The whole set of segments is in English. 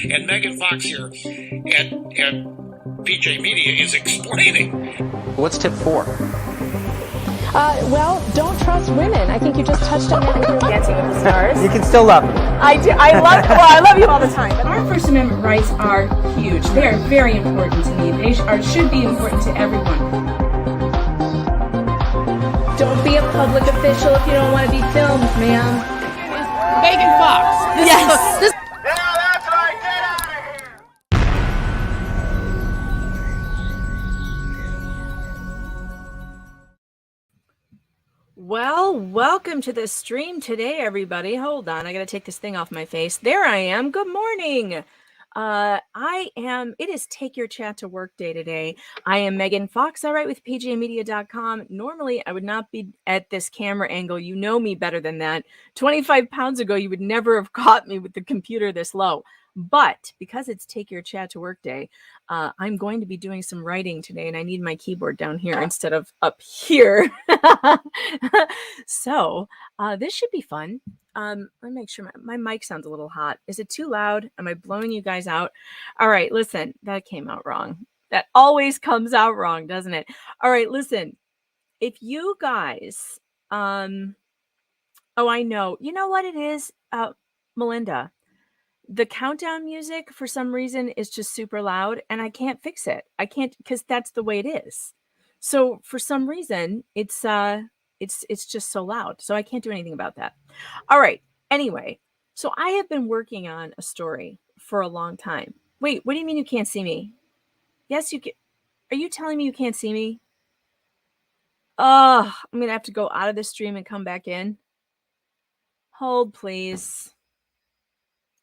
And Megan Fox here at PJ Media is explaining. What's tip 4? Well, don't trust women. I think you just touched on that with your Dancing with the Stars. You can still love me. I do. I love you all the time. But our First Amendment rights are huge. They are very important to me. They should be important to everyone. Don't be a public official if you don't want to be filmed, ma'am. Megan Fox. Yes. Well, welcome to the stream today, everybody. Hold on, I gotta take this thing off my face. There I am. Good morning. It is Take Your Chat to Work Day today. I am Megan Fox. I write with pjmedia.com. Normally, I would not be at this camera angle. You know me better than that. 25 pounds ago, you would never have caught me with the computer this low. But because it's Take Your Chat to Work Day, I'm going to be doing some writing today, and I need my keyboard down here instead of up here. So this should be fun. Let me make sure my mic sounds a little hot. Is it too loud? Am I blowing you guys out? All right, listen, that came out wrong. That always comes out wrong, doesn't it? All right, listen, if you guys, oh, I know. You know what it is, Melinda? The countdown music for some reason is just super loud and I can't fix it. I can't, because that's the way it is. So for some reason it's just so loud. So I can't do anything about that. All right. Anyway, so I have been working on a story for a long time. Wait, what do you mean you can't see me? Yes, you can. Are you telling me you can't see me? Oh, I'm going to have to go out of the stream and come back in. Hold, please.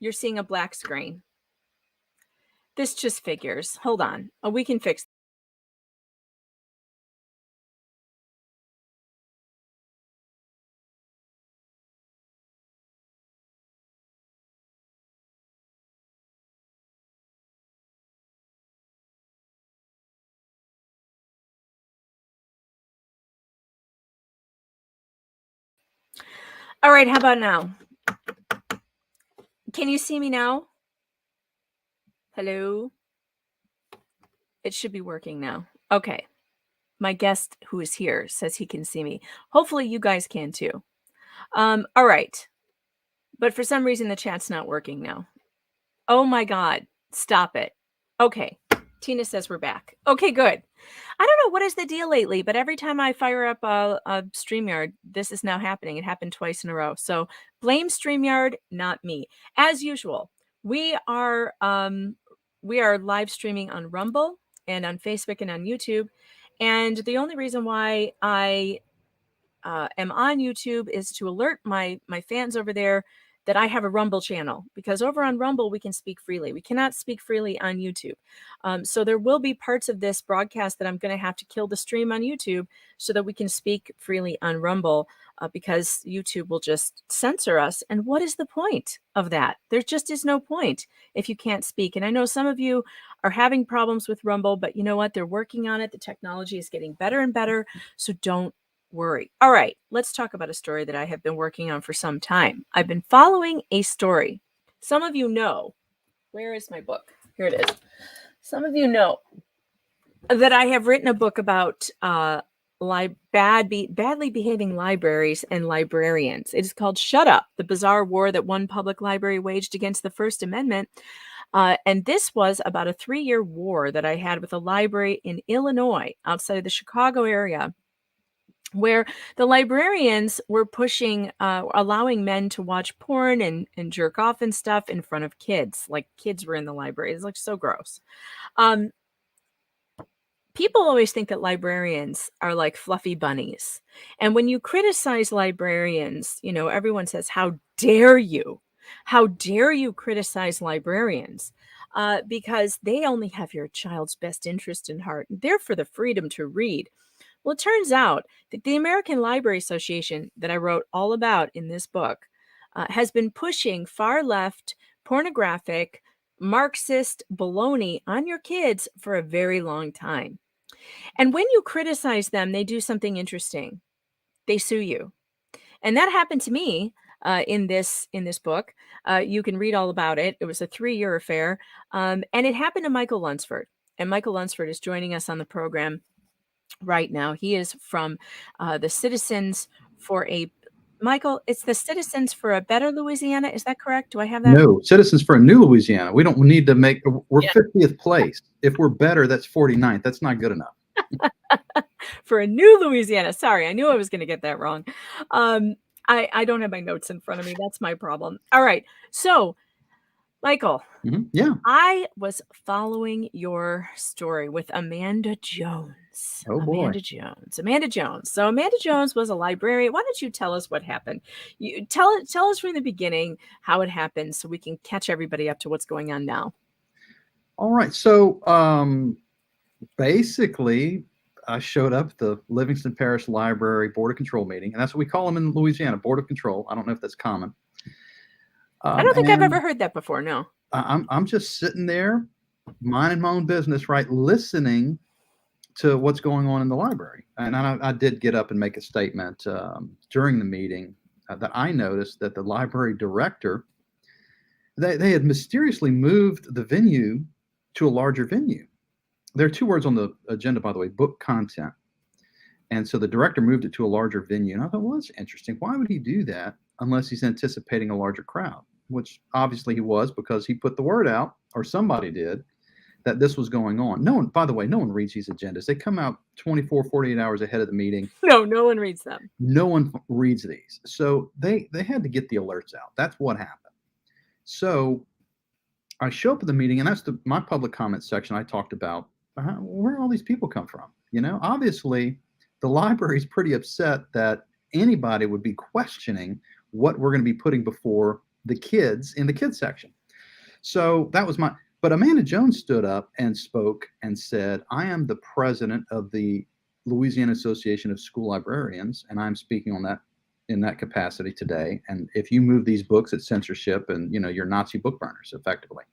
You're seeing a black screen. This just figures. Hold on. Oh, we can fix. All right, how about now? Can you see me now? Hello? It should be working now. Okay. My guest who is here says he can see me. Hopefully you guys can too. All right. But for some reason the chat's not working now. Oh my God. Stop it. Okay. Tina says we're back. Okay, good. I don't know what is the deal lately, but every time I fire up a StreamYard, this is now happening. It happened twice in a row. So blame StreamYard, not me. As usual, we are live streaming on Rumble and on Facebook and on YouTube. And the only reason why I am on YouTube is to alert my fans over there that I have a Rumble channel, because over on Rumble we can speak freely. We cannot speak freely on YouTube. So there will be parts of this broadcast that I'm going to have to kill the stream on YouTube so that we can speak freely on Rumble, because YouTube will just censor us. And what is the point of that? There just is no point if you can't speak. And I know some of you are having problems with Rumble, but you know what? They're working on it. The technology is getting better and better. So don't worry. All right, let's talk about a story that I have been working on for some time. I've been following a story. Some of you know, where is my book? Here it is. Some of you know that I have written a book about badly behaving libraries and librarians. It is called Shut Up, the Bizarre War That One Public Library Waged Against the First Amendment. And this was about a 3-year war that I had with a library in Illinois, outside of the Chicago area, where the librarians were pushing, allowing men to watch porn and jerk off and stuff in front of kids. Like kids were in the library. It's like so gross. People always think that librarians are like fluffy bunnies. And when you criticize librarians, you know, everyone says, how dare you? How dare you criticize librarians? Because they only have your child's best interest in heart. They're for the freedom to read. Well, it turns out that the American Library Association, that I wrote all about in this book, has been pushing far left, pornographic, Marxist baloney on your kids for a very long time. And when you criticize them, they do something interesting. They sue you. And that happened to me in this book. You can read all about it. It was a 3-year affair. And it happened to Michael Lunsford. And Michael Lunsford is joining us on the program right now. He is from the Citizens for a Michael, it's the Citizens for a Better Louisiana. Is that correct? Do I have that? No, Citizens for a New Louisiana. We don't need to make, we're 50th place. If we're better, that's 49th. That's not good enough. For a New Louisiana. Sorry, I knew I was going to get that wrong. I don't have my notes in front of me. That's my problem. All right. So, Michael, yeah, I was following your story with Amanda Jones. Oh, boy. Amanda Jones. So Amanda Jones was a librarian. Why don't you tell us what happened? You tell us from the beginning how it happened so we can catch everybody up to what's going on now. All right. So basically, I showed up at the Livingston Parish Library Board of Control meeting, and that's what we call them in Louisiana, Board of Control. I don't know if that's common. I don't think I've ever heard that before. No. I'm just sitting there, minding my own business, right, listening to what's going on in the library. And I did get up and make a statement during the meeting that I noticed that the library director, they had mysteriously moved the venue to a larger venue. There are 2 words on the agenda, by the way: book content. And so the director moved it to a larger venue. And I thought, well, that's interesting. Why would he do that unless he's anticipating a larger crowd? Which obviously he was, because he put the word out, or somebody did, that this was going on. No one, by the way, no one reads these agendas. They come out 24, 48 hours ahead of the meeting. No one reads them. No one reads these. So they had to get the alerts out. That's what happened. So I show up at the meeting, and that's my public comment section. I talked about where all these people come from. You know, obviously the library is pretty upset that anybody would be questioning what we're going to be putting before the kids in the kids section. So that was but Amanda Jones stood up and spoke and said, I am the president of the Louisiana Association of School Librarians, and I'm speaking on that in that capacity today. And if you move these books, it's censorship, and you're Nazi book burners, effectively.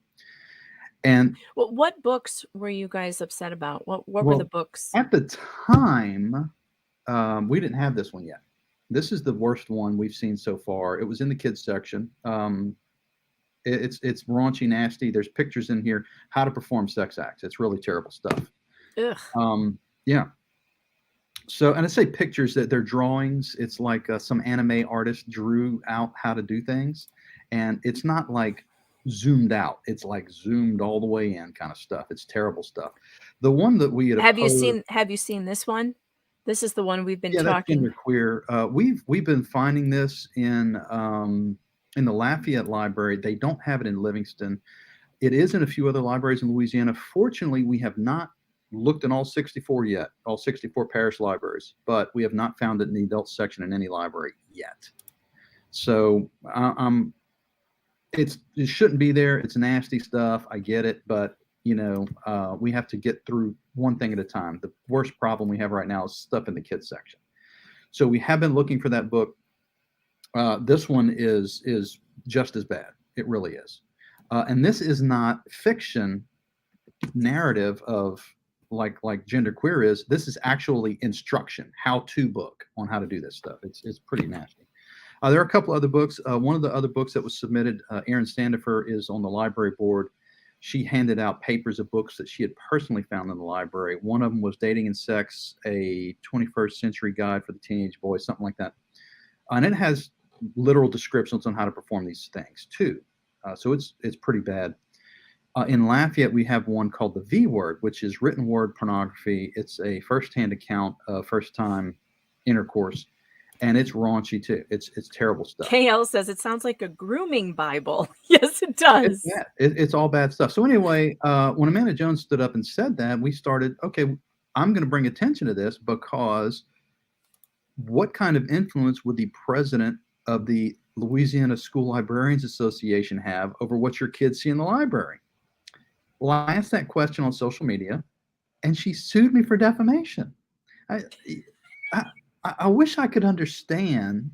And well, what books were you guys upset about? What were the books? At the time, we didn't have this one yet. This is the worst one we've seen so far. It was in the kids section. It's raunchy, nasty. There's pictures in here. How to perform sex acts. It's really terrible stuff. Ugh. Yeah. So, and I say pictures that they're drawings. It's like some anime artist drew out how to do things, and it's not like zoomed out. It's like zoomed all the way in kind of stuff. It's terrible stuff. The one that we had opposed, Have you seen this one? This is the one we've been yeah, that's talking. genderqueer. We've been finding this in the Lafayette Library. They don't have it in Livingston. It is in a few other libraries in Louisiana. Fortunately, we have not looked in all 64 yet, all 64 parish libraries, but we have not found it in the adult section in any library yet. So it shouldn't be there. It's nasty stuff. I get it, but we have to get through one thing at a time. The worst problem we have right now is stuff in the kids section. So we have been looking for that book. This one is just as bad. It really is. And this is not fiction narrative of like genderqueer is. This is actually instruction, how-to book on how to do this stuff. It's pretty nasty. There are a couple other books. One of the other books that was submitted, Erin Standifer is on the library board. She handed out papers of books that she had personally found in the library. One of them was Dating and Sex, a 21st Century Guide for the Teenage Boy, something like that. And it has literal descriptions on how to perform these things too. So it's pretty bad. In Lafayette, we have one called the V Word, which is written word pornography. It's a firsthand account of first-time intercourse, and it's raunchy too. It's terrible stuff. KL says it sounds like a grooming Bible. Yes, it does. It's all bad stuff. So anyway, when Amanda Jones stood up and said that, we started, okay, I'm going to bring attention to this, because what kind of influence would the president of the Louisiana School Librarians Association have over what your kids see in the library? Well, I asked that question on social media, and she sued me for defamation. I wish I could understand.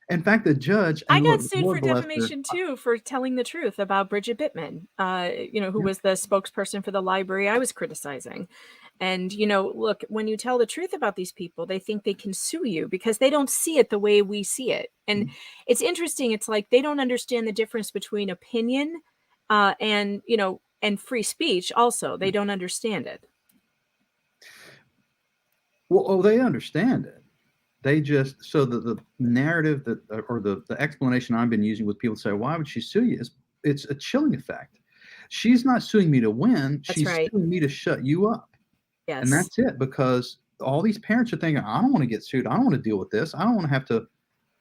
In fact, the judge. I got sued for defamation too, for telling the truth about Bridget Bittman, who was the spokesperson for the library I was criticizing. And, look, when you tell the truth about these people, they think they can sue you because they don't see it the way we see it. And it's interesting. It's like they don't understand the difference between opinion and free speech. Also, they don't understand it. Well, they understand it. They just, so the narrative or the explanation I've been using with people say, why would she sue you? It's a chilling effect. She's not suing me to win. She's suing me to shut you up. Yes. And that's it, because all these parents are thinking, I don't want to get sued. I don't want to deal with this. I don't want to have to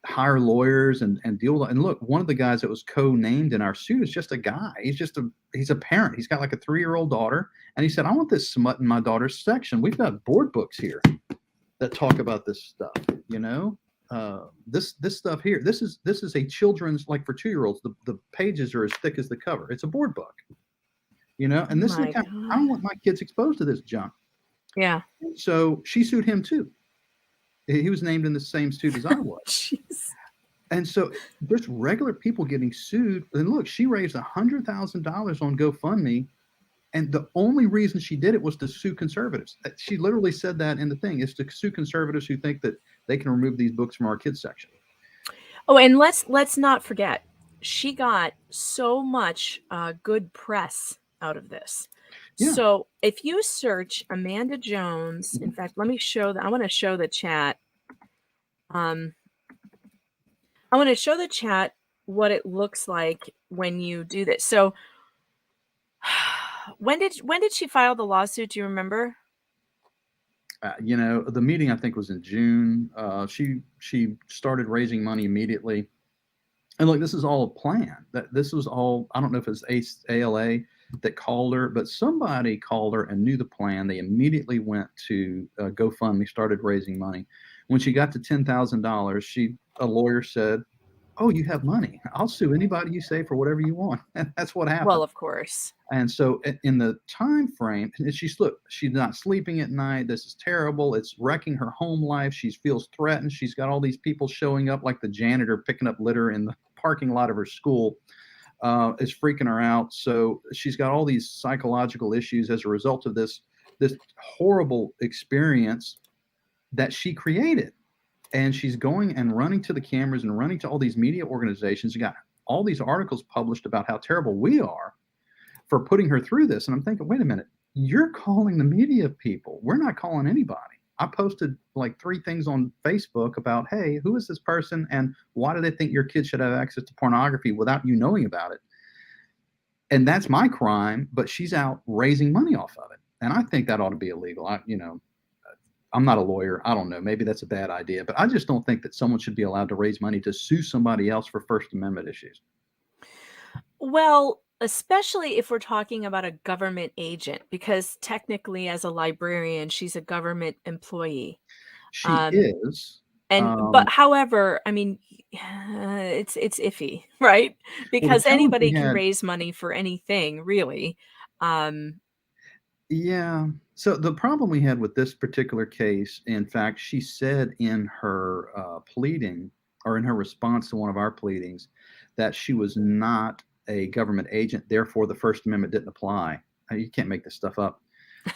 hire lawyers and deal with it. And look, one of the guys that was co-named in our suit is just a guy. He's a parent. He's got like a 3-year-old daughter. And he said, I want this smut in my daughter's section. We've got board books here that talk about this stuff, this stuff here. This is a children's, like for 2-year-olds, the pages are as thick as the cover. It's a board book, and this is the kind I don't want my kids exposed to this junk. Yeah. So she sued him too. He was named in the same suit as I was. Jeez. And so there's regular people getting sued. And look, she raised $100,000 on GoFundMe. And the only reason she did it was to sue conservatives. She literally said that in the thing, is to sue conservatives who think that they can remove these books from our kids section. Oh, and let's not forget, she got so much good press out of this. Yeah. So if you search Amanda Jones, in fact, let me show I want to show the chat. I want to show the chat what it looks like when you do this. So when did she file the lawsuit? Do you remember? The meeting I think was in June. She started raising money immediately. And look, this is all a plan. This was all, I don't know if it's ALA that called her, but somebody called her and knew the plan. They immediately went to GoFundMe, started raising money. When she got to $10,000, a lawyer said, oh, you have money. I'll sue anybody you say for whatever you want. And that's what happened. Well, of course. And so in the time frame, she's not sleeping at night. This is terrible. It's wrecking her home life. She feels threatened. She's got all these people showing up, like the janitor picking up litter in the parking lot of her school. Is freaking her out. So she's got all these psychological issues as a result of this horrible experience that she created. And she's going and running to the cameras and running to all these media organizations. You got all these articles published about how terrible we are for putting her through this. And I'm thinking, wait a minute, you're calling the media people. We're not calling anybody. I posted like 3 things on Facebook about, hey, who is this person and why do they think your kid should have access to pornography without you knowing about it? And that's my crime, but she's out raising money off of it. And I think that ought to be illegal. I'm not a lawyer. I don't know. Maybe that's a bad idea, but I just don't think that someone should be allowed to raise money to sue somebody else for First Amendment issues. Well, especially if we're talking about a government agent, because technically, as a librarian, she's a government employee. She Um, is. but however, I mean, it's iffy, right? Well, the Because challenge anybody we can had, raise money for anything, really. Um, yeah. So the problem we had with this particular case, in fact, she said in her pleading or in her response to one of our pleadings that she was not a government agent, therefore the First Amendment didn't apply. You can't make this stuff up.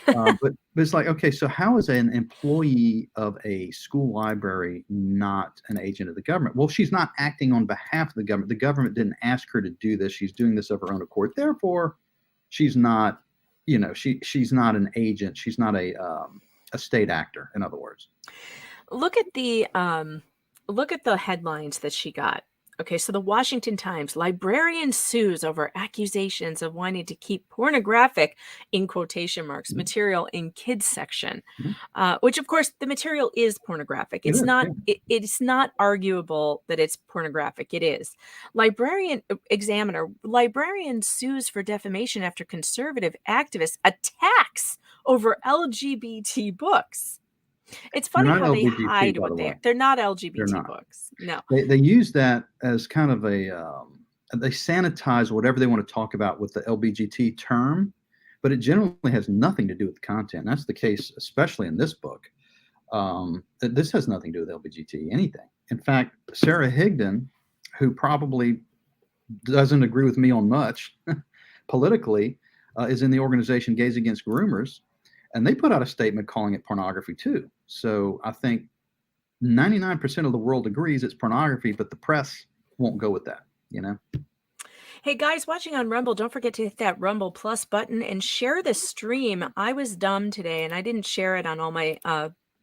But it's like, okay, so how is an employee of a school library not an agent of the government? Well, she's not acting on behalf of the government. The government didn't ask her to do this. She's doing this of her own accord. Therefore, she's not, she's not an agent. She's not a state actor, in other words. look at the headlines that she got. Okay, so the Washington Times, librarian sues over accusations of wanting to keep pornographic, in quotation marks, Mhm. material in kids section, Mhm. which of course the material is pornographic. It It's is, not. yeah. It's not arguable that it's pornographic. It is. Librarian sues for defamation after conservative activist attacks over LGBT books. It's They're funny not how they LGBT, hide by the what way. they're not They're LGBT not. books. No. They use that as kind of they sanitize whatever they want to talk about with the LBGT term, but it generally has nothing to do with the content. That's the case, especially in this book. This has nothing to do with LBGT anything. In fact, Sarah Higdon, who probably doesn't agree with me on much politically, is in the organization Gays Against Groomers, and they put out a statement calling it pornography too. So I think 99% of the world agrees it's pornography, but the press won't go with that, you know? Hey guys watching on Rumble, don't forget to hit that Rumble Plus button and share the stream. I was dumb today and I didn't share it on all my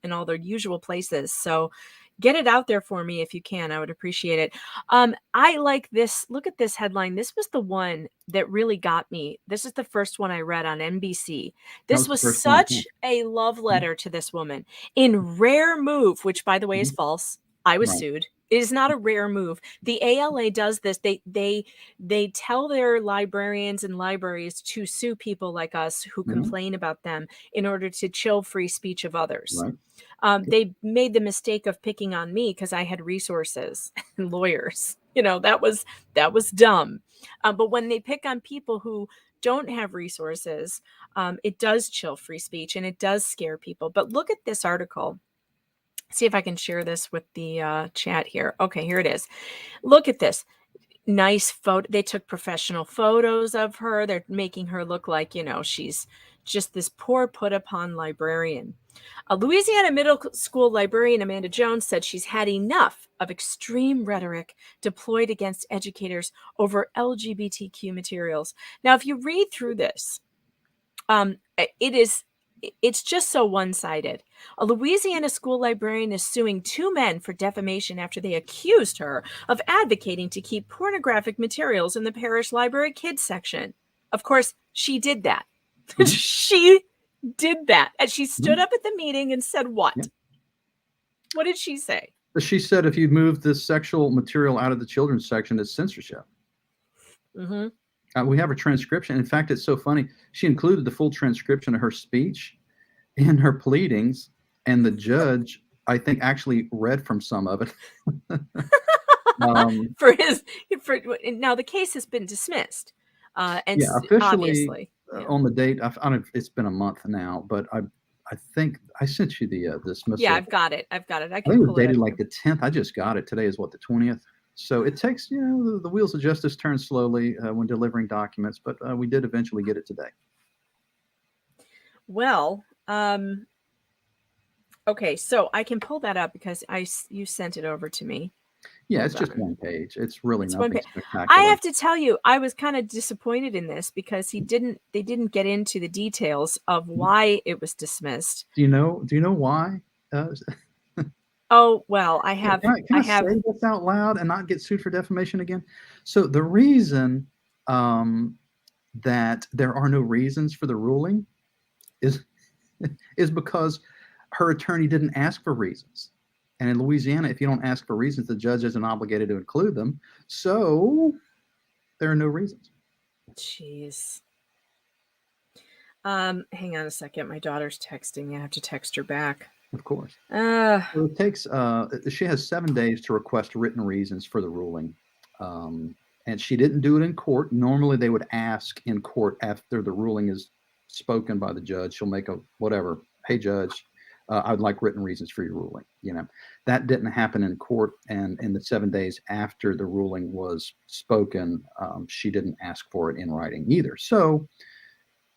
in all the usual places. So get it out there for me if you can. I would appreciate it. I like this. Look at this headline. This was the one that really got me. This is the first one I read on NBC. That This was the was first one. Yeah. such a love Mhm. letter to this woman. In rare move, which by the way is Mhm. false. I was Right. sued. It is not a rare move. The ALA does this. They tell their librarians and libraries to sue people like us who Mhm. complain about them in order to chill free speech of others. Right. They made the mistake of picking on me because I had resources and lawyers. That was dumb. But when they pick on people who don't have resources, it does chill free speech and it does scare people. But look at this article. See if I can share this with the chat here. Okay, here it is. Look at this nice photo. They took professional photos of her. They're making her look like, she's just this poor put upon librarian. A Louisiana middle school librarian, Amanda Jones, said she's had enough of extreme rhetoric deployed against educators over LGBTQ materials. Now, if you read through this, it's just so one-sided. A Louisiana school librarian is suing 2 men for defamation after they accused her of advocating to keep pornographic materials in the parish library kids section. Of course, she did that. Mhm. She did that. And she stood Mhm. up at the meeting and said what? Yeah. What did she say? She said if you move this sexual material out of the children's section, it's censorship. Mm-hmm. We have a transcription. In fact, it's so funny. She included the full transcription of her speech in her pleadings, and the judge, I think, actually read from some of it. Now the case has been dismissed. Yeah, officially Obviously. on the date. I don't. It's been a month now, but I think I sent you the dismissal. Yeah, I've got it. I I can think it was pull it dated up like here. the 10th. I just got it. Today is what, the 20th? So it takes, the wheels of justice turn slowly when delivering documents, but we did eventually get it today. Well, okay, so I can pull that up because you sent it over to me. Yeah, Hold it's just on. one page. It's really It's one nothing page. I spectacular. have to tell you, I was kind of disappointed in this because they didn't get into the details of why it was dismissed. Do you know why? Uh, Oh, well, I can have I can I I have say this out loud and not get sued for defamation again? So the reason um, that there are no reasons for the ruling is is because her attorney didn't ask for reasons. And in Louisiana, if you don't ask for reasons, the judge isn't obligated to include them. So there are no reasons. Jeez. Hang on a second. My daughter's texting me. I have to text her back. Of course. Uh, So it takes, she has 7 days to request written reasons for the ruling. And she didn't do it in court. Normally, they would ask in court after the ruling is spoken by the judge. She'll make a whatever. Hey, judge, I'd like written reasons for your ruling. That didn't happen in court. And in the 7 days after the ruling was spoken, she didn't ask for it in writing either. So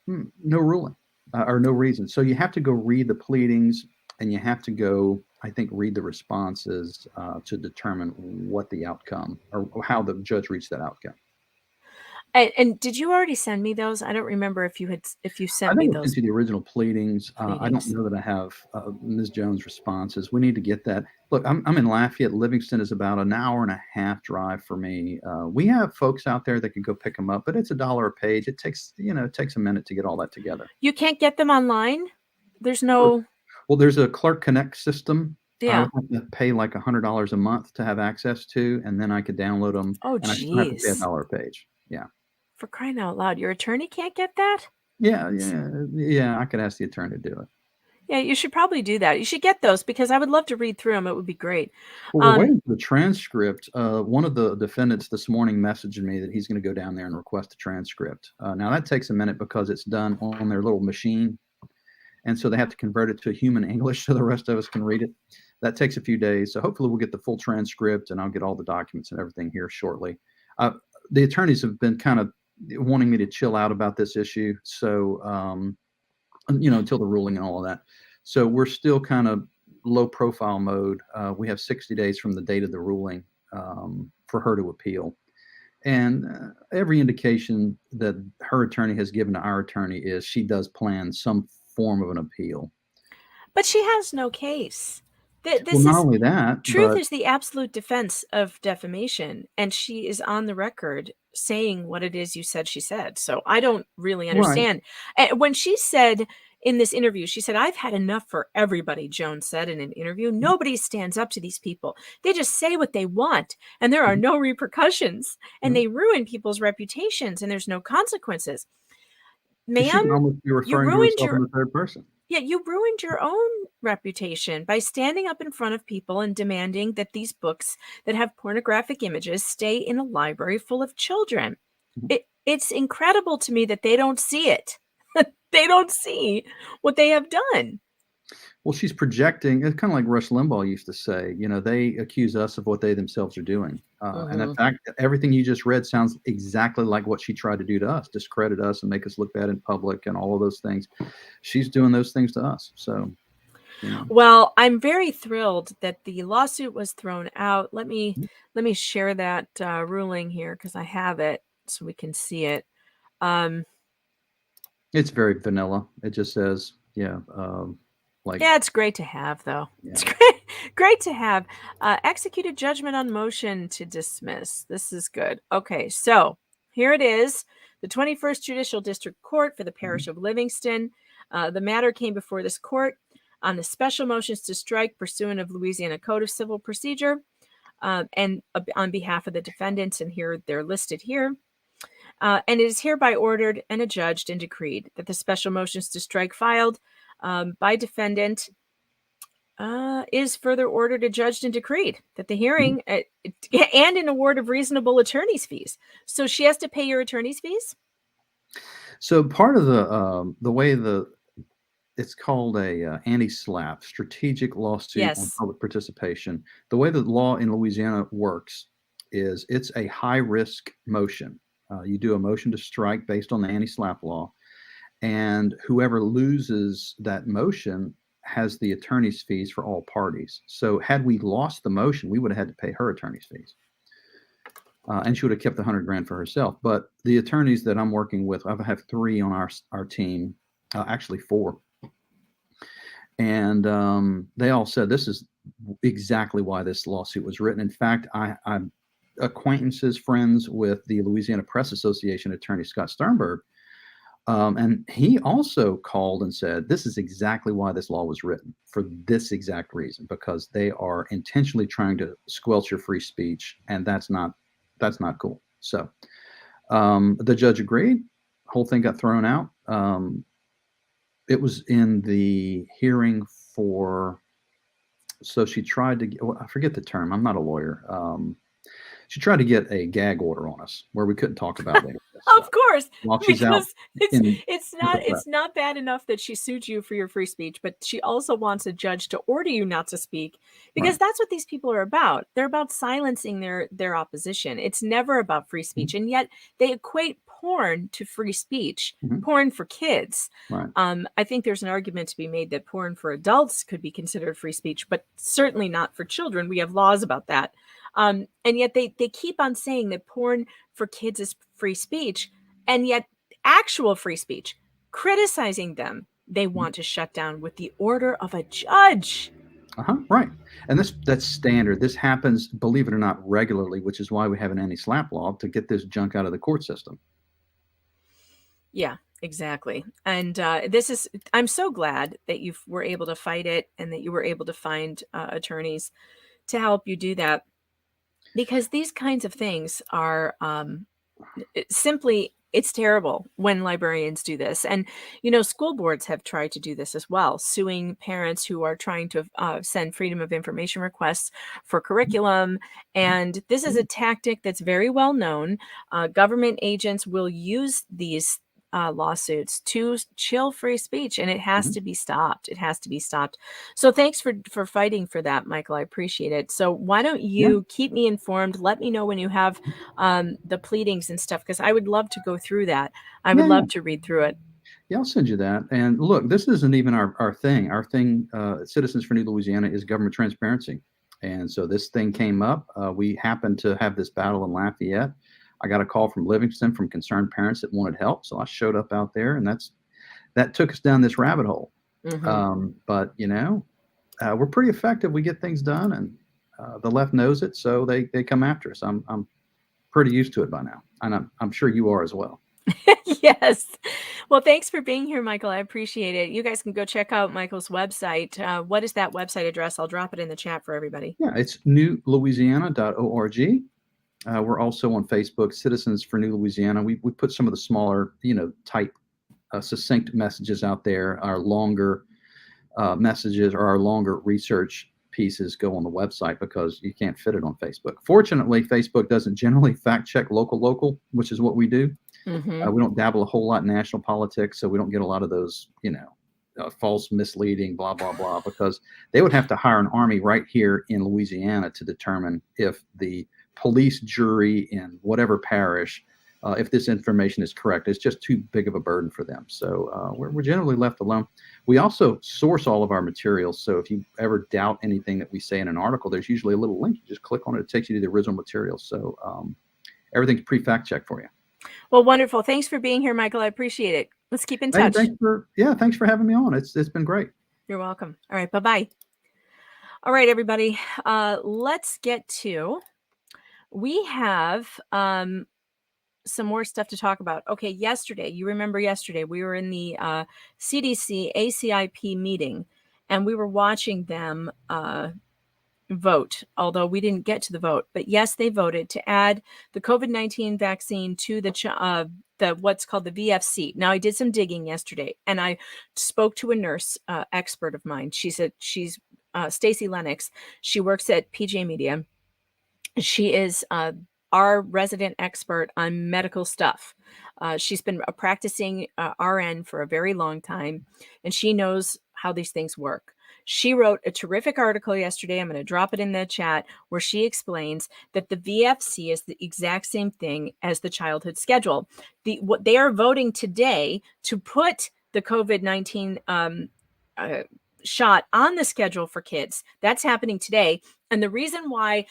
no ruling or no reason. So you have to go read the pleadings and you have to go, I think, read the responses to determine what the outcome or how the judge reached that outcome. and did you already send me those? I don't remember if you I sent me think I those sent you the original pleadings. I don't pleadings. know that I have Ms. Jones' responses. We need to get that. Look, I'm in Lafayette. Livingston is about an hour and a half drive for me. We have folks out there that can go pick them up, but it's $1 a page. It takes a minute to get all that together. You can't get them online? There's no Well, there's a Clerk Connect system. I Yeah. would have to pay like $100 a month to have access to, and then I could download them, Oh, and I still have to pay geez. $1 a page. Yeah. For crying out loud. Your attorney can't get that? Yeah, I could ask the attorney to do it. Yeah, you should probably do that. You should get those because I would love to read through them. It would be great. Well, we're Um, waiting for the transcript. One of the defendants this morning messaged me that he's gonna go down there and request a transcript. Now that takes a minute because it's done on their little machine, and so they have to convert it to human English so the rest of us can read it. That takes a few days. So hopefully we'll get the full transcript and I'll get all the documents and everything here shortly. The attorneys have been kind of wanting me to chill out about this issue. So, until the ruling and all of that. So we're still kind of low profile mode. We have 60 days from the date of the ruling for her to appeal. And every indication that her attorney has given to our attorney is she does plan some form of an appeal. but she has no case. Well, This not is only that, truth but is the absolute defense of defamation, and she is on the record saying what it is you said she said. So I don't really right. understand. When she said in this interview, she said, "I've had enough for everybody," Jones said in an interview. Nobody stands up to these people. They just say what they want, and there are no repercussions, and they ruin people's reputations, and there's no consequences. She can Ma'am, almost be you referring to ruined herself in your the third person. yeah, you ruined your own reputation by standing up in front of people and demanding that these books that have pornographic images stay in a library full of children. Mhm. It's incredible to me that they don't see it. They don't see what they have done. Well, she's projecting. It's kind of like Rush Limbaugh used to say. They accuse us of what they themselves are doing. And in fact, everything you just read sounds exactly like what she tried to do to us: discredit us and make us look bad in public, and all of those things. She's doing those things to us. So, Well, I'm very thrilled that the lawsuit was thrown out. Let me share that ruling here because I have it so we can see it. it's very vanilla. It just says, like, Yeah, it's great to have, though. yeah. It's great to have. Executed judgment on motion to dismiss. This is good. Okay, so here it is. The 21st Judicial District Court for the Parish of Livingston. The matter came before this court on the special motions to strike pursuant of Louisiana Code of Civil Procedure and on behalf of the defendants, and here they're listed here. And it is hereby ordered and adjudged and decreed that the special motions to strike filed by defendant is further ordered, adjudged, and decreed that the hearing and an award of reasonable attorney's fees. So she has to pay your attorney's fees? So part of the way it's called a anti-SLAPP, strategic lawsuit on Yes. public participation. The way the law in Louisiana works is it's a high-risk motion. You do a motion to strike based on the anti-SLAPP law, and whoever loses that motion has the attorney's fees for all parties. So had we lost the motion, we would have had to pay her attorney's fees. And she would have kept the $100,000 for herself. But the attorneys that I'm working with, I have 3 on our team, actually 4. And they all said this is exactly why this lawsuit was written. In fact, I'm acquaintances, friends with the Louisiana Press Association attorney, Scott Sternberg. And he also called and said, this is exactly why this law was written, for this exact reason, because they are intentionally trying to squelch your free speech. And that's not cool. So the judge agreed. Whole thing got thrown out. It was in the hearing for, so she tried to get, well, I forget the term. I'm not a lawyer. She tried to get a gag order on us where we couldn't talk about it. Of course, While she's out because it's not bad enough that she sued you for your free speech, but she also wants a judge to order you not to speak, because Right. that's what these people are about. They're about silencing their opposition. It's never about free speech, and yet they equate porn to free speech. Mhm. Porn for kids. Right. I think there's an argument to be made that porn for adults could be considered free speech, but certainly not for children. We have laws about that. And yet they keep on saying that porn for kids is free speech, and yet actual free speech, criticizing them, they want to shut down with the order of a judge. Right. And that's standard. This happens, believe it or not, regularly, which is why we have an anti-slap law, to get this junk out of the court system. Yeah, exactly. And I'm so glad that you were able to fight it and that you were able to find attorneys to help you do that, because these kinds of things are simply, it's terrible when librarians do this. And, school boards have tried to do this as well, suing parents who are trying to send freedom of information requests for curriculum. And this is a tactic that's very well known. Government agents will use these lawsuits to chill free speech, and it has to be stopped. It has to be stopped. So thanks for fighting for that, Michael. I appreciate it. So why don't you keep me informed? Let me know when you have the pleadings and stuff, because I would love to go through that. I would love to read through it. Yeah, I'll send you that. And look, this isn't even our thing. Our thing, Citizens for New Louisiana, is government transparency. And so this thing came up. We happened to have this battle in Lafayette. I got a call from Livingston from concerned parents that wanted help. So I showed up out there, and that took us down this rabbit hole. But, we're pretty effective. We get things done, and the left knows it. So they come after us. I'm pretty used to it by now. And I'm sure you are as well. Yes. Well, thanks for being here, Michael. I appreciate it. You guys can go check out Michael's website. What is that website address? I'll drop it in the chat for everybody. Yeah, it's newlouisiana.org. We're also on Facebook, Citizens for New Louisiana. We put some of the smaller, type, succinct messages out there. Our longer messages or our longer research pieces go on the website because you can't fit it on Facebook. Fortunately, Facebook doesn't generally fact check local, which is what we do. We don't dabble a whole lot in national politics, so we don't get a lot of those, false, misleading, blah, blah, blah, because they would have to hire an army right here in Louisiana to determine if the police jury in whatever parish, if this information is correct. It's just too big of a burden for them. So we're generally left alone. We also source all of our materials. So if you ever doubt anything that we say in an article, there's usually a little link. You just click on it. It takes you to the original material. So everything's pre-fact checked for you. Well, wonderful. Thanks for being here, Michael. I appreciate it. Let's keep in touch. Thanks for having me on. It's been great. You're welcome. All right. Bye-bye. All right, everybody. Let's get to, we have some more stuff to talk about. Okay. You remember yesterday we were in the CDC ACIP meeting, and we were watching them vote, although we didn't get to the vote. But yes, they voted to add the COVID-19 vaccine to the what's called the VFC. Now, I did some digging yesterday, and I spoke to a nurse expert of mine. She's Stacy Lennox. She works at PJ Media. She is our resident expert on medical stuff. She's been a practicing RN for a very long time, and she knows how these things work. She wrote a terrific article yesterday. I'm going to drop it in the chat, where she explains that the VFC is the exact same thing as the childhood schedule. What they are voting today to put the COVID-19 shot on the schedule for kids. That's happening today. And the reason why,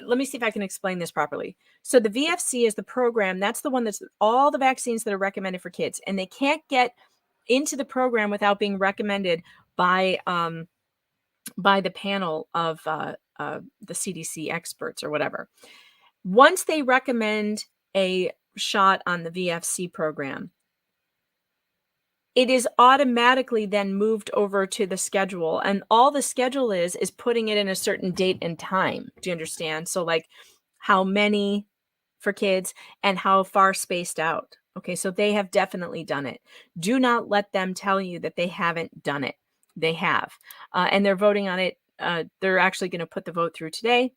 let me see if I can explain this properly. So the VFC is the program. That's the one that's all the vaccines that are recommended for kids. And they can't get into the program without being recommended by the panel of the CDC experts or whatever. Once they recommend a shot on the VFC program, it is automatically then moved over to the schedule. And all the schedule is putting it in a certain date and time. Do you understand? So like how many for kids and how far spaced out. Okay, so they have definitely done it. Do not let them tell you that they haven't done it. They have. And they're voting on it. They're actually going to put the vote through today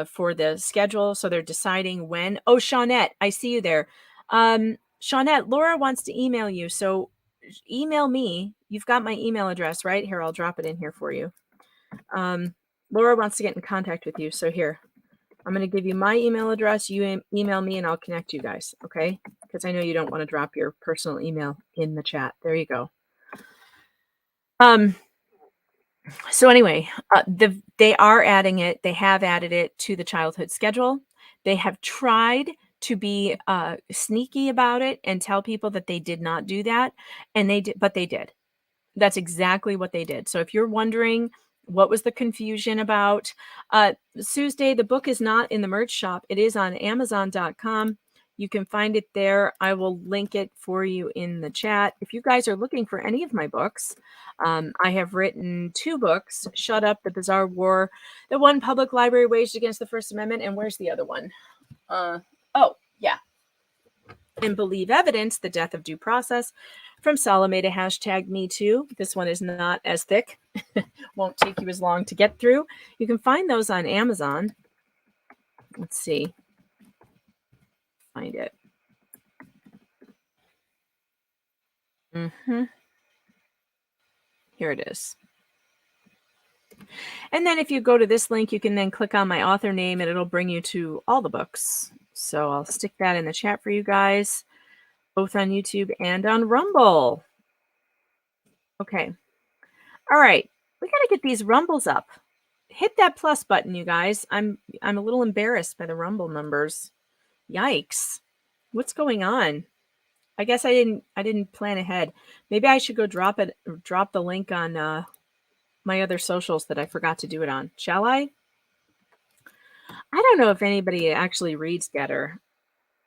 for the schedule. So they're deciding when. Oh, Shawnette, I see you there. Shawnette, Laura wants to email you. So email me. You've got my email address, right? Here, I'll drop it in here for you. Laura wants to get in contact with you. So here, I'm going to give you my email address. You email me and I'll connect you guys. Okay. Because I know you don't want to drop your personal email in the chat. There you go. So anyway, they are adding it. They have added it to the childhood schedule. They have tried to be sneaky about it and tell people that they did not do that. And they did, but they did. That's exactly what they did. So if you're wondering what was the confusion about, Tuesday, the book is not in the merch shop. It is on Amazon.com. You can find it there. I will link it for you in the chat. If you guys are looking for any of my books, I have written 2 books, Shut Up, The Bizarre War, the one public library waged against the First Amendment. And where's the other one? Oh, yeah. And Believe Evidence, The Death of Due Process, from Salome to #MeToo. This one is not as thick. Won't take you as long to get through. You can find those on Amazon. Let's see. Find it. Here it is. And then if you go to this link, you can then click on my author name and it'll bring you to all the books. So I'll stick that in the chat for you guys, both on YouTube and on Rumble. Okay. All right. We got to get these Rumbles up. Hit that plus button, you guys. I'm a little embarrassed by the Rumble numbers. Yikes. What's going on? I guess I didn't plan ahead. Maybe I should go drop the link on my other socials that I forgot to do it on. Shall I? I don't know if anybody actually reads Getter.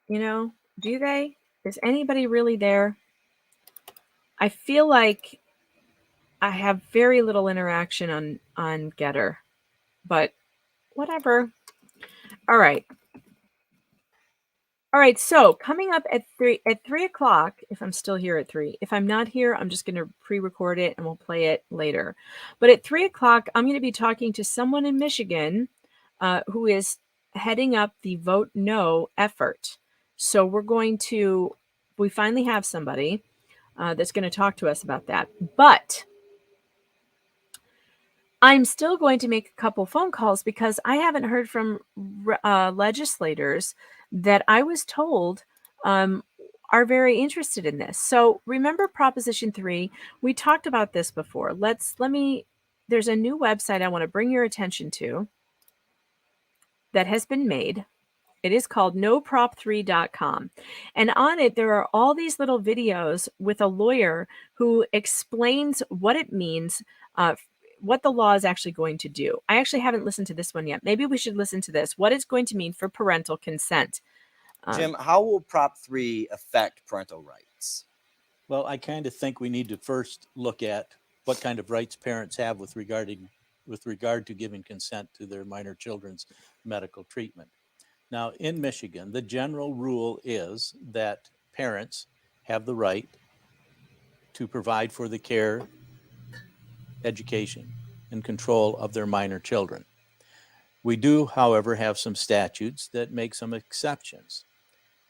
You know, do they? Is anybody really there? I feel like I have very little interaction on Getter, but whatever. All right. All right, so coming up at 3 o'clock, if I'm still here at 3. If I'm not here, I'm just going to pre-record it and we'll play it later. But at 3 o'clock, I'm going to be talking to someone in Michigan who is heading up the Vote No effort. So we finally have somebody that's going to talk to us about that. But I'm still going to make a couple phone calls because I haven't heard from legislators that I was told are very interested in this. So remember Proposition 3, we talked about this before. There's a new website I want to bring your attention to that has been made. It is called noprop3.com. And on it, there are all these little videos with a lawyer who explains what it means, what the law is actually going to do. I actually haven't listened to this one yet. Maybe we should listen to this. What it's going to mean for parental consent. Jim, how will Prop 3 affect parental rights? Well, I kind of think we need to first look at what kind of rights parents have with regard to giving consent to their minor children's medical treatment. Now, in Michigan, the general rule is that parents have the right to provide for the care, education, and control of their minor children. We do, however, have some statutes that make some exceptions.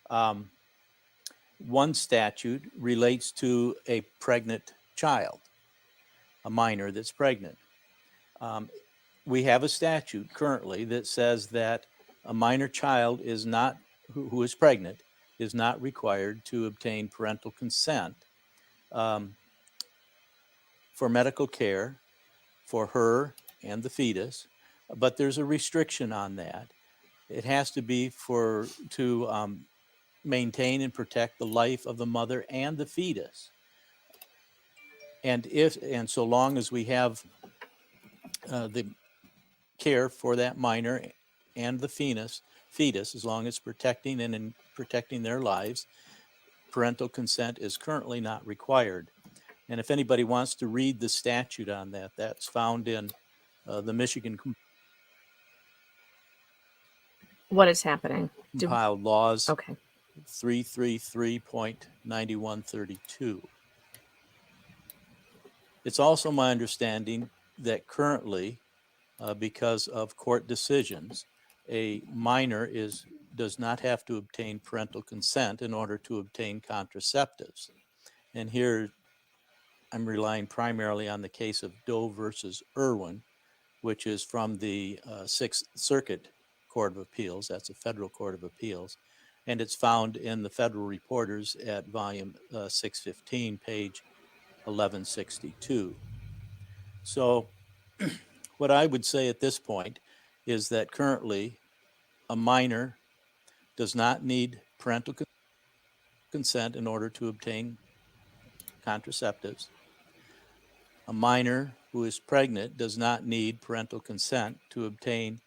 One statute relates to a pregnant child, a minor that's pregnant. We have a statute currently that says that a minor child who is pregnant is not required to obtain parental consent for medical care for her and the fetus, but there's a restriction on that. It has to be to maintain and protect the life of the mother and the fetus. And so long as we have the care for that minor and the fetus, as long as protecting and protecting their lives, parental consent is currently not required. And if anybody wants to read the statute on that, that's found in the Michigan What is happening? Compiled Laws Okay. 333.9132. It's also my understanding that currently, because of court decisions, a minor does not have to obtain parental consent in order to obtain contraceptives. And here I'm relying primarily on the case of Doe versus Irwin, which is from the Sixth Circuit Court of Appeals. That's a federal court of appeals. And it's found in the Federal Reporters at volume 615, page 1162. So what I would say at this point is that currently a minor does not need parental consent in order to obtain contraceptives. A minor who is pregnant does not need parental consent to obtain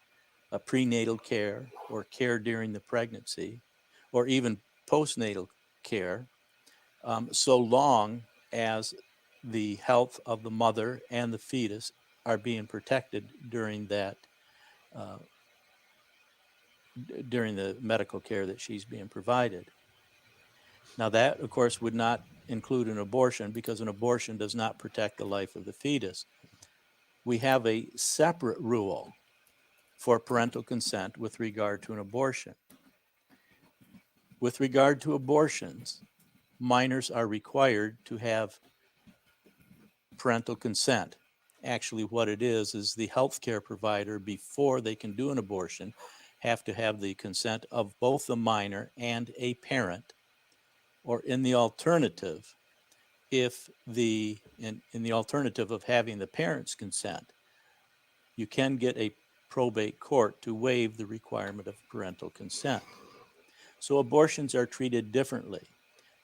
a prenatal care or care during the pregnancy or even postnatal care, so long as the health of the mother and the fetus are being protected during that during the medical care that she's being provided. Now that, of course, would not include an abortion because an abortion does not protect the life of the fetus. We have a separate rule for parental consent with regard to an abortion. With regard to abortions, minors are required to have parental consent. Actually, what it is the healthcare provider, before they can do an abortion, have to have the consent of both the minor and a parent. Or in the alternative, in the alternative of having the parent's consent, you can get a probate court to waive the requirement of parental consent. So abortions are treated differently.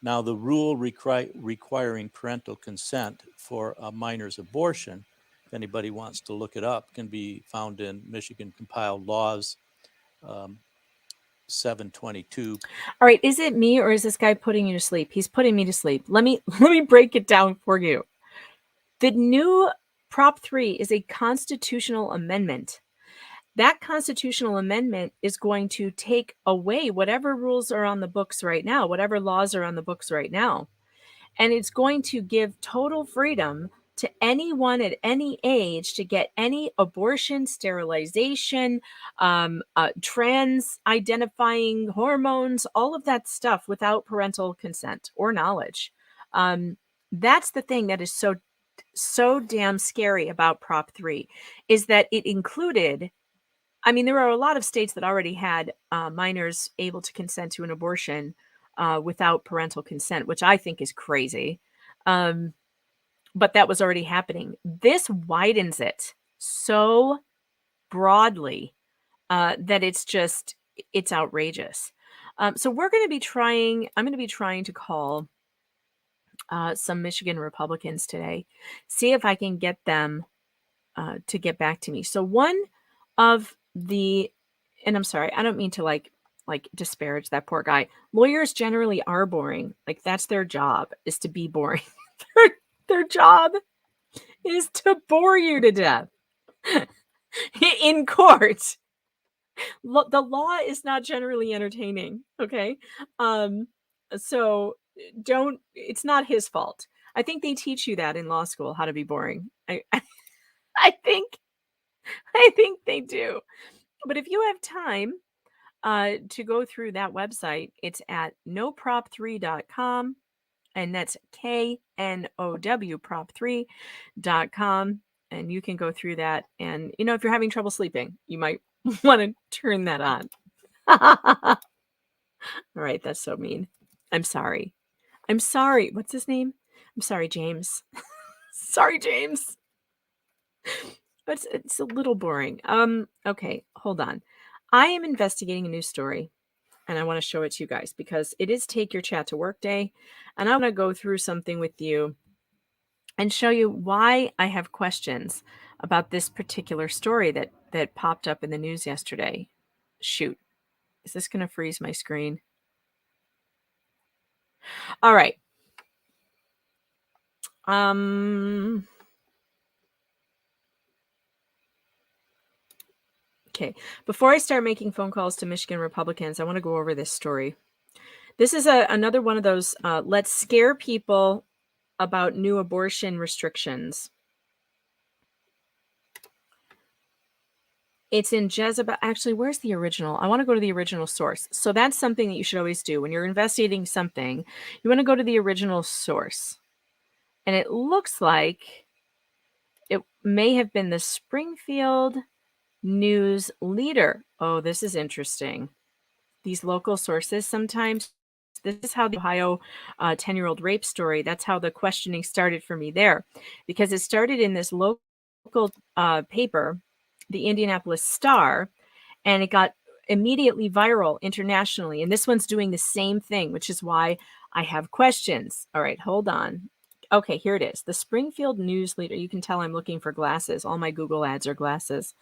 Now, the rule requiring parental consent for a minor's abortion, if anybody wants to look it up, can be found in Michigan Compiled Laws 722. All right. Is it me or is this guy putting you to sleep? He's putting me to sleep. Let me break it down for you. The new Prop 3 is a constitutional amendment. That constitutional amendment is going to take away whatever rules are on the books right now, whatever laws are on the books right now. And it's going to give total freedom to anyone at any age to get any abortion, sterilization, trans identifying hormones, all of that stuff without parental consent or knowledge. That's the thing that is so damn scary about Prop 3 is that it included, I mean, there are a lot of states that already had minors able to consent to an abortion without parental consent, which I think is crazy. But that was already happening. This widens it so broadly that it's outrageous. So I'm going to be trying to call some Michigan Republicans today, see if I can get them to get back to me. So one of and I'm sorry, I don't mean to like disparage that poor guy. Lawyers generally are boring. Like that's their job, is to be boring. Their job is to bore you to death in court. The law is not generally entertaining. Okay. So it's not his fault. I think they teach you that in law school, how to be boring. I think they do. But if you have time to go through that website, it's at noprop3.com. And that's KNOW prop3.com. And you can go through that. And, if you're having trouble sleeping, you might want to turn that on. All right. That's so mean. I'm sorry. What's his name? I'm sorry, James. Sorry, James. It's a little boring. Okay, hold on. I am investigating a news story and I want to show it to you guys because it is Take Your Chat to Work Day. And I want to go through something with you and show you why I have questions about this particular story that popped up in the news yesterday. Shoot. Is this going to freeze my screen? All right. Okay. Before I start making phone calls to Michigan Republicans, I want to go over this story. This is another one of those let's scare people about new abortion restrictions. It's in Jezebel. Actually, where's the original? I want to go to the original source. So that's something that you should always do. When you're investigating something, you want to go to the original source. And it looks like it may have been the Springfield News Leader. Oh, this is interesting. These local sources sometimes, this is how the Ohio 10-year-old rape story, that's how the questioning started for me there. Because it started in this local paper, the Indianapolis Star, and it got immediately viral internationally. And this one's doing the same thing, which is why I have questions. All right, hold on. Okay, here it is. The Springfield News Leader. You can tell I'm looking for glasses. All my Google ads are glasses.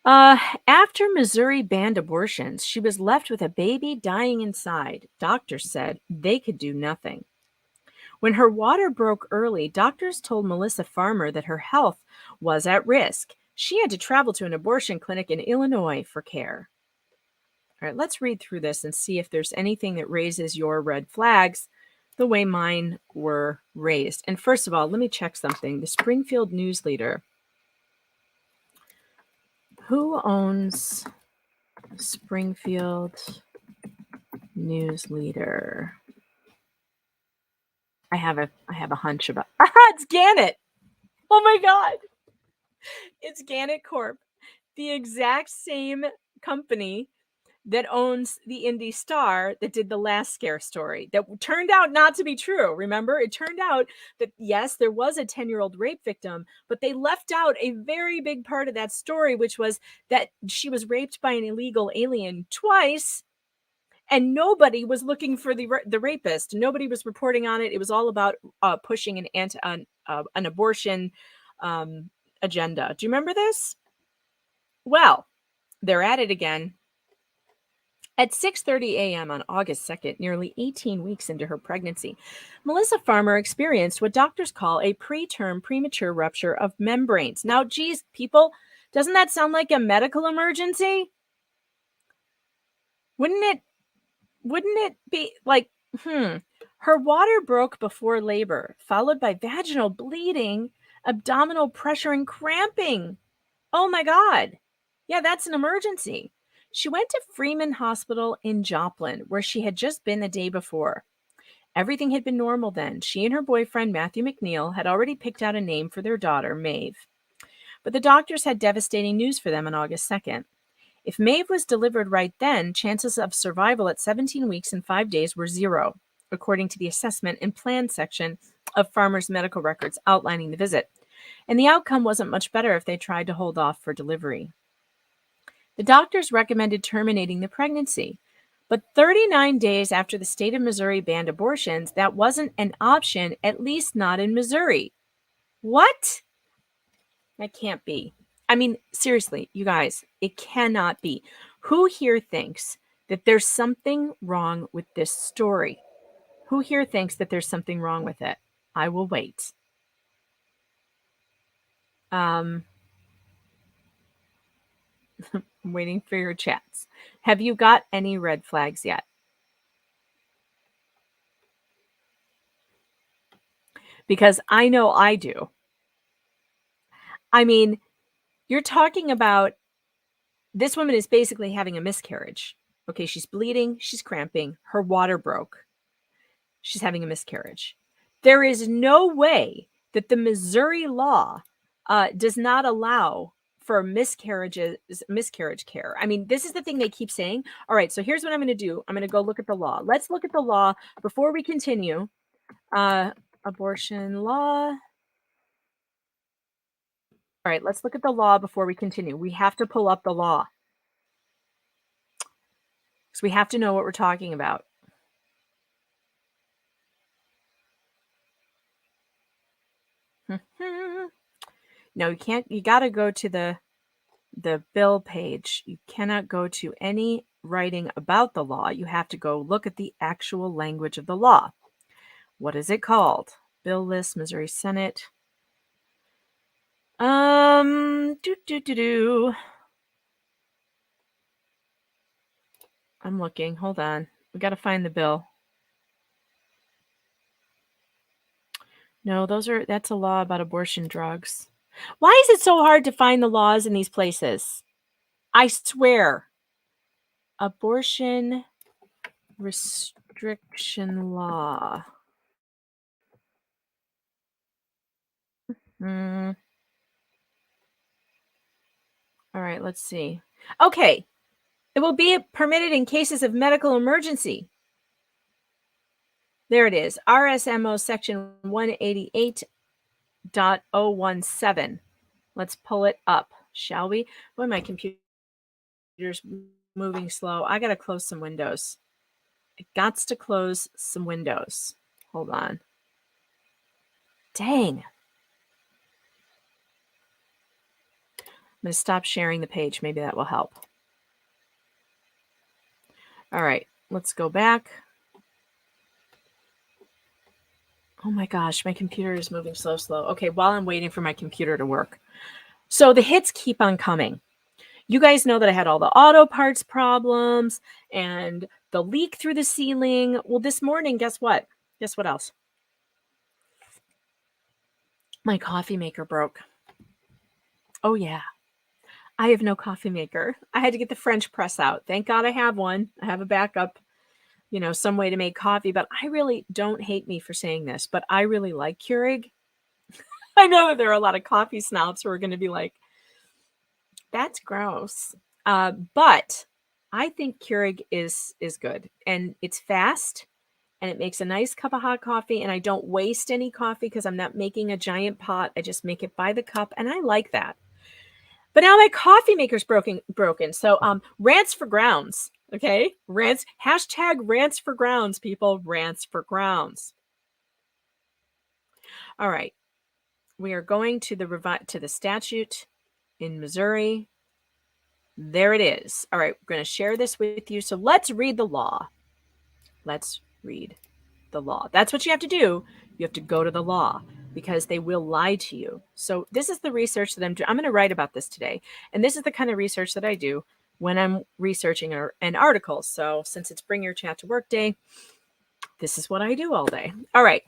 After Missouri banned abortions, she was left with a baby dying inside. Doctors said they could do nothing. When her water broke early, doctors told Melissa Farmer that her health was at risk. She had to travel to an abortion clinic in Illinois for care. All right, let's read through this and see if there's anything that raises your red flags the way mine were raised. And first of all, let me check something. The Springfield News Leader. Who owns Springfield News Leader? I have a hunch about. It's Gannett. Oh my God. It's Gannett Corp, the exact same company that owns the Indy Star that did the last scare story that turned out not to be true. Remember, it turned out that, yes, there was a 10-year-old rape victim, but they left out a very big part of that story, which was that she was raped by an illegal alien twice. And nobody was looking for the rapist. Nobody was reporting on it. It was all about pushing an abortion agenda. Do you remember this? Well, they're at it again. At 6:30 a.m. on August 2nd, nearly 18 weeks into her pregnancy, Melissa Farmer experienced what doctors call a preterm premature rupture of membranes. Now, geez, people, doesn't that sound like a medical emergency? Wouldn't it be like, her water broke before labor, followed by vaginal bleeding, abdominal pressure, and cramping. Oh my God. Yeah, that's an emergency. She went to Freeman Hospital in Joplin, where she had just been the day before. Everything had been normal then. She and her boyfriend, Matthew McNeil, had already picked out a name for their daughter, Maeve. But the doctors had devastating news for them on August 2nd. If Maeve was delivered right then, chances of survival at 17 weeks and 5 days were 0, according to the assessment and plan section of Farmer's medical records outlining the visit. And the outcome wasn't much better if they tried to hold off for delivery. The doctors recommended terminating the pregnancy. But 39 days after the state of Missouri banned abortions, that wasn't an option, at least not in Missouri. What? That can't be. I mean, seriously, you guys, it cannot be. Who here thinks that there's something wrong with this story? Who here thinks that there's something wrong with it? I will wait. I'm waiting for your chats. Have you got any red flags yet? Because I know I do. I mean, you're talking about this woman is basically having a miscarriage. Okay, she's bleeding, she's cramping, her water broke. She's having a miscarriage. There is no way that the Missouri law does not allow for miscarriage care. I mean, this is the thing they keep saying. All right, so here's what I'm going to do. I'm going to go look at the law. Let's look at the law before we continue. Abortion law. All right, let's look at the law before we continue. We have to pull up the law. So we have to know what we're talking about. No, you can't. You got to go to the bill page. You cannot go to any writing about the law. You have to go look at the actual language of the law. What is it called? Bill list, Missouri Senate. I'm looking. Hold on. We got to find the bill. No, that's a law about abortion drugs. Why is it so hard to find the laws in these places? I swear. Abortion restriction law. All right, let's see. Okay. It will be permitted in cases of medical emergency. There it is. RSMO section 188.017. Let's pull it up, shall we? Boy, my computer's moving slow. I got to close some windows. It got to close some windows. Hold on. Dang. I'm going to stop sharing the page. Maybe that will help. All right, let's go back. Oh my gosh, my computer is moving slow. Okay, while I'm waiting for my computer to work. So the hits keep on coming. You guys know that I had all the auto parts problems and the leak through the ceiling. Well, this morning, guess what? Guess what else? My coffee maker broke. Oh yeah. I have no coffee maker. I had to get the French press out. Thank God I have one. I have a backup, some way to make coffee. But I really, don't hate me for saying this, but I really like Keurig. I know that there are a lot of coffee snobs who are going to be like, that's gross. But I think Keurig is good. And it's fast. And it makes a nice cup of hot coffee. And I don't waste any coffee because I'm not making a giant pot. I just make it by the cup. And I like that. But now my coffee maker's broken. So rants for grounds. Okay. Hashtag rants for grounds, people. Rants for grounds. All right. We are going to the statute in Missouri. There it is. All right. We're going to share this with you. So let's read the law. Let's read the law. That's what you have to do. You have to go to the law because they will lie to you. So this is the research that I'm doing. I'm going to write about this today. And this is the kind of research that I do when I'm researching an article. So since it's Bring Your Chat to Work Day, this is what I do all day. All right.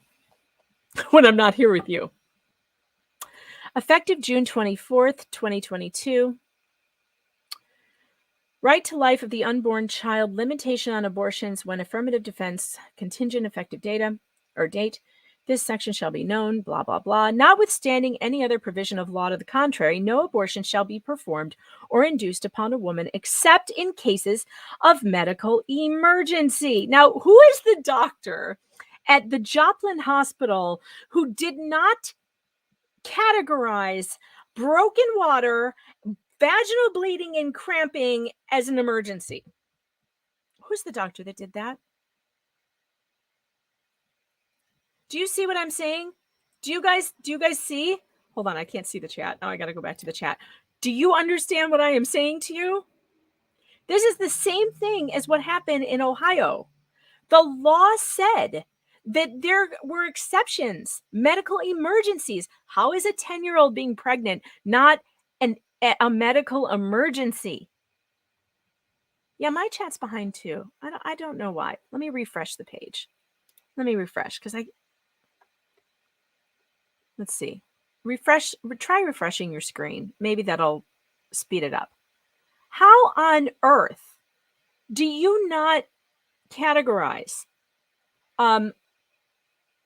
When I'm not here with you. Effective June 24th, 2022. Right to life of the unborn child, limitation on abortions when affirmative defense, contingent effective date. This section shall be known, blah, blah, blah. Notwithstanding any other provision of law to the contrary, no abortion shall be performed or induced upon a woman except in cases of medical emergency. Now, who is the doctor at the Joplin Hospital who did not categorize broken water, vaginal bleeding, and cramping as an emergency? Who's the doctor that did that? Do you see what I'm saying? Do you guys see? Hold on, I can't see the chat. Now I got to go back to the chat. Do you understand what I am saying to you? This is the same thing as what happened in Ohio. The law said that there were exceptions, medical emergencies. How is a 10-year-old being pregnant not a medical emergency? Yeah, my chat's behind too. I don't know why. Let me refresh the page. Let me refresh because let's see. Try refreshing your screen. Maybe that'll speed it up. How on earth do you not categorize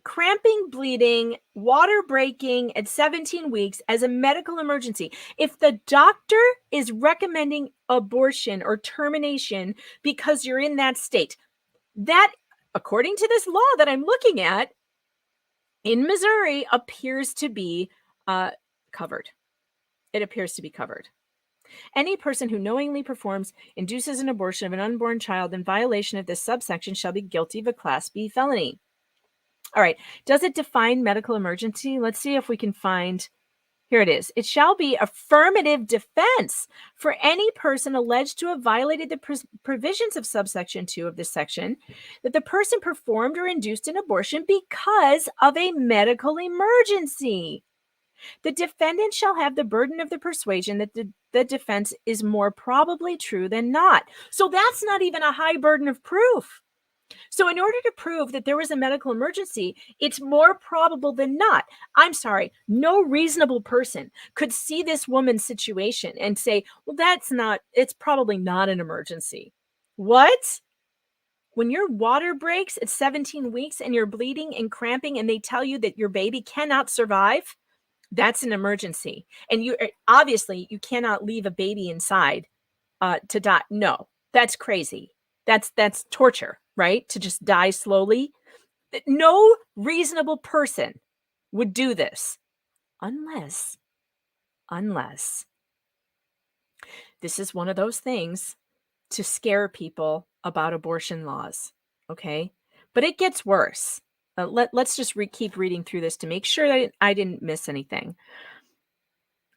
cramping, bleeding, water breaking at 17 weeks as a medical emergency? If the doctor is recommending abortion or termination because you're in that state, that, according to this law that I'm looking at in Missouri, appears to be covered. it appears to be covered. Any person who knowingly performs, induces an abortion of an unborn child in violation of this subsection shall be guilty of a Class B felony. All right. Does it define medical emergency? Let's see if we can find. Here it is. It shall be affirmative defense for any person alleged to have violated the provisions of subsection 2 of this section that the person performed or induced an abortion because of a medical emergency. The defendant shall have the burden of the persuasion that the defense is more probably true than not. So that's not even a high burden of proof. So in order to prove that there was a medical emergency, it's more probable than not. I'm sorry, no reasonable person could see this woman's situation and say, well, it's probably not an emergency. What? When your water breaks at 17 weeks and you're bleeding and cramping and they tell you that your baby cannot survive, that's an emergency. And you obviously you cannot leave a baby inside to die. No, that's crazy. That's torture, right? To just die slowly. No reasonable person would do this unless this is one of those things to scare people about abortion laws. Okay. But it gets worse. Let's just keep reading through this to make sure that I didn't miss anything.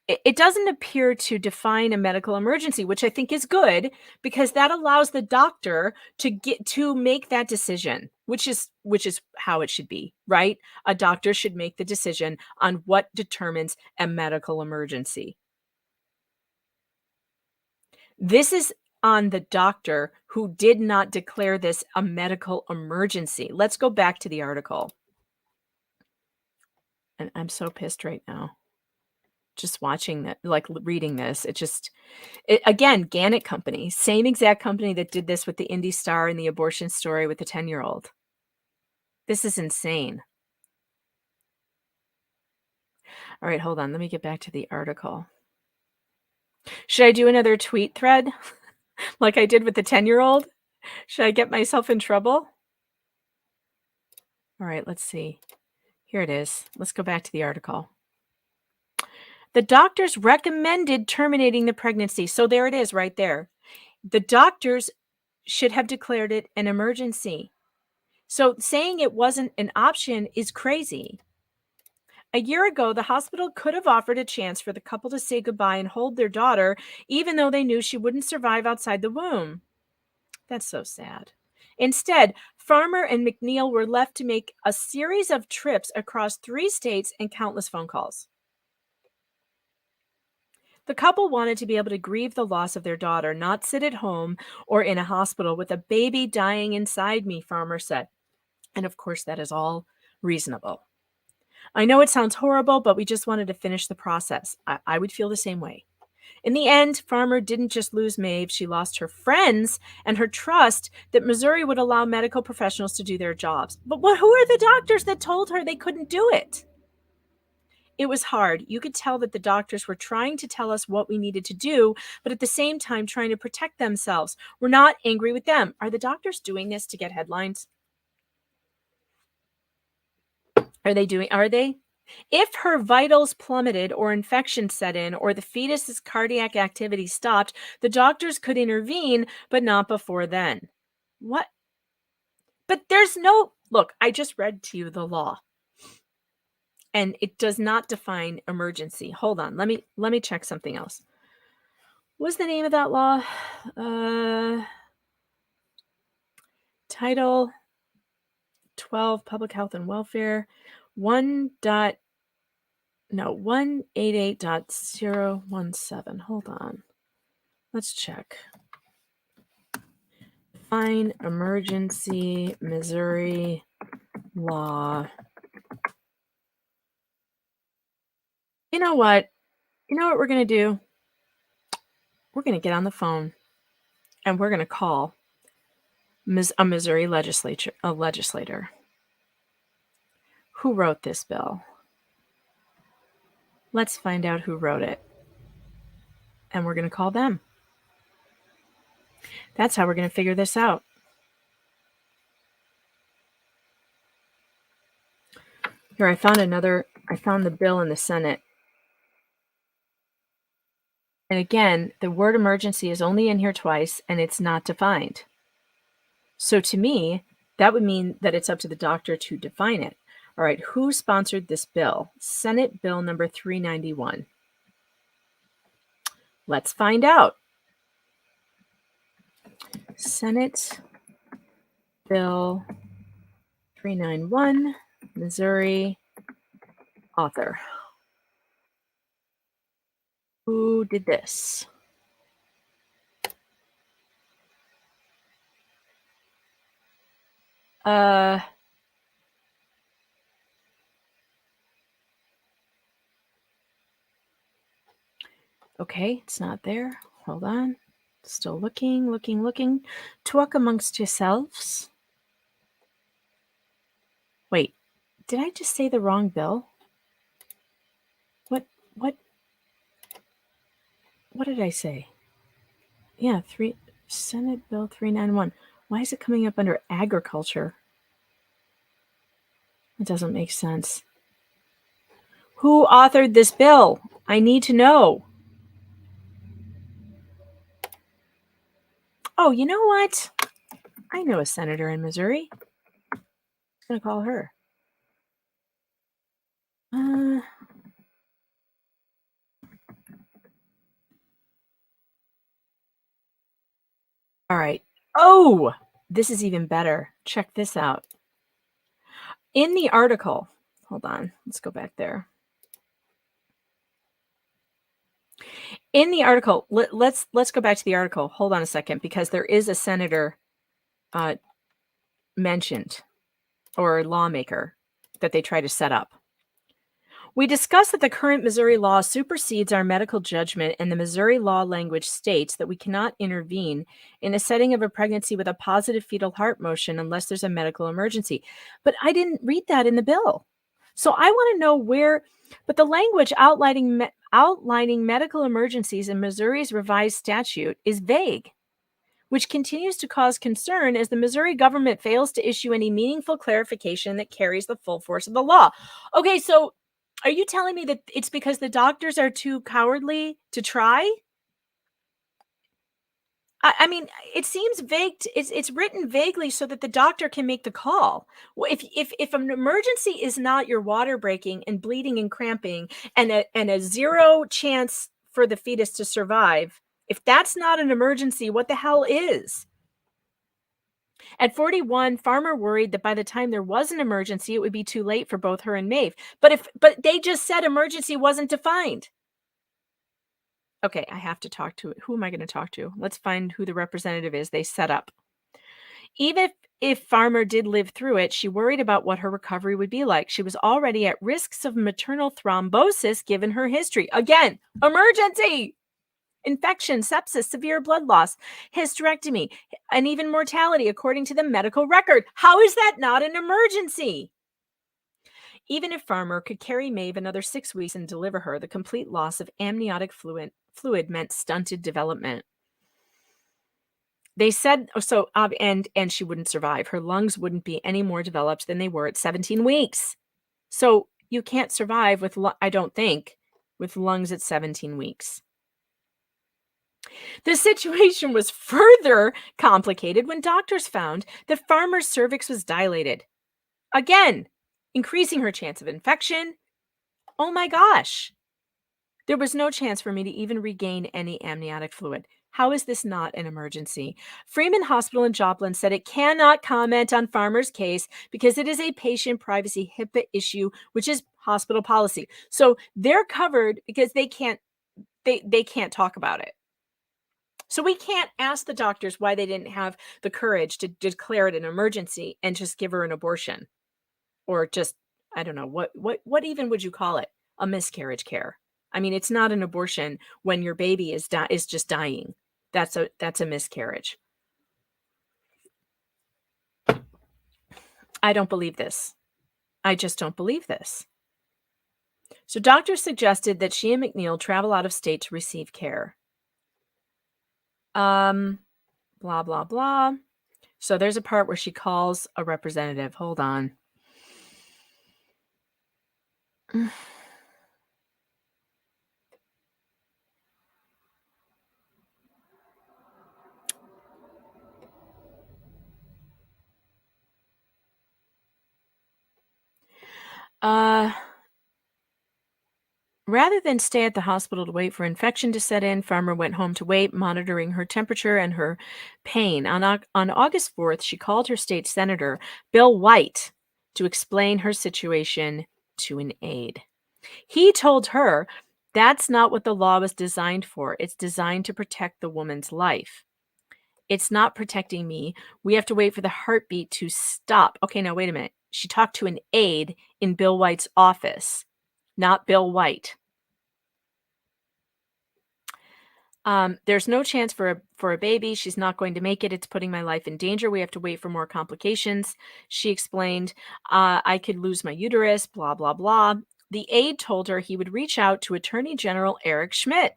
It doesn't appear to define a medical emergency, which I think is good because that allows the doctor to make that decision, which is how it should be, right? A doctor should make the decision on what determines a medical emergency. This is on the doctor who did not declare this a medical emergency. Let's go back to the article. And I'm so pissed right now. Just watching that, like reading this, again, Gannett Company, same exact company that did this with the Indy Star and the abortion story with the 10-year-old. This is insane. All right, hold on. Let me get back to the article. Should I do another tweet thread like I did with the 10-year-old? Should I get myself in trouble? All right, let's see. Here it is. Let's go back to the article. The doctors recommended terminating the pregnancy. So there it is right there. The doctors should have declared it an emergency. So saying it wasn't an option is crazy. A year ago, the hospital could have offered a chance for the couple to say goodbye and hold their daughter, even though they knew she wouldn't survive outside the womb. That's so sad. Instead, Farmer and McNeil were left to make a series of trips across 3 states and countless phone calls. The couple wanted to be able to grieve the loss of their daughter, not sit at home or in a hospital with a baby dying inside me, Farmer said. And of course, that is all reasonable. I know it sounds horrible, but we just wanted to finish the process. I would feel the same way. In the end, Farmer didn't just lose Maeve, she lost her friends and her trust that Missouri would allow medical professionals to do their jobs. But who are the doctors that told her they couldn't do it? It was hard. You could tell that the doctors were trying to tell us what we needed to do, but at the same time trying to protect themselves. We're not angry with them. Are the doctors doing this to get headlines? Are they? If her vitals plummeted or infection set in or the fetus's cardiac activity stopped, the doctors could intervene, but not before then. What? But look, I just read to you the law. And it does not define emergency. Hold on. Let me check something else. What's the name of that law? Title 12, Public Health and Welfare, 188.017. Hold on. Let's check. Define emergency, Missouri law. You know what we're going to do? We're going to get on the phone and we're going to call a Missouri legislator who wrote this bill. Let's find out who wrote it. And we're going to call them. That's how we're going to figure this out. Here, I found the bill in the Senate. And again, the word emergency is only in here twice and it's not defined. So to me, that would mean that it's up to the doctor to define it. All right, who sponsored this bill? Senate Bill number 391. Let's find out. Senate Bill 391, Missouri, author. Who did this? Okay, it's not there. Hold on. Still looking. Talk amongst yourselves. Wait, did I just say the wrong bill? What did I say? Yeah, Senate Bill 391. Why is it coming up under agriculture? It doesn't make sense. Who authored this bill? I need to know. Oh, you know what? I know a senator in Missouri. I'm going to call her. All right. Oh, this is even better. Check this out. In the article, hold on, let's go back there. In the article, let's go back to the article. Hold on a second, because there is a senator mentioned, or a lawmaker that they try to set up. We discussed that the current Missouri law supersedes our medical judgment, and the Missouri law language states that we cannot intervene in a setting of a pregnancy with a positive fetal heart motion unless there's a medical emergency. But I didn't read that in the bill. So I want to know where, but the language outlining medical emergencies in Missouri's revised statute is vague, which continues to cause concern as the Missouri government fails to issue any meaningful clarification that carries the full force of the law. Okay, so are you telling me that it's because the doctors are too cowardly to try? I mean, it seems vague. It's written vaguely so that the doctor can make the call. If an emergency is not your water breaking and bleeding and cramping and a zero chance for the fetus to survive, if that's not an emergency, what the hell is? At 41, Farmer worried that by the time there was an emergency, it would be too late for both her and Maeve. But they just said emergency wasn't defined. Okay, I have to talk to, who am I going to talk to? Let's find who the representative is they set up. Even if Farmer did live through it, she worried about what her recovery would be like. She was already at risks of maternal thrombosis given her history. Again, emergency! Infection, sepsis, severe blood loss, hysterectomy, and even mortality according to the medical record. How is that not an emergency? Even if Farmer could carry Maeve another 6 weeks and deliver her, the complete loss of amniotic fluid meant stunted development. They said, and she wouldn't survive. Her lungs wouldn't be any more developed than they were at 17 weeks. So you can't survive with, I don't think, with lungs at 17 weeks. The situation was further complicated when doctors found that Farmer's cervix was dilated. Again, increasing her chance of infection. Oh my gosh. There was no chance for me to even regain any amniotic fluid. How is this not an emergency? Freeman Hospital in Joplin said it cannot comment on Farmer's case because it is a patient privacy HIPAA issue, which is hospital policy. So they're covered because they can't talk about it. So we can't ask the doctors why they didn't have the courage to declare it an emergency and just give her an abortion, or just, I don't know, what even would you call it? A miscarriage care. I mean, it's not an abortion when your baby is just dying. That's a miscarriage. I don't believe this. I just don't believe this. So doctors suggested that she and McNeil travel out of state to receive care. Blah, blah, blah. So there's a part where she calls a representative. Hold on. Rather than stay at the hospital to wait for infection to set in, Farmer went home to wait, monitoring her temperature and her pain. On August 4th, she called her state senator, Bill White, to explain her situation to an aide. He told her that's not what the law was designed for. It's designed to protect the woman's life. It's not protecting me. We have to wait for the heartbeat to stop. Okay, now wait a minute. She talked to an aide in Bill White's office, not Bill White. There's no chance for a baby. She's not going to make it. It's putting my life in danger. We have to wait for more complications. She explained, I could lose my uterus, blah, blah, blah. The aide told her he would reach out to Attorney General Eric Schmidt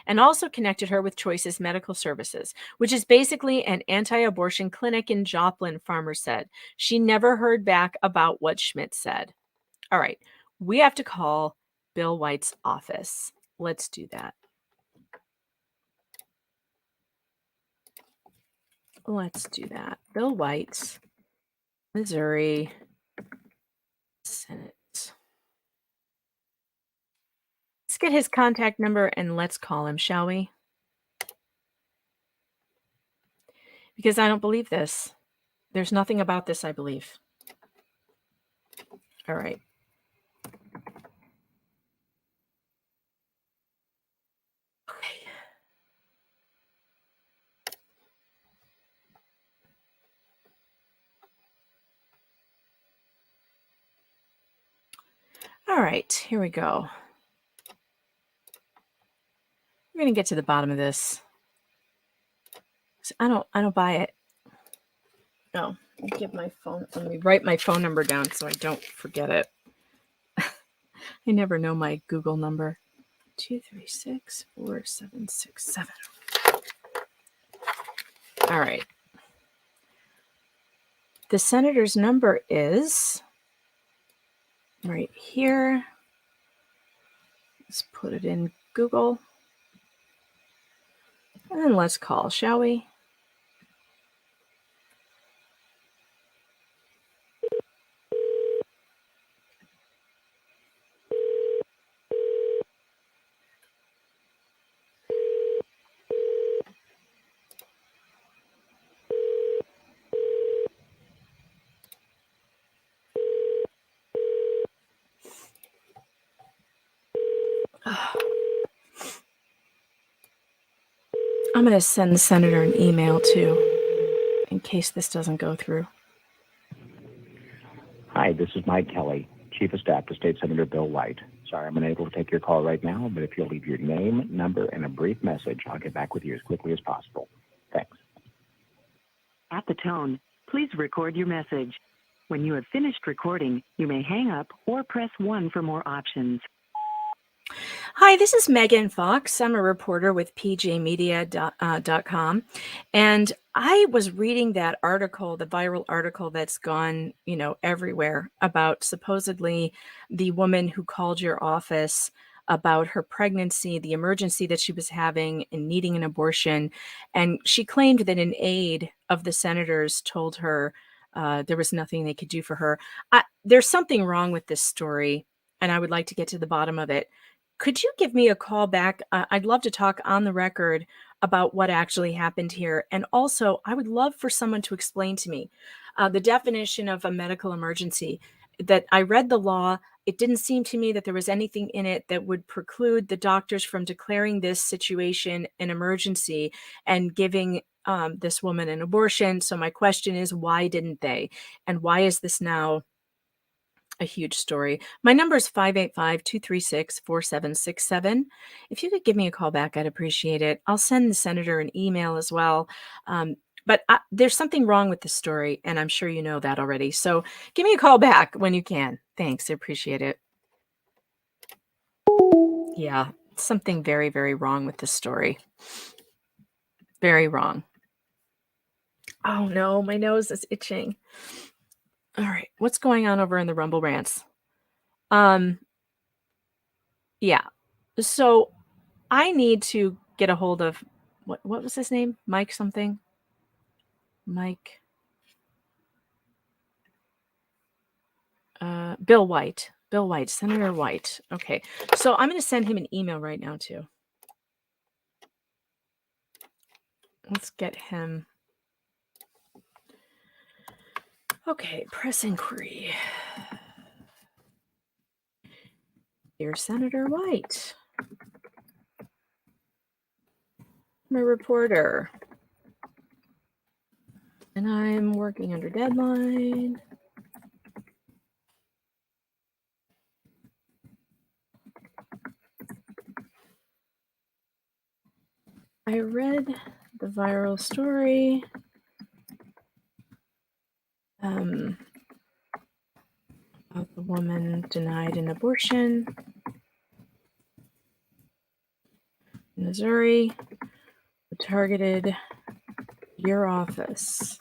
and also connected her with Choices Medical Services, which is basically an anti-abortion clinic in Joplin, Farmer said. She never heard back about what Schmidt said. All right, we have to call Bill White's office. Let's do that. Let's do that. Bill White's Missouri Senate. Let's get his contact number and let's call him, shall we? Because I don't believe this. There's nothing about this I believe. All right. Okay. All right, here we go. We're going to get to the bottom of this. I don't buy it. No, let me write my phone number down so I don't forget it. I never know my Google number. 236-4767. All right. The senator's number is right here. Let's put it in Google. And then let's call, shall we? I'm going to send the senator an email too, in case this doesn't go through. Hi, this is Mike Kelly, Chief of Staff to State Senator Bill White. Sorry I'm unable to take your call right now, but if you'll leave your name, number, and a brief message, I'll get back with you as quickly as possible. Thanks. At the tone, please record your message. When you have finished recording, you may hang up or press 1 for more options. Hi, this is Megan Fox. I'm a reporter with pjmedia.com. And I was reading that article, the viral article that's gone, everywhere about supposedly the woman who called your office about her pregnancy, the emergency that she was having and needing an abortion. And she claimed that an aide of the senator's told her there was nothing they could do for her. There's something wrong with this story, and I would like to get to the bottom of it. Could you give me a call back? I'd love to talk on the record about what actually happened here. And also, I would love for someone to explain to me the definition of a medical emergency. That I read the law. It didn't seem to me that there was anything in it that would preclude the doctors from declaring this situation an emergency and giving this woman an abortion. So my question is, why didn't they? And why is this now a huge story? My number is 585-236-4767. If you could give me a call back, I'd appreciate it. I'll send the senator an email as well. But there's something wrong with the story, and I'm sure you know that already. So give me a call back when you can. Thanks. I appreciate it. Yeah, something very, very wrong with the story. Very wrong. Oh, no, my nose is itching. All right, what's going on over in the Rumble Rants? Yeah, so I need to get a hold of, what was his name? Mike something? Mike. Bill White. Bill White, Senator White. Okay, so I'm going to send him an email right now, too. Let's get him. Okay, press inquiry. Dear Senator White, I'm a reporter, and I'm working under deadline. I read the viral story about the woman denied an abortion in Missouri who targeted your office.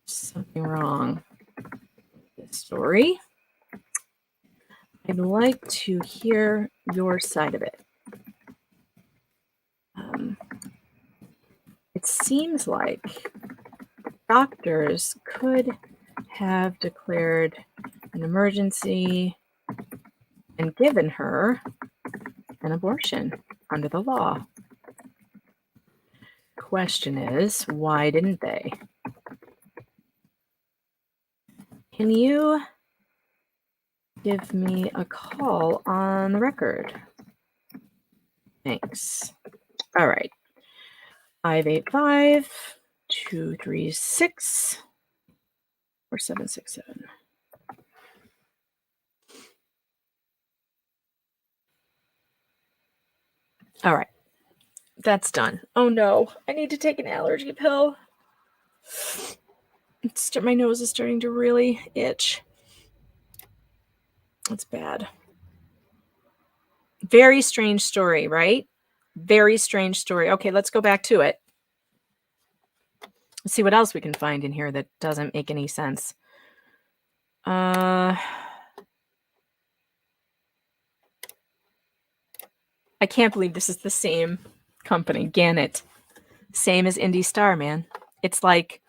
Something wrong with this story. I'd like to hear your side of it. It seems like doctors could have declared an emergency and given her an abortion under the law. Question is, why didn't they? Can you give me a call on the record? Thanks. All right. 585-236-4767. All right. That's done. Oh no, I need to take an allergy pill. My nose is starting to really itch. That's bad. Very strange story, right? Very strange story. Okay, let's go back to it. Let's see what else we can find in here that doesn't make any sense. I can't believe this is the same company, Gannett. Same as Indy Star, man. It's like,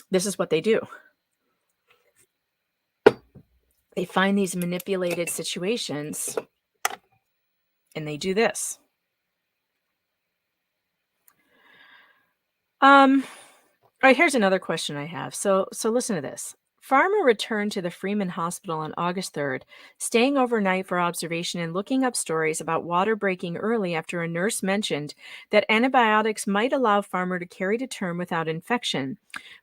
this is what they do. They find these manipulated situations and they do this. All right, here's another question I have. So listen to this. Farmer returned to the Freeman Hospital on August 3rd, staying overnight for observation and looking up stories about water breaking early after a nurse mentioned that antibiotics might allow Farmer to carry to term without infection.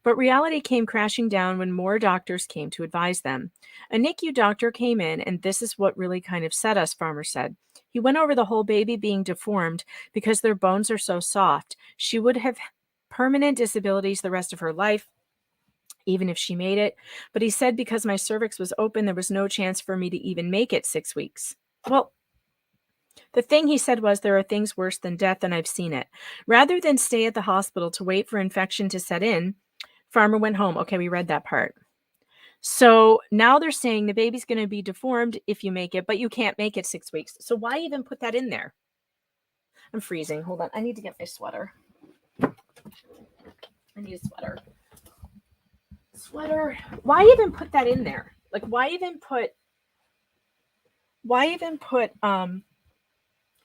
But reality came crashing down when more doctors came to advise them. A NICU doctor came in, and this is what really kind of set us, Farmer said. He went over the whole baby being deformed because their bones are so soft. She would have permanent disabilities the rest of her life, even if she made it. But he said because my cervix was open, there was no chance for me to even make it 6 weeks. Well, the thing he said was, there are things worse than death, and I've seen it. Rather than stay at the hospital to wait for infection to set in, Farmer went home. Okay, we read that part. So now they're saying the baby's going to be deformed if you make it, but you can't make it 6 weeks. So why even put that in there? I'm freezing. Hold on. I need to get my sweater. I need a sweater. Why even put that in there? Like, why even put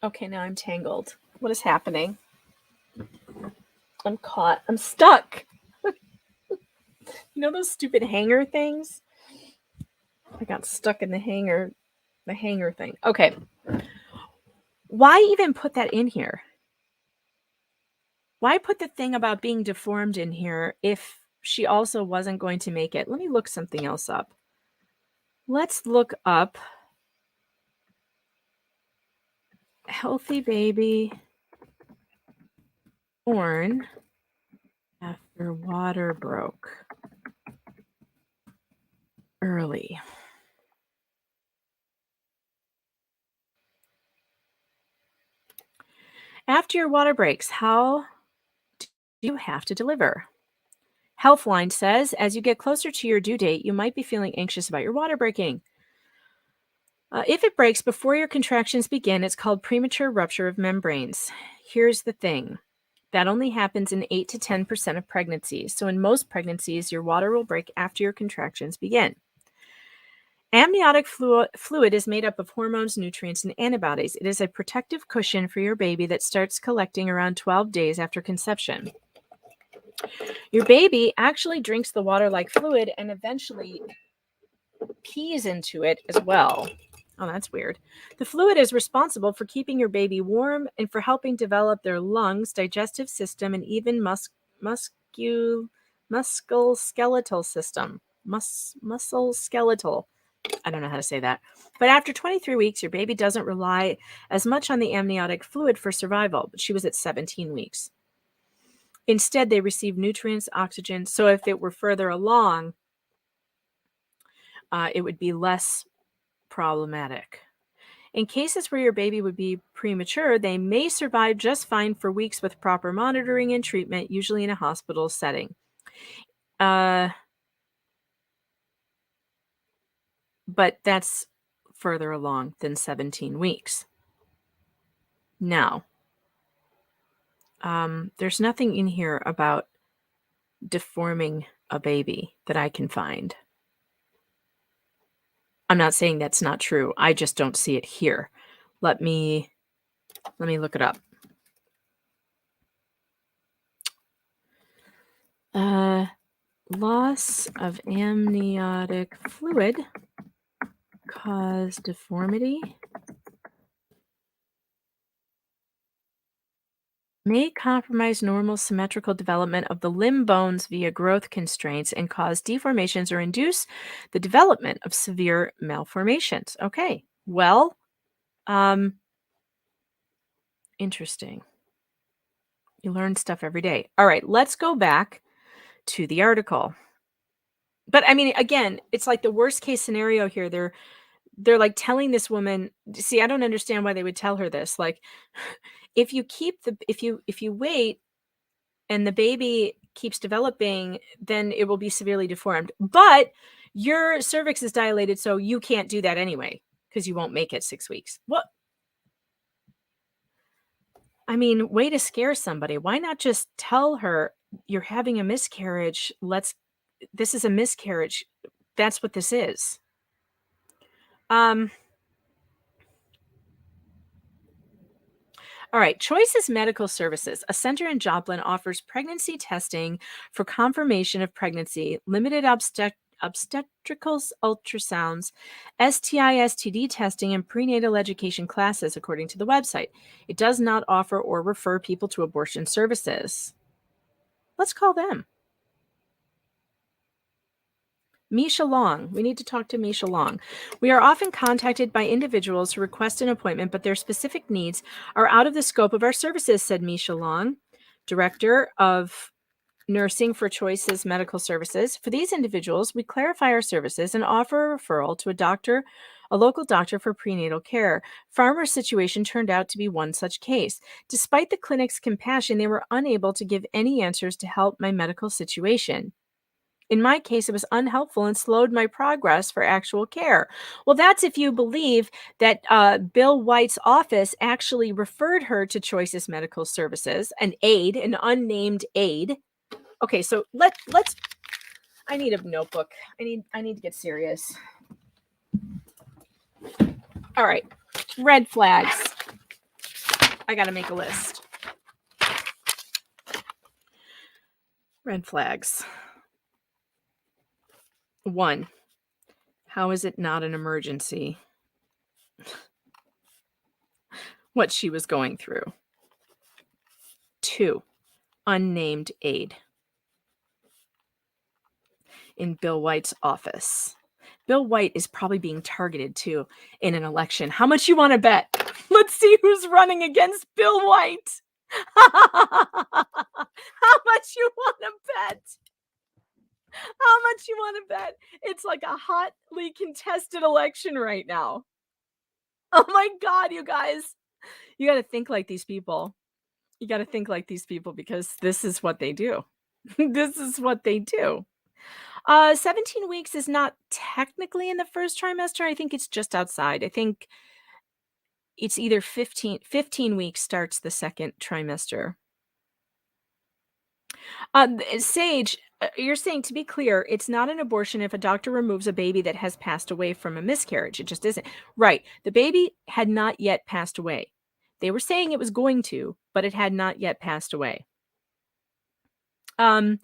okay, now I'm tangled. What is happening? I'm caught. I'm stuck. You know those stupid hanger things? I got stuck in the hanger thing. Okay. Why even put that in here? Why put the thing about being deformed in here if she also wasn't going to make it? Let me look something else up. Let's look up healthy baby born after water broke early. After your water breaks, how do you have to deliver? Healthline says, as you get closer to your due date, you might be feeling anxious about your water breaking. If it breaks before your contractions begin, it's called premature rupture of membranes. Here's the thing. That only happens in 8 to 10% of pregnancies. So in most pregnancies, your water will break after your contractions begin. Amniotic fluid is made up of hormones, nutrients, and antibodies. It is a protective cushion for your baby that starts collecting around 12 days after conception. Your baby actually drinks the water-like fluid and eventually pees into it as well. Oh, that's weird. The fluid is responsible for keeping your baby warm and for helping develop their lungs, digestive system, and even musculoskeletal system. Muscle skeletal. I don't know how to say that. But after 23 weeks, your baby doesn't rely as much on the amniotic fluid for survival, but she was at 17 weeks. Instead, they receive nutrients, oxygen. So if it were further along, it would be less problematic. In cases where your baby would be premature, they may survive just fine for weeks with proper monitoring and treatment, usually in a hospital setting. But that's further along than 17 weeks. Now, there's nothing in here about deforming a baby that I can find. I'm not saying that's not true. I just don't see it here. Let me look it up. Loss of amniotic fluid cause deformity. May compromise normal symmetrical development of the limb bones via growth constraints and cause deformations or induce the development of severe malformations. Okay, well, interesting. You learn stuff every day. All right, let's go back to the article. But I mean, again, it's like the worst case scenario here. They're like telling this woman, see, I don't understand why they would tell her this. Like, if you wait and the baby keeps developing, then it will be severely deformed. But your cervix is dilated, so you can't do that anyway because you won't make it 6 weeks. What? I mean, way to scare somebody. Why not just tell her you're having a miscarriage? This is a miscarriage. That's what this is. All right, Choices Medical Services, a center in Joplin, offers pregnancy testing for confirmation of pregnancy, limited obstetrical ultrasounds, STI/STD testing, and prenatal education classes, according to the website. It does not offer or refer people to abortion services. Let's call them. Misha Long. We need to talk to Misha Long. We are often contacted by individuals who request an appointment, but their specific needs are out of the scope of our services, said Misha Long, Director of Nursing for Choices Medical Services. For these individuals, we clarify our services and offer a referral to a local doctor for prenatal care. Farmer's situation turned out to be one such case. Despite the clinic's compassion, they were unable to give any answers to help my medical situation. In my case, it was unhelpful and slowed my progress for actual care. Well, that's if you believe that Bill White's office actually referred her to Choices Medical Services, an unnamed aide. Okay, so let's. I need a notebook. I need to get serious. All right, red flags. I got to make a list. Red flags. 1, how is it not an emergency? What she was going through. 2, unnamed aide in Bill White's office. Bill White is probably being targeted too in an election. How much you want to bet? Let's see who's running against Bill White. How much you want to bet? How much you want to bet? It's like a hotly contested election right now. Oh my God, you guys. You got to think like these people. You got to think like these people because this is what they do. This is what they do. 17 weeks is not technically in the first trimester. I think it's just outside. I think it's either 15 weeks starts the second trimester. Sage, you're saying, to be clear, it's not an abortion if a doctor removes a baby that has passed away from a miscarriage. It just isn't. Right. The baby had not yet passed away. They were saying it was going to, but it had not yet passed away. What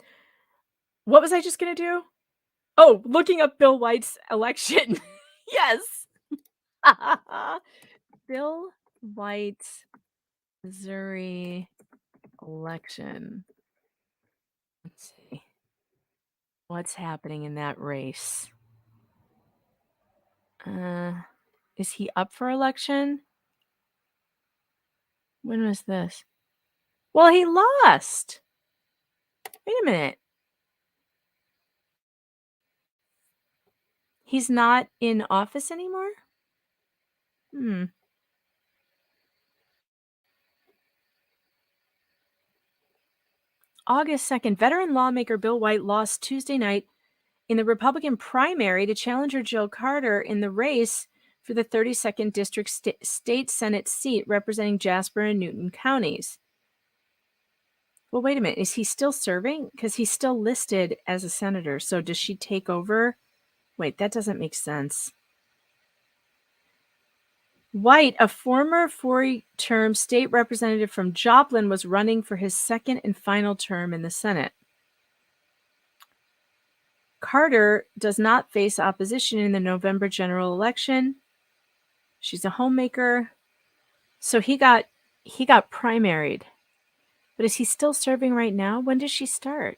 was I just going to do? Oh, looking up Bill White's election. Yes. Bill White's Missouri election. Let's see. What's happening in that race? Is he up for election? When was this? Well, he lost. Wait a minute. He's not in office anymore? August 2nd, veteran lawmaker Bill White lost Tuesday night in the Republican primary to challenger Jill Carter in the race for the 32nd District State Senate seat representing Jasper and Newton counties. Well, wait a minute. Is he still serving? Because he's still listed as a senator. So does she take over? Wait, that doesn't make sense. White, a former four-term state representative from Joplin, was running for his second and final term in the Senate. Carter does not face opposition in the November general election. She's a homemaker. So he got primaried. But is he still serving right now? When does she start?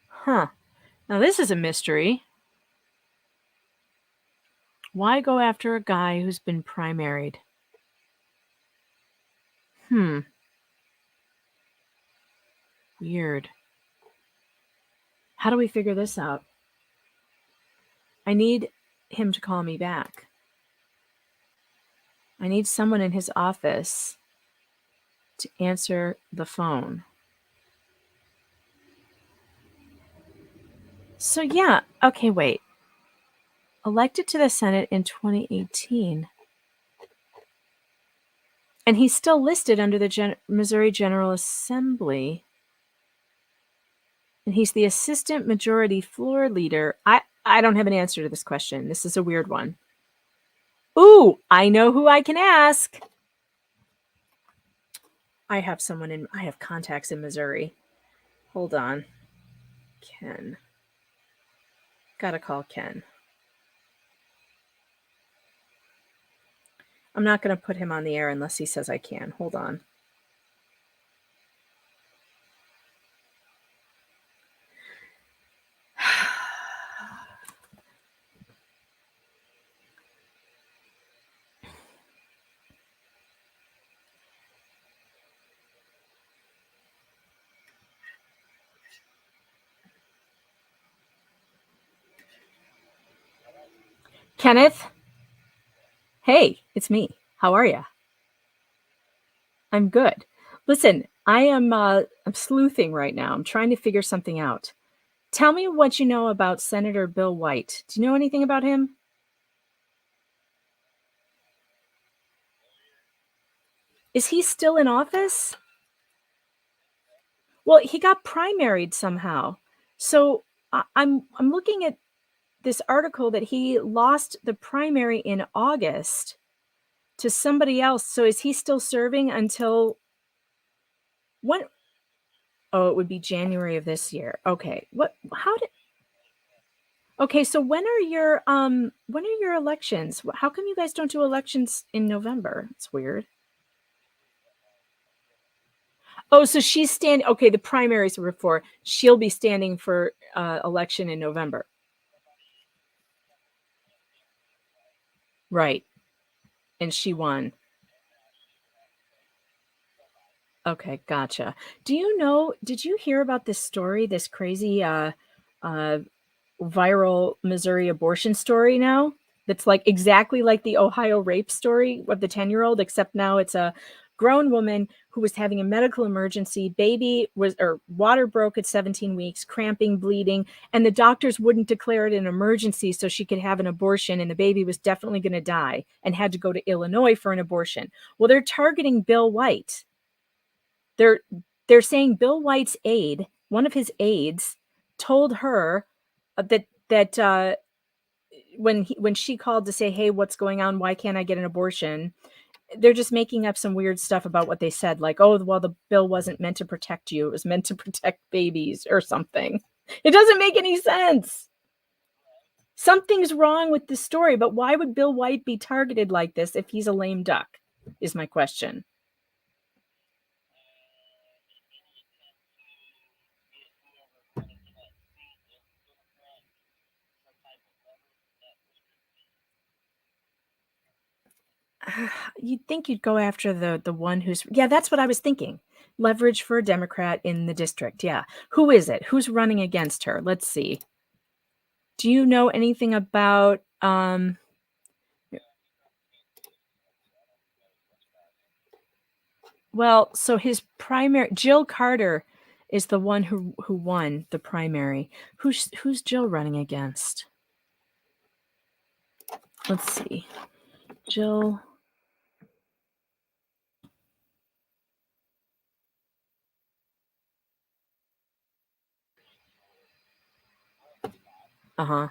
Huh. Now this is a mystery. Why go after a guy who's been primaried? Weird. How do we figure this out? I need him to call me back. I need someone in his office to answer the phone. So yeah, okay, wait. Elected to the Senate in 2018. And he's still listed under the Missouri General Assembly. And he's the assistant majority floor leader. I don't have an answer to this question. This is a weird one. Ooh, I know who I can ask. I have contacts in Missouri. Hold on. Ken. Gotta call Ken. I'm not going to put him on the air unless he says I can. Hold on. Kenneth? Hey, it's me. How are you? I'm good. Listen, I'm sleuthing right now. I'm trying to figure something out. Tell me what you know about Senator Bill White. Do you know anything about him? Is he still in office? Well, he got primaried somehow. So I'm looking at this article that he lost the primary in August to somebody else. So is he still serving until when? Oh, it would be January of this year. Okay. Okay, so when are your elections? How come you guys don't do elections in November? It's weird. Oh, so she's standing. Okay, the primaries were before. She'll be standing for election in November. Right. And she won. Okay, gotcha. Did you hear about this story, this crazy viral Missouri abortion story now? That's like exactly like the Ohio rape story of the 10-year-old, except now it's a grown woman who was having a medical emergency. Water broke at 17 weeks, cramping, bleeding, and the doctors wouldn't declare it an emergency so she could have an abortion, and the baby was definitely going to die and had to go to Illinois for an abortion. Well, they're targeting Bill White. They're they're saying Bill White's aide, one of his aides, told her that when she called to say, hey, what's going on? Why can't I get an abortion? They're just making up some weird stuff about what they said. Like, oh, well, the bill wasn't meant to protect you. It was meant to protect babies or something. It doesn't make any sense. Something's wrong with the story, but why would Bill White be targeted like this if he's a lame duck, is my question. You'd think you'd go after the one who's, yeah, that's what I was thinking. Leverage for a Democrat in the district. Yeah. Who is it? Who's running against her? Let's see. Do you know anything about well, so his primary, Jill Carter is the one who won the primary. Who's Jill running against? Let's see. Jill. Uh-huh.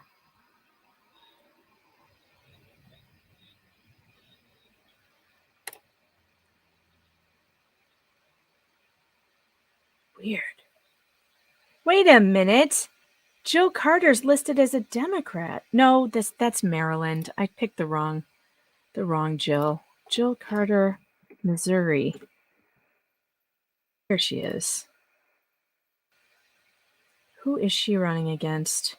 Weird. Wait a minute. Jill Carter's listed as a Democrat. No, that's Maryland. I picked the wrong Jill. Jill Carter, Missouri. Here she is. Who is she running against?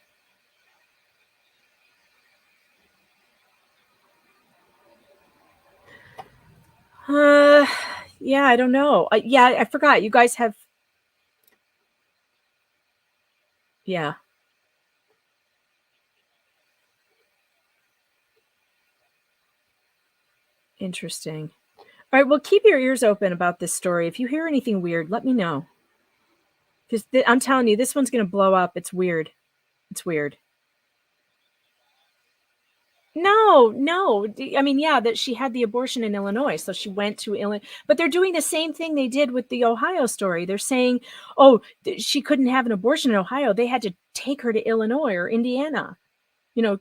Yeah, I don't know. Yeah, I forgot. You guys have. Yeah. Interesting. All right, well, keep your ears open about this story. If you hear anything weird, let me know. Because I'm telling you, this one's going to blow up. It's weird. It's weird. No. I mean, yeah, that she had the abortion in Illinois, so she went to Illinois. But they're doing the same thing they did with the Ohio story. They're saying, oh, she couldn't have an abortion in Ohio. They had to take her to Illinois or Indiana. You know,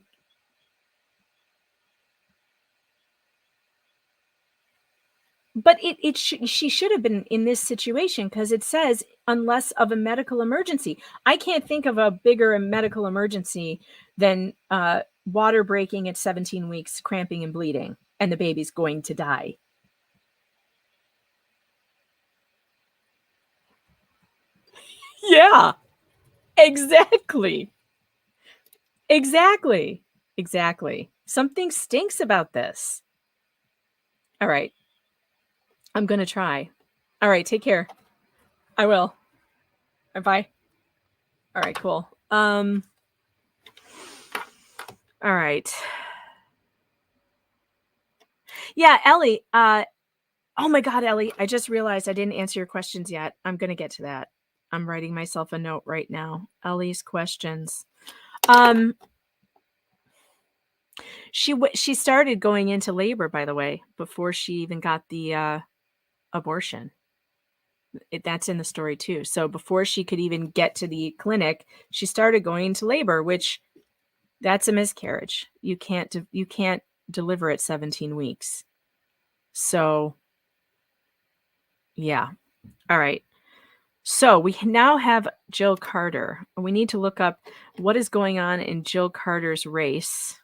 but she should have been in this situation because it says unless of a medical emergency. I can't think of a bigger medical emergency than water breaking at 17 weeks, cramping and bleeding, and the baby's going to die. Yeah, exactly. Something stinks about this. All right. I'm going to try. All right. Take care. I will. Bye. All right, cool. All right. Yeah, Ellie. Oh my God, Ellie. I just realized I didn't answer your questions yet. I'm going to get to that. I'm writing myself a note right now. Ellie's questions. She started going into labor, by the way, before she even got the abortion. That's in the story too. So before she could even get to the clinic, she started going into labor, which that's a miscarriage. You can't deliver at 17 weeks. So yeah. All right. So we now have Jill Carter. We need to look up what is going on in Jill Carter's race.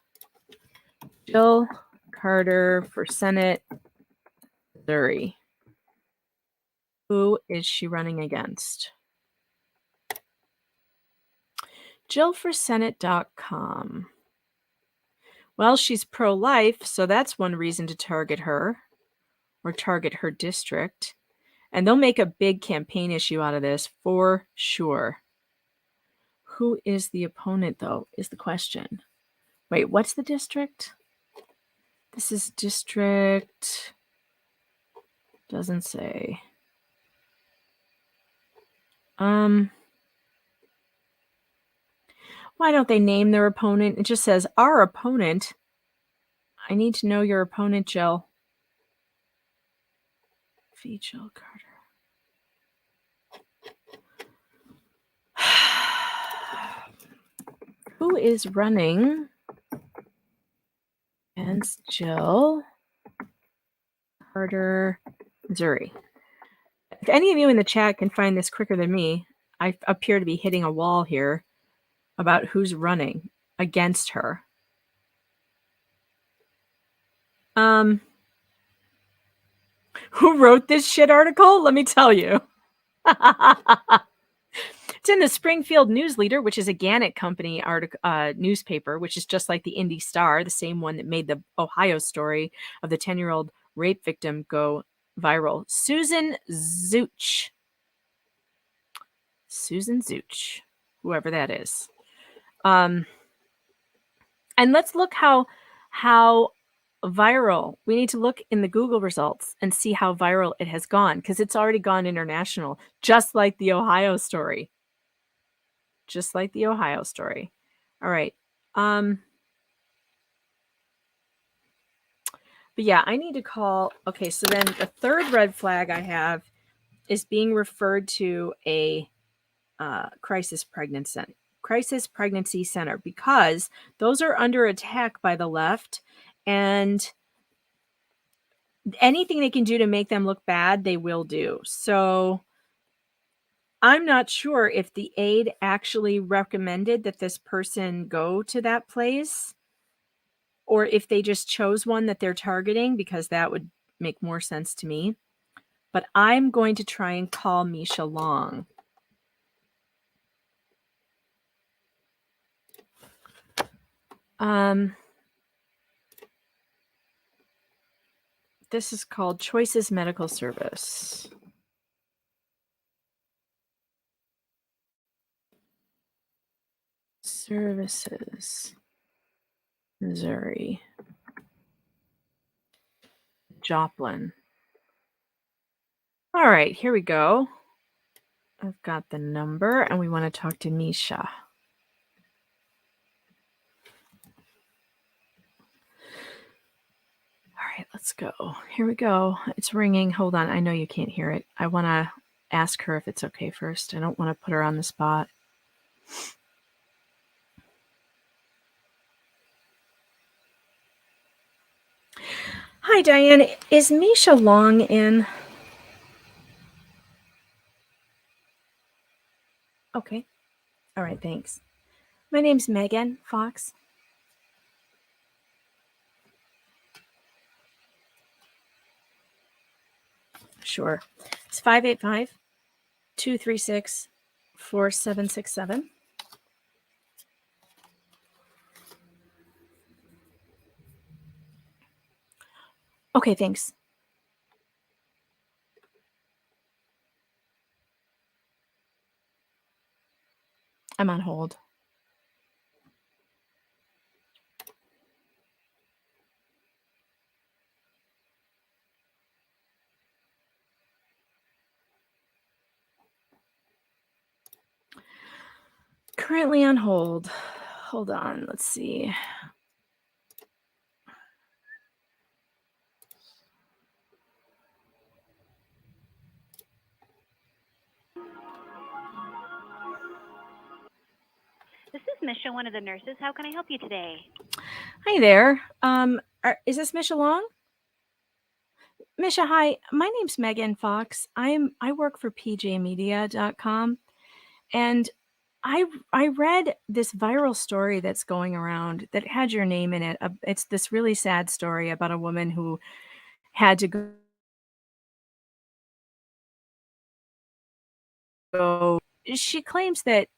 Jill Carter for Senate, Missouri. Who is she running against? JillForSenate.com. Well, she's pro-life, so that's one reason to target her or target her district. And they'll make a big campaign issue out of this for sure. Who is the opponent, though, is the question. Wait, what's the district? This is district. Doesn't say. Why don't they name their opponent? It just says our opponent. I need to know your opponent, Jill. Jill Carter. Who is running against Jill Carter, Missouri? If any of you in the chat can find this quicker than me, I appear to be hitting a wall here about who's running against her. Who wrote this shit article? Let me tell you. It's in the Springfield News Leader, which is a Gannett Company newspaper, which is just like the Indy Star, the same one that made the Ohio story of the 10-year-old rape victim go viral. Susan Zuch, whoever that is. And let's look how viral. We need to look in the Google results and see how viral it has gone, because it's already gone international, just like the Ohio story. All right. But yeah, I need to call. Okay, so then the third red flag I have is being referred to a crisis pregnancy center, because those are under attack by the left, and anything they can do to make them look bad, they will do. So I'm not sure if the aide actually recommended that this person go to that place, or if they just chose one that they're targeting, because that would make more sense to me. But I'm going to try and call Misha Long. This is called Choices Medical Service. Services, Missouri. Joplin. All right, here we go. I've got the number, and we want to talk to Misha. All right, let's go. Here we go. It's ringing. Hold on. I know you can't hear it. I want to ask her if it's okay first. I don't want to put her on the spot. Hi, Diane. Is Misha Long in? Okay. All right, thanks. My name's Megan Fox. Sure. It's 585-236-4767. Okay, thanks. I'm on hold. Currently on hold. Hold on. Let's see. This is Misha, one of the nurses. How can I help you today? Hi there. Is this Misha Long? Misha, hi. My name's Megan Fox. I work for pjmedia.com, and I read this viral story that's going around that had your name in it. It's this really sad story about a woman who had to go. She claims that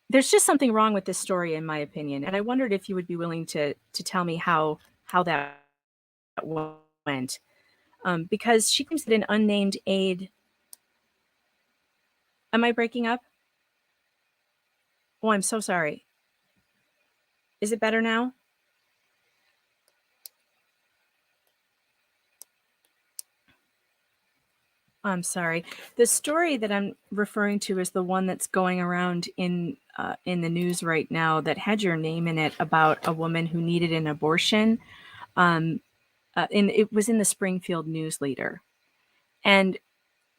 there's just something wrong with this story, in my opinion, and I wondered if you would be willing to tell me how that went. Because she claims that an unnamed aide. Am I breaking up? Oh, I'm so sorry. Is it better now? I'm sorry. The story that I'm referring to is the one that's going around in the news right now that had your name in it, about a woman who needed an abortion. And it was in the Springfield News Leader. And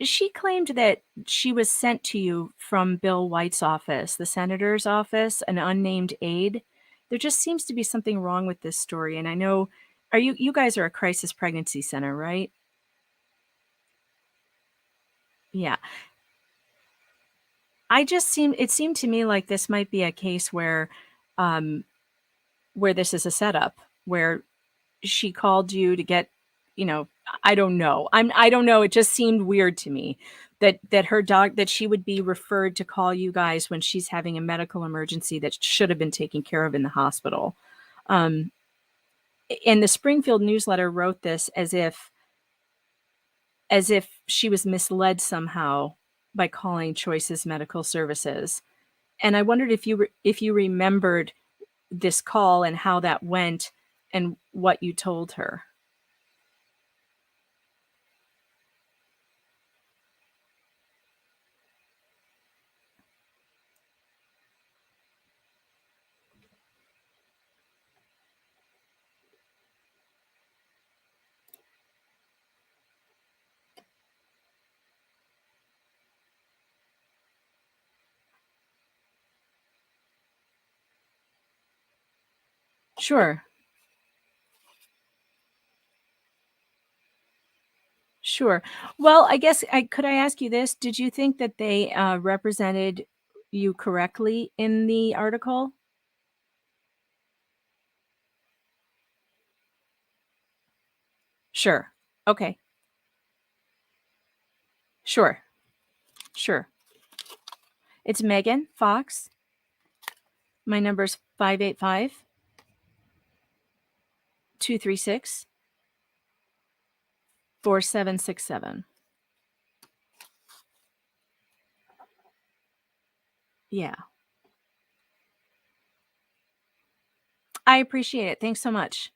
she claimed that she was sent to you from Bill White's office, the senator's office, an unnamed aide, there just seems to be something wrong with this story. And I know, you guys are a crisis pregnancy center, right? Yeah. It seemed to me like this might be a case um, where this is a setup, where she called you to get, I don't know. I don't know. It just seemed weird to me that her dog, that she would be referred to call you guys when she's having a medical emergency that should have been taken care of in the hospital. Um, and the Springfield newsletter wrote this as if she was misled somehow by calling Choices Medical Services. And I wondered if you remembered this call and how that went and what you told her. Sure. Sure. Well, I guess could I ask you this? Did you think that they represented you correctly in the article? Sure. Okay. Sure. Sure. It's Megan Fox. My number's 585 236 4767. Yeah. I appreciate it. Thanks so much.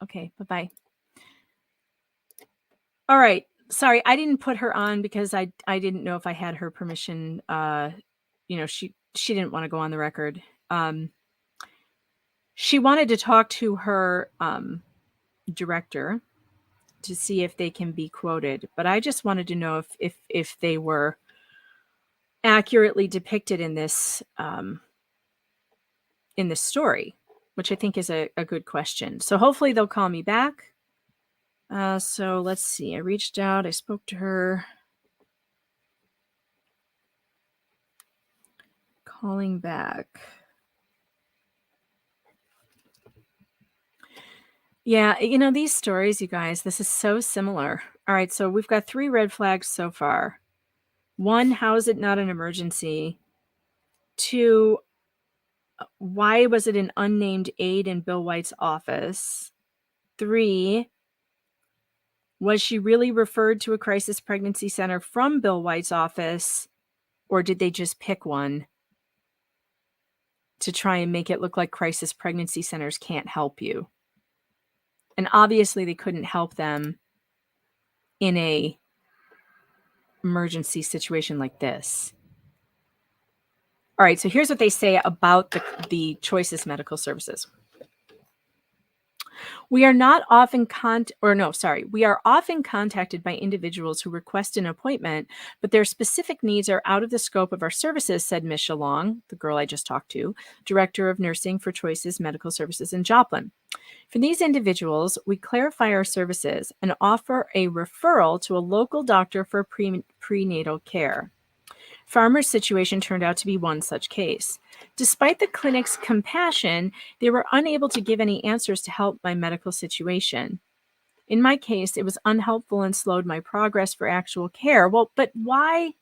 Okay. Bye-bye. All right. Sorry, I didn't put her on because I didn't know if I had her permission. She didn't want to go on the record. She wanted to talk to her director to see if they can be quoted, but I just wanted to know if they were accurately depicted in this story, which I think is a good question. So hopefully they'll call me back. So let's see. I reached out. I spoke to her. Calling back. Yeah, these stories, you guys, this is so similar. All right, so we've got 3 red flags so far. 1, how is it not an emergency? 2, why was it an unnamed aide in Bill White's office? 3, was she really referred to a crisis pregnancy center from Bill White's office, or did they just pick one to try and make it look like crisis pregnancy centers can't help you? And obviously they couldn't help them in a emergency situation like this. All right, so here's what they say about the Choices Medical Services. We are often contacted by individuals who request an appointment, but their specific needs are out of the scope of our services, said Ms. Shalong, the girl I just talked to, Director of Nursing for Choices Medical Services in Joplin. For these individuals, we clarify our services and offer a referral to a local doctor for prenatal care. Farmer's situation turned out to be one such case. Despite the clinic's compassion, they were unable to give any answers to help my medical situation. In my case, it was unhelpful and slowed my progress for actual care. Well, but why?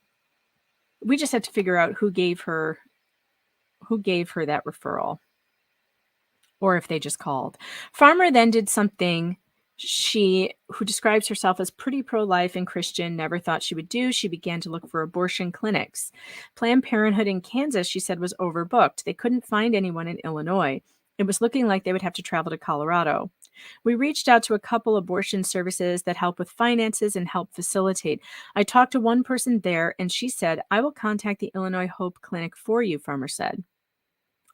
We just have to figure out who gave her that referral, or if they just called. Farmer then did something who describes herself as pretty pro-life and Christian, never thought she would do. She began to look for abortion clinics. Planned Parenthood in Kansas, she said, was overbooked. They couldn't find anyone in Illinois. It was looking like they would have to travel to Colorado. We reached out to a couple abortion services that help with finances and help facilitate. I talked to one person there, and she said, I will contact the Illinois Hope Clinic for you, Farmer said.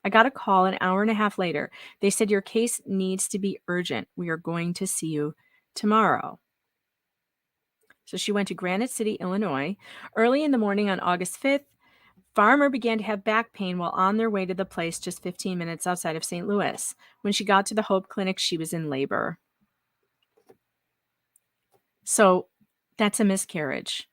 I got a call an hour and a half later. They said, your case needs to be urgent. We are going to see you tomorrow. So she went to Granite City, Illinois. Early in the morning on August 5th, Farmer began to have back pain while on their way to the place just 15 minutes outside of St. Louis. When she got to the Hope Clinic, she was in labor. So that's a miscarriage.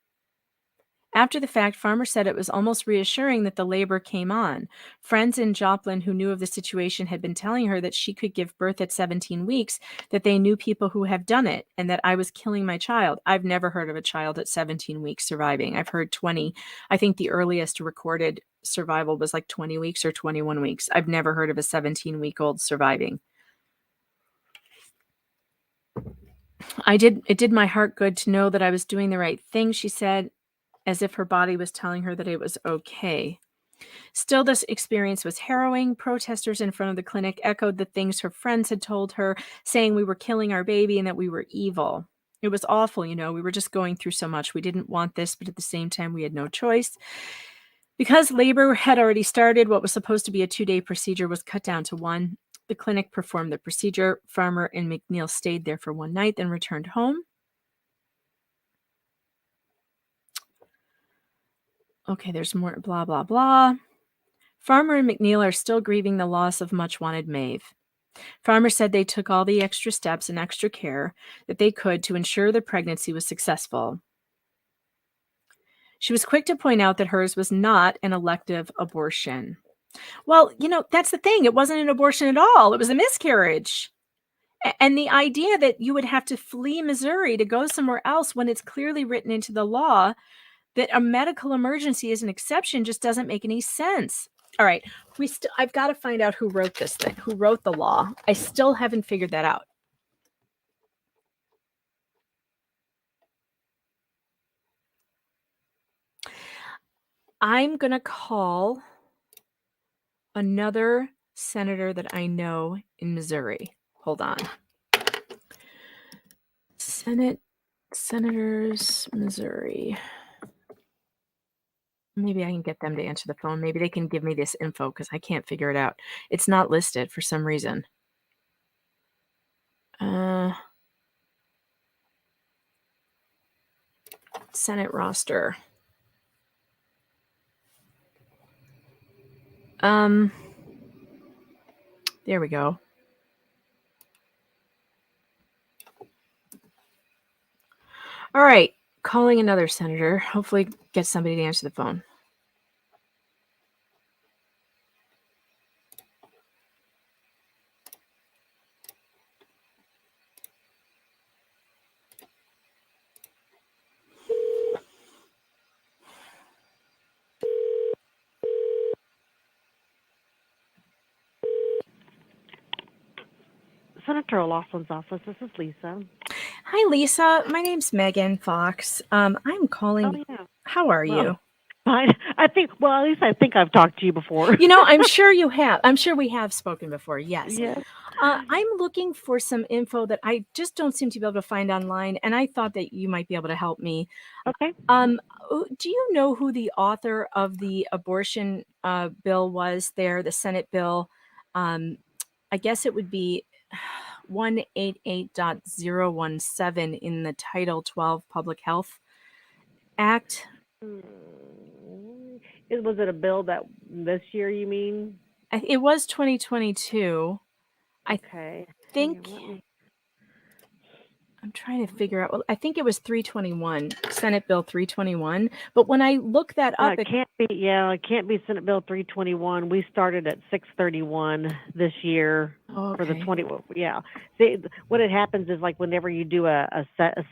After the fact, Farmer said it was almost reassuring that the labor came on. Friends in Joplin who knew of the situation had been telling her that she could give birth at 17 weeks, that they knew people who have done it, and that I was killing my child. I've never heard of a child at 17 weeks surviving. I've heard 20. I think the earliest recorded survival was like 20 weeks or 21 weeks. I've never heard of a 17-week-old surviving. It did my heart good to know that I was doing the right thing, she said, as if her body was telling her that it was okay. Still, this experience was harrowing. Protesters in front of the clinic echoed the things her friends had told her, saying we were killing our baby and that we were evil. It was awful, we were just going through so much. We didn't want this, but at the same time, we had no choice. Because labor had already started, what was supposed to be a 2-day procedure was cut down to 1. The clinic performed the procedure. Farmer and McNeil stayed there for 1 night, then returned home. Okay, there's more blah, blah, blah. Farmer and McNeil are still grieving the loss of much-wanted Maeve. Farmer said they took all the extra steps and extra care that they could to ensure the pregnancy was successful. She was quick to point out that hers was not an elective abortion. Well, that's the thing. It wasn't an abortion at all. It was a miscarriage. And the idea that you would have to flee Missouri to go somewhere else when it's clearly written into the law that a medical emergency is an exception just doesn't make any sense. All right, I've got to find out who wrote this thing, who wrote the law. I still haven't figured that out. I'm going to call another senator that I know in Missouri. Hold on. Senators, Missouri. Maybe I can get them to answer the phone. Maybe they can give me this info because I can't figure it out. It's not listed for some reason. Senate roster. There we go. All right, calling another senator. Hopefully get somebody to answer the phone. Senator O'Loughlin's office. This is Lisa. Hi, Lisa. My name's Megan Fox. I'm calling. Oh, yeah. How are you? Fine. At least I think I've talked to you before. I'm sure you have. I'm sure we have spoken before. Yes. Yes. I'm looking for some info that I just don't seem to be able to find online, and I thought that you might be able to help me. Okay. Do you know who the author of the abortion bill was there, the Senate bill? I guess it would be 188.017 in the Title 12 Public Health Act. Was it a bill that this year, you mean? It was 2022. Okay. I think I'm trying to figure out. Well, I think it was 321, Senate Bill 321. But when I look that up, it can't be. Yeah, it can't be Senate Bill 321. We started at 631 this year for the 20. Yeah. See, what it happens is like whenever you do a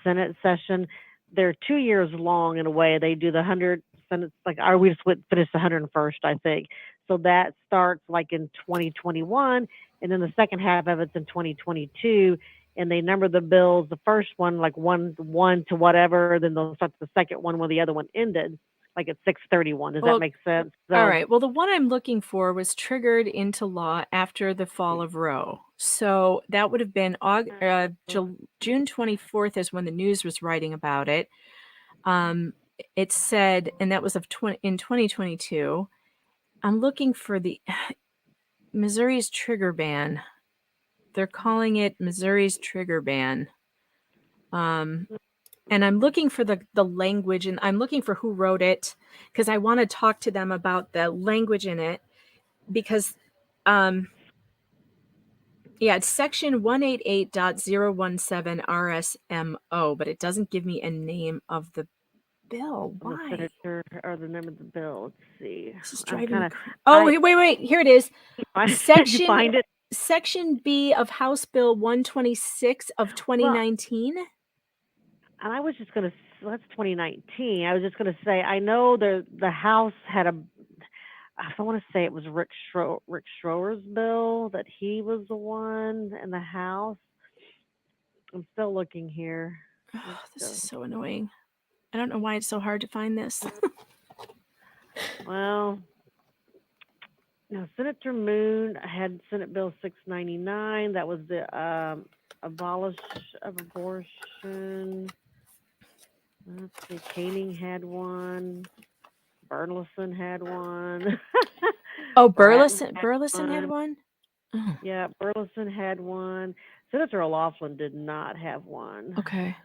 Senate session, they're 2 years long in a way. They do the 100 Senate, we just finished the 101st, I think. So that starts like in 2021, and then the second half of it's in 2022. And they number the bills, the first one like one to whatever, then they'll start the second one when the other one ended, like at 631. Does that make sense? So, all right. Well, the one I'm looking for was triggered into law after the fall of Roe. So that would have been June 24th is when the news was writing about it. It said, and that was in 2022. I'm looking for the Missouri's trigger ban. They're calling it Missouri's trigger ban. and I'm looking for the language, and I'm looking for who wrote it because I want to talk to them about the language in it because it's section 188.017 RSMO, but it doesn't give me a name of the bill. The Why? senator or the name of the bill. Let's see. This is I'm driving me kinda, Oh, I, wait. Here it is. did you Section find it? Section B of House Bill 126 of Well, 2019. and I was just gonna. That's 2019. I was just gonna say. I know the House had a. I want to say it was Rick Schroer's bill that he was the one in the House. I'm still looking here. Oh, this is so annoying. I don't know why it's so hard to find this. Well, now Senator Moon had Senate Bill 699. That was the abolish of abortion. Let's see. Caning had one. Burleson had one. Oh, Bratton Burleson had one? Oh, Yeah, Burleson had one. Senator O'Laughlin did not have one. okay.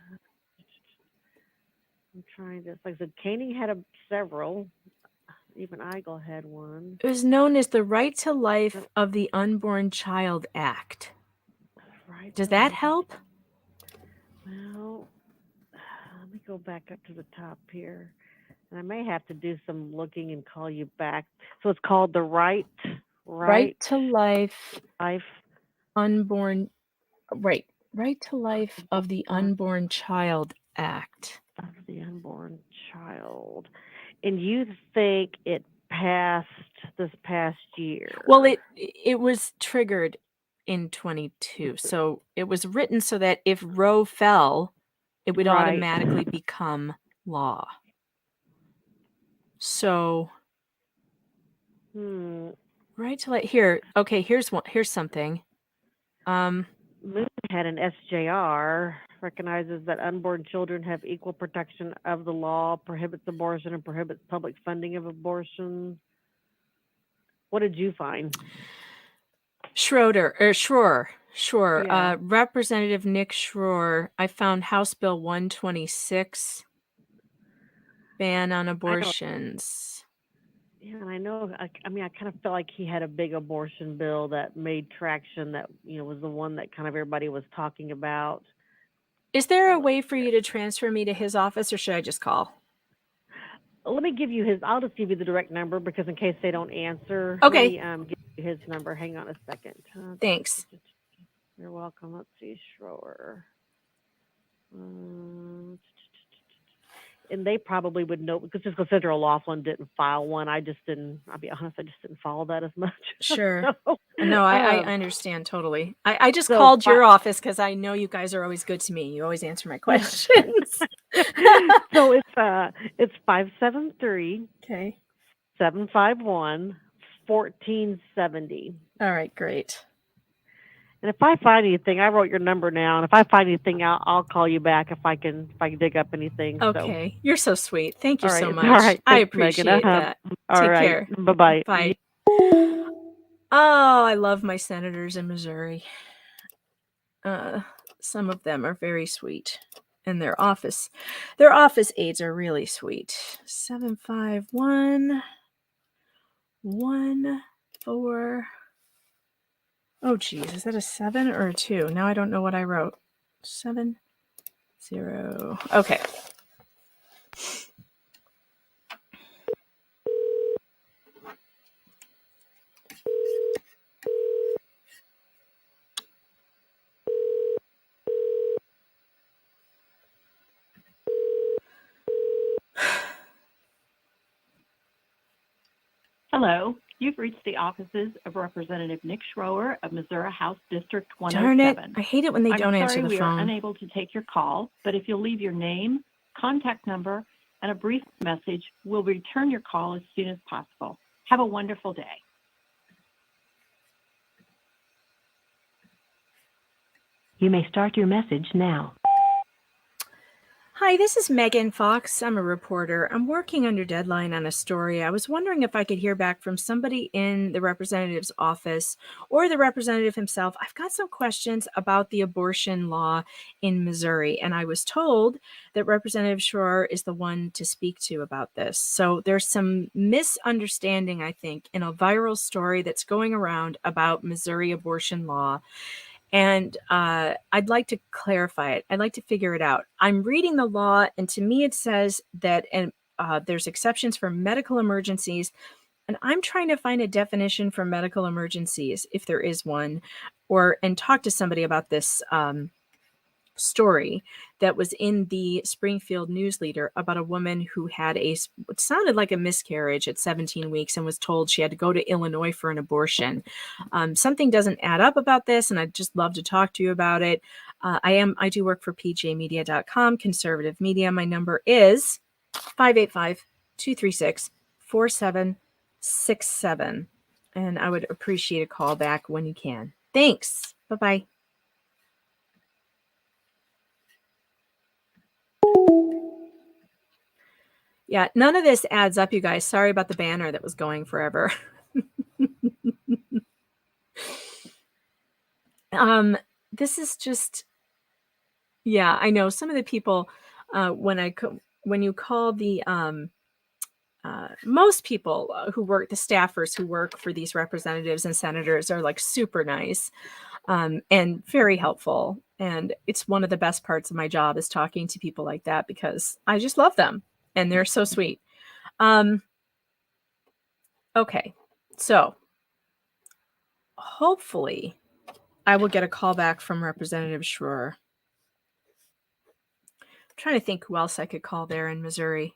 I'm trying to, like I said, Caning had several. Even Eigel had one. It was known as the Right to Life of the Unborn Child Act. Right. Does that help? Well, let me go back up to the top here. And I may have to do some looking and call you back. So it's called the Right to Life Unborn Right to Life of the Unborn Child Act. Of the Unborn Child. And you think it passed this past year? Well, it was triggered in 22. So it was written so that if Roe fell, it would Right. automatically become law. So right to life here. Okay, here's something. Moon had an SJR, recognizes that unborn children have equal protection of the law, prohibits abortion, and prohibits public funding of abortion. What did you find? Schroer. Yeah. Representative Nick Schroer. I found House Bill 126, ban on abortions. Yeah, and I know. I mean, I kind of felt like he had a big abortion bill that made traction. That was the one that kind of everybody was talking about. Is there a way for you to transfer me to his office, or should I just call? Let me give you his. I'll just give you the direct number because in case they don't answer. Okay. Let me give you his number. Hang on a second. Thanks. You're welcome. Let's see, Schroer. And they probably would know because just because Senator O'Laughlin didn't file one, I'll be honest, I just didn't follow that as much. Sure. So, No, I understand totally. I just called your office because I know you guys are always good to me. You always answer my questions. So it's 573 okay 751 1470. All right, great. And if I find anything, I wrote your number now, and if I find anything, I'll call you back if I can dig up anything. Okay, you're so sweet. Thank you All right. so much. All right. I Thanks, appreciate Megan. that. All Take right. care. Bye-bye. Bye. Oh, I love my senators in Missouri. Some of them are very sweet, and their office aides are really sweet. 751 14. Oh, geez, is that a 7 or a 2? Now I don't know what I wrote. 70. Okay. Hello, you've reached the offices of Representative Nick Schroer of Missouri House District 107. Darn it. I hate it when they don't answer the we phone. are unable to take your call, but if you'll leave your name, contact number, and a brief message, we'll return your call as soon as possible. Have a wonderful day. You may start your message now. Hi, this is Megan Fox. I'm a reporter. I'm working under deadline on a story. I was wondering if I could hear back from somebody in the representative's office or the representative himself. I've got some questions about the abortion law in Missouri, and I was told that Representative Schroer is the one to speak to about this. So there's some misunderstanding, I think, in a viral story that's going around about Missouri abortion law. And I'd like to clarify it. I'd like to figure it out. I'm reading the law, and to me, it says that there's exceptions for medical emergencies. And I'm trying to find a definition for medical emergencies, if there is one, and talk to somebody about this story that was in the Springfield News Leader about a woman who had what sounded like a miscarriage at 17 weeks and was told she had to go to Illinois for an abortion. Something doesn't add up about this, and I'd just love to talk to you about it. I do work for pjmedia.com, conservative media. My number is 585-236-4767. And I would appreciate a call back when you can. Thanks. Bye-bye. Yeah, none of this adds up, you guys. Sorry about the banner that was going forever. This is just, yeah, I know some of the people, when you call the, most people who work, the staffers who work for these representatives and senators are like super nice, and very helpful. And it's one of the best parts of my job is talking to people like that because I just love them and they're so sweet. Okay, so hopefully I will get a call back from Representative Schroer. I'm trying to think who else I could call there in Missouri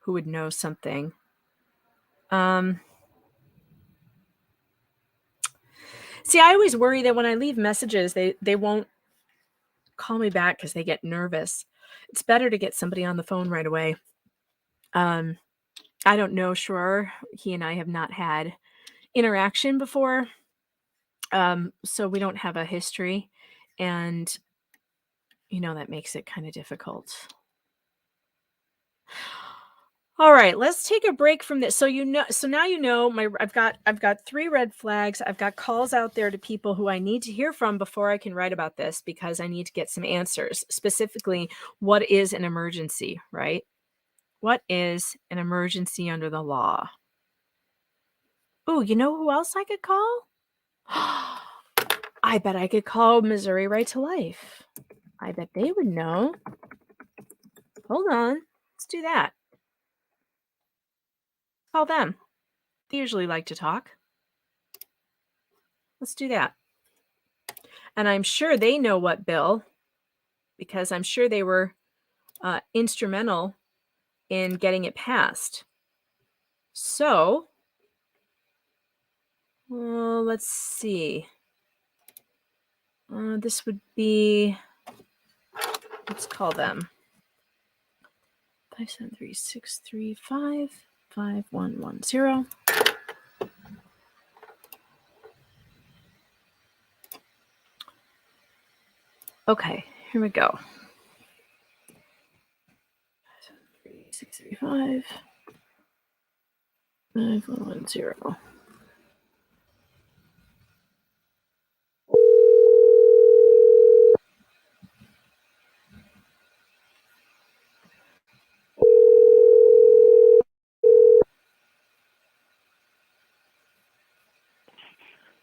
who would know something. See, I always worry that when I leave messages, they won't call me back because they get nervous. It's better to get somebody on the phone right away. I don't know, Schroer. He and I have not had interaction before. So we don't have a history, and that makes it kind of difficult. All right, let's take a break from this. So now I've got 3 red flags. I've got calls out there to people who I need to hear from before I can write about this because I need to get some answers. Specifically, what is an emergency, right? What is an emergency under the law? Oh, you know who else I could call? I bet I could call Missouri Right to Life. I bet they would know. Hold on. Let's do that. Call them. They usually like to talk. Let's do that. And I'm sure they know what bill, because I'm sure they were instrumental in getting it passed. So, let's see. This would be, let's call them 573-635-5110. Okay, here we go. 573-635-5110.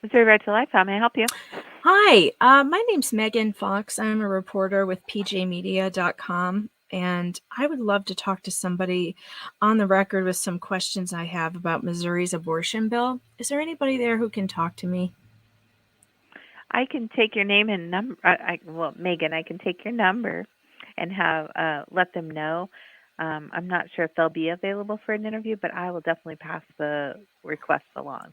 Missouri Right to Life, how may I help you? Hi, my name's Megan Fox. I'm a reporter with pjmedia.com, and I would love to talk to somebody on the record with some questions I have about Missouri's abortion bill. Is there anybody there who can talk to me? I can take your name and number. Megan, I can take your number and have let them know. I'm not sure if they'll be available for an interview, but I will definitely pass the request along.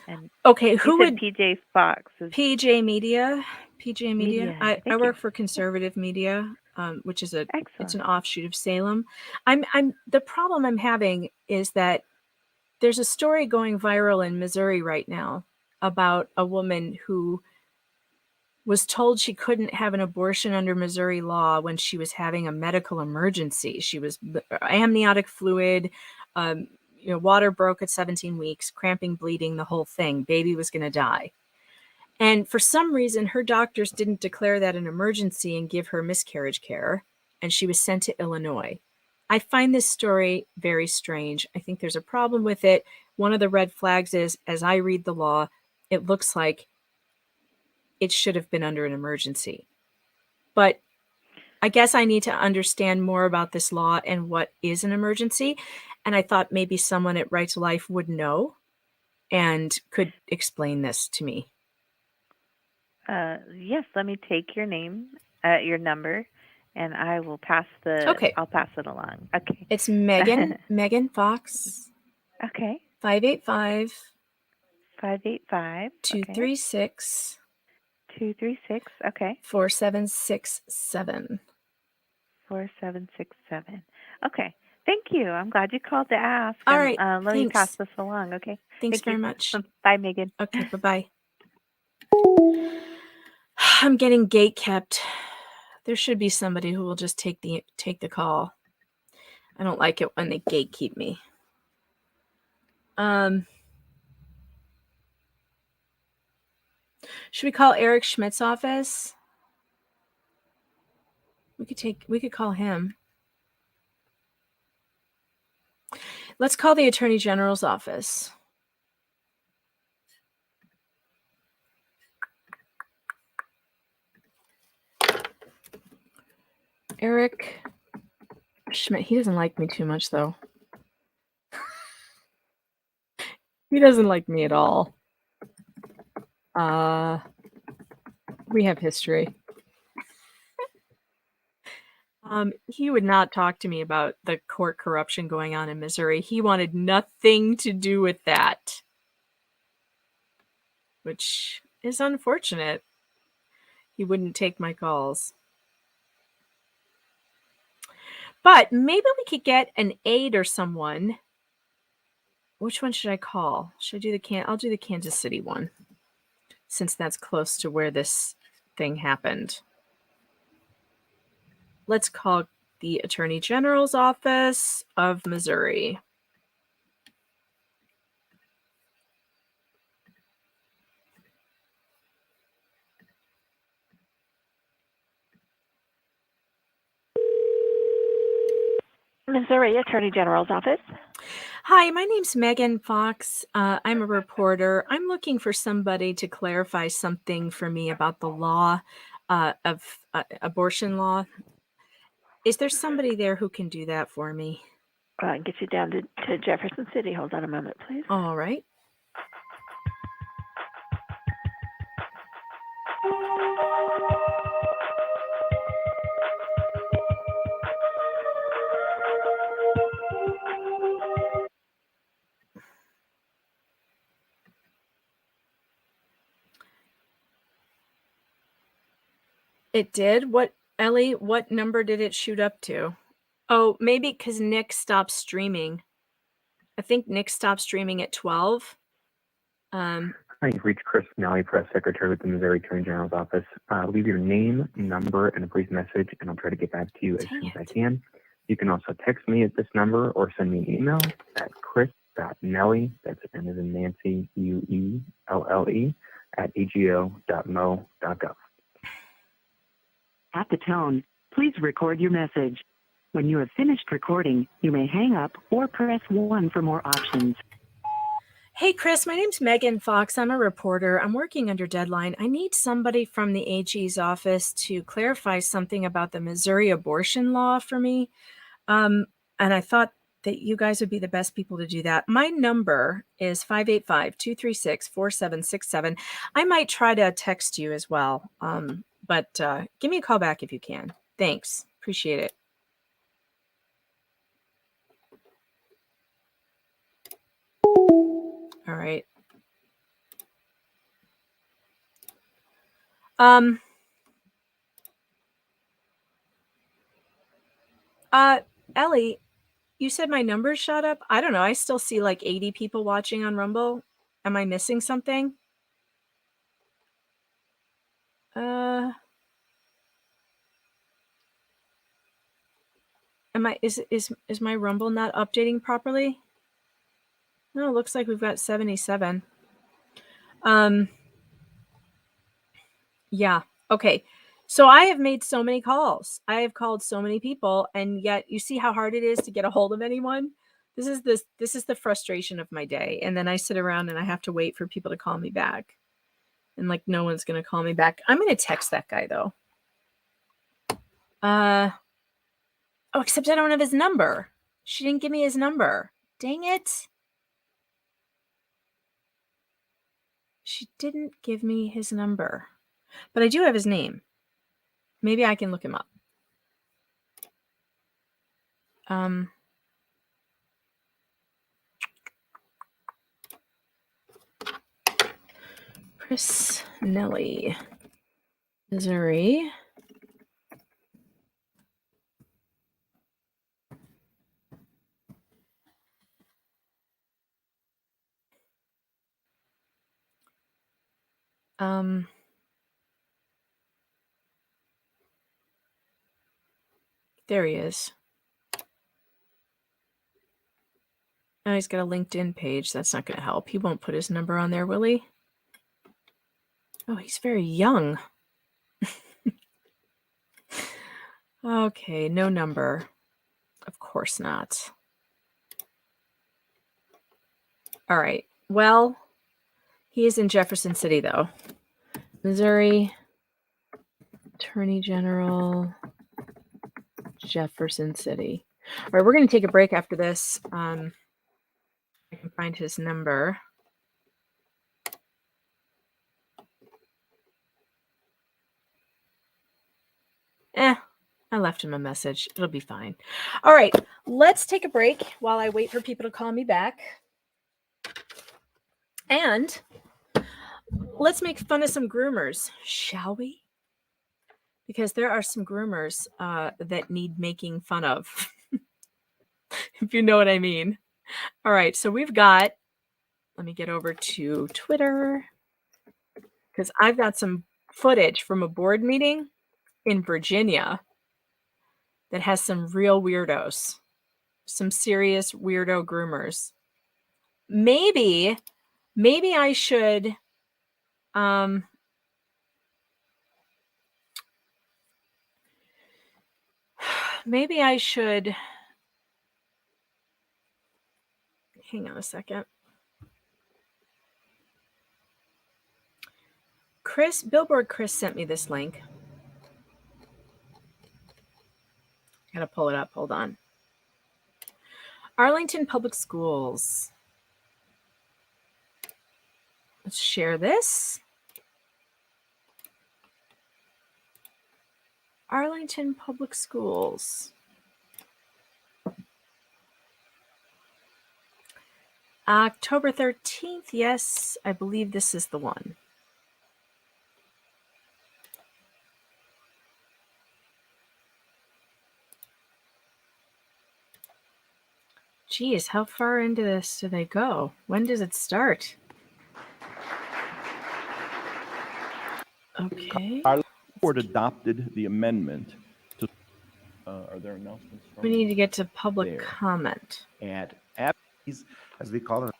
And okay, who would PJ Fox? PJ Media. PJ Media. I work you. for conservative media, which is it's an offshoot of Salem. The problem I'm having is that there's a story going viral in Missouri right now about a woman who was told she couldn't have an abortion under Missouri law when she was having a medical emergency. She was amniotic fluid, water broke at 17 weeks, cramping, bleeding, the whole thing. Baby was going to die. And for some reason, her doctors didn't declare that an emergency and give her miscarriage care, and she was sent to Illinois. I find this story very strange. I think there's a problem with it. One of the red flags is, as I read the law, it looks like it should have been under an emergency. But I guess I need to understand more about this law and what is an emergency. And I thought maybe someone at Right to Life would know and could explain this to me. Yes, let me take your name, your number, and I will pass I'll pass it along. Okay. It's Megan, Megan Fox. Okay. 585 585 236 236. Okay. 4767. 4767. Okay. Thank you. I'm glad you called to ask. All right. Let me Thanks. pass this along. Okay. Thanks Thank very you. much. Bye, Megan. Okay. Bye-bye. I'm getting gate kept. There should be somebody who will just take the call. I don't like it when they gatekeep me. Should we call Eric Schmidt's office? We could call him. Let's call the Attorney General's office. Eric Schmidt. He doesn't like me too much, though. He doesn't like me at all. We have history. He would not talk to me about the court corruption going on in Missouri. He wanted nothing to do with that, which is unfortunate. He wouldn't take my calls. But maybe we could get an aide or someone. Which one should I call? Should I do I'll do the Kansas City one, since that's close to where this thing happened. Let's call the Attorney General's office of Missouri. Missouri Attorney General's office. Hi, my name's Megan Fox. I'm a reporter. I'm looking for somebody to clarify something for me about the law of abortion law. Is there somebody there who can do that for me? Get you down to Jefferson City. Hold on a moment, please. All right. It did? Ellie, what number did it shoot up to? Oh, maybe because Nick stopped streaming. I think Nick stopped streaming at 12. Hi, you've reached Chris Nally, Press Secretary with the Missouri Attorney General's office. Leave your name, number, and a brief message, and I'll try to get back to you as soon as I can. You can also text me at this number or send me an email at chris.nelly, that's N as in Nancy, UELLE, @ego.mo.gov. At the tone, please record your message. When you have finished recording, you may hang up or press 1 for more options. Hey, Chris, my name's Megan Fox. I'm a reporter. I'm working under deadline. I need somebody from the AG's office to clarify something about the Missouri abortion law for me. And I thought that you guys would be the best people to do that. My number is 585-236-4767. I might try to text you as well. But give me a call back if you can. Thanks. Appreciate it. All right. Ellie, you said my numbers shot up? I don't know. I still see like 80 people watching on Rumble. Am I missing something? Is my Rumble not updating properly? No, it looks like we've got 77. Yeah. Okay. So I have made so many calls. I have called so many people, and yet you see how hard it is to get a hold of anyone. This is the frustration of my day. And then I sit around and I have to wait for people to call me back. And like no one's gonna call me back. I'm gonna text that guy though. Oh, except I don't have his number. She didn't give me his number. Dang it. She didn't give me his number. But I do have his name. Maybe I can look him up. Chris Nelly, Missouri. There he is. Oh, he's got a LinkedIn page. That's not going to help. He won't put his number on there, will he? Oh, he's very young. Okay, no number. Of course not. All right. Well, he is in Jefferson City, though. Missouri Attorney General, Jefferson City. All right, we're going to take a break after this. I can find his number. I left him a message. It'll be fine. All right, let's take a break while I wait for people to call me back. And let's make fun of some groomers, shall we? Because there are some groomers that need making fun of, if you know what I mean. All right, so we've got, let me get over to Twitter, because I've got some footage from a board meeting in Virginia that has some real weirdos, some serious weirdo groomers. Maybe I should hang on a second. Billboard Chris sent me this link. Gotta pull it up. Hold on. Arlington Public Schools. Let's share this. Arlington Public Schools. October 13th. Yes, I believe this is the one. Geez, how far into this do they go? When does it start? Okay. Our board adopted the amendment to. Are there announcements? We need to get to public comment. And as we call it,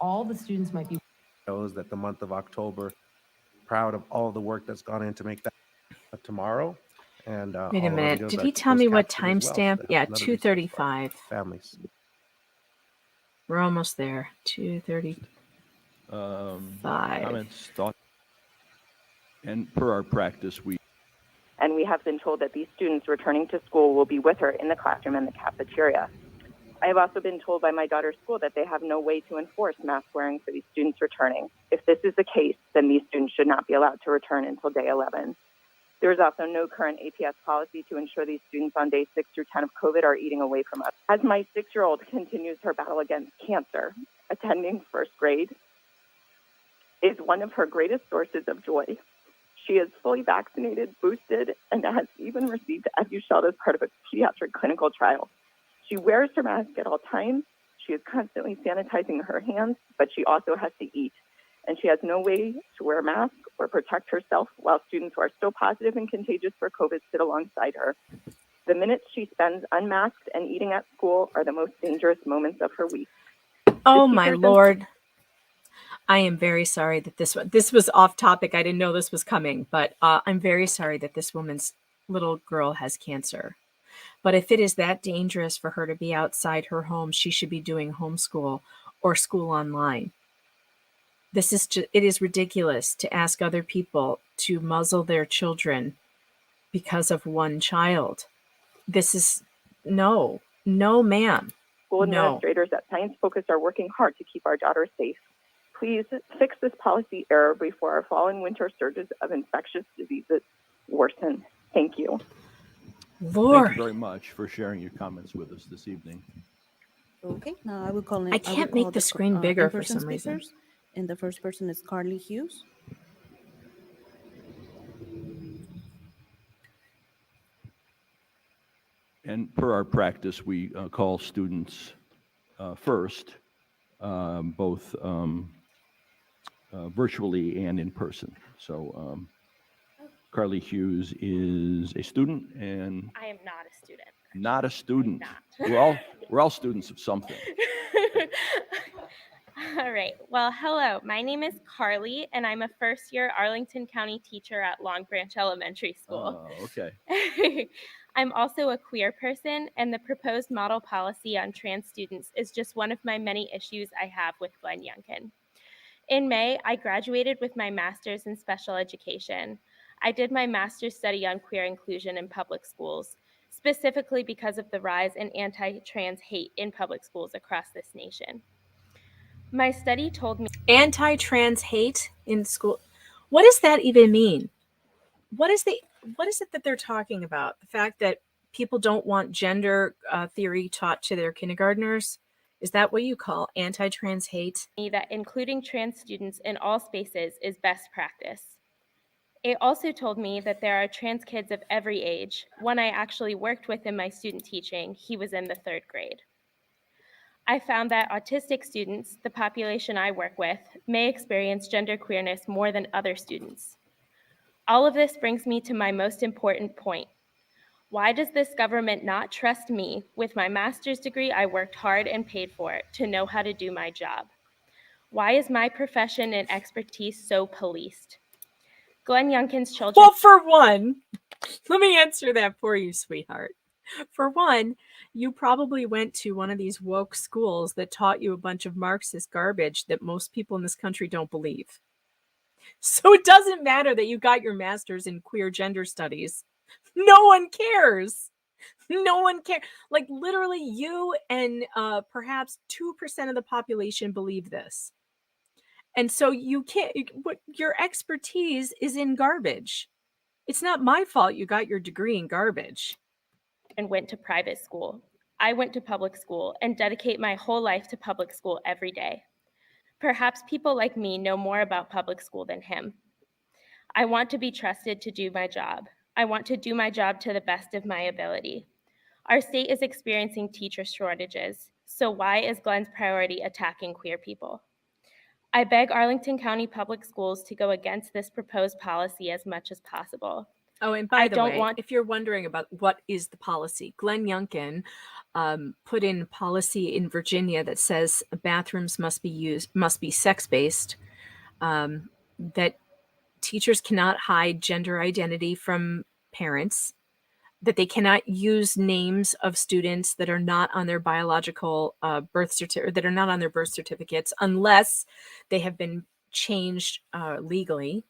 all the students might be knows that the month of October, proud of all the work that's gone in to make that tomorrow. And wait a minute, did he tell me what timestamp? Yeah, 2:35. Families. We're almost there. 2:35. Comments, thoughts, and per our practice, and we have been told that these students returning to school will be with her in the classroom and the cafeteria. I have also been told by my daughter's school that they have no way to enforce mask wearing for these students returning. If this is the case, then these students should not be allowed to return until day 11. There is also no current APS policy to ensure these students on day 6 through 10 of COVID are eating away from us. As my 6-year-old continues her battle against cancer, attending first grade is one of her greatest sources of joy. She is fully vaccinated, boosted, and has even received Evusheld as part of a pediatric clinical trial. She wears her mask at all times. She is constantly sanitizing her hands, but she also has to eat. and she has no way to wear a mask or protect herself while students who are still positive and contagious for COVID sit alongside her. The minutes she spends unmasked and eating at school are the most dangerous moments of her week. Oh my Lord. I am very sorry that this was off topic. I didn't know this was coming, but I'm very sorry that this woman's little girl has cancer. But if it is that dangerous for her to be outside her home, she should be doing homeschool or school online. It is ridiculous to ask other people to muzzle their children because of one child. No, ma'am. School No. administrators at Science Focus are working hard to keep our daughters safe. Please fix this policy error before our fall and winter surges of infectious diseases worsen. Thank you. Lord. Thank you very much for sharing your comments with us this evening. Okay, now I will call in. I can't make the screen bigger for some reason. And the first person is Carly Hughes. And per our practice, we call students first, both virtually and in person. So Carly Hughes is a student, and I am not a student. not a student. Not. We're all students of something. All right. Well, hello. My name is Carly, and I'm a first-year Arlington County teacher at Long Branch Elementary School. Oh, okay. I'm also a queer person, and the proposed model policy on trans students is just one of my many issues I have with Glenn Youngkin. In May, I graduated with my master's in special education. I did my master's study on queer inclusion in public schools, specifically because of the rise in anti-trans hate in public schools across this nation. My study told me Anti-trans hate in school. What does that even mean? What is it that they're talking about? The fact that people don't want gender theory taught to their kindergartners? Is that what you call anti-trans hate? that including trans students in all spaces is best practice. It also told me that there are trans kids of every age. One I actually worked with in my student teaching, he was in the 3rd grade. I found that autistic students, the population I work with, may experience gender queerness more than other students. All of this brings me to my most important point. Why does this government not trust me with my master's degree I worked hard and paid for to know how to do my job? Why is my profession and expertise so policed? Glenn Youngkin's children— Well, for one, let me answer that for you, sweetheart. For one, you probably went to one of these woke schools that taught you a bunch of Marxist garbage that most people in this country don't believe. So it doesn't matter that you got your master's in queer gender studies. No one cares. No one cares. Like literally you and perhaps 2% of the population believe this. And so you can't, your expertise is in garbage. It's not my fault you got your degree in garbage. And went to private school. I went to public school and dedicate my whole life to public school every day. Perhaps people like me know more about public school than him. I want to be trusted to do my job. I want to do my job to the best of my ability. Our state is experiencing teacher shortages, so why is Glenn's priority attacking queer people? I beg Arlington County Public Schools to go against this proposed policy as much as possible. Oh, and by the way, if you're wondering about what is the policy, Glenn Youngkin put in policy in Virginia that says bathrooms must be sex-based, that teachers cannot hide gender identity from parents, that they cannot use names of students that are not on their biological birth certificates unless they have been changed legally.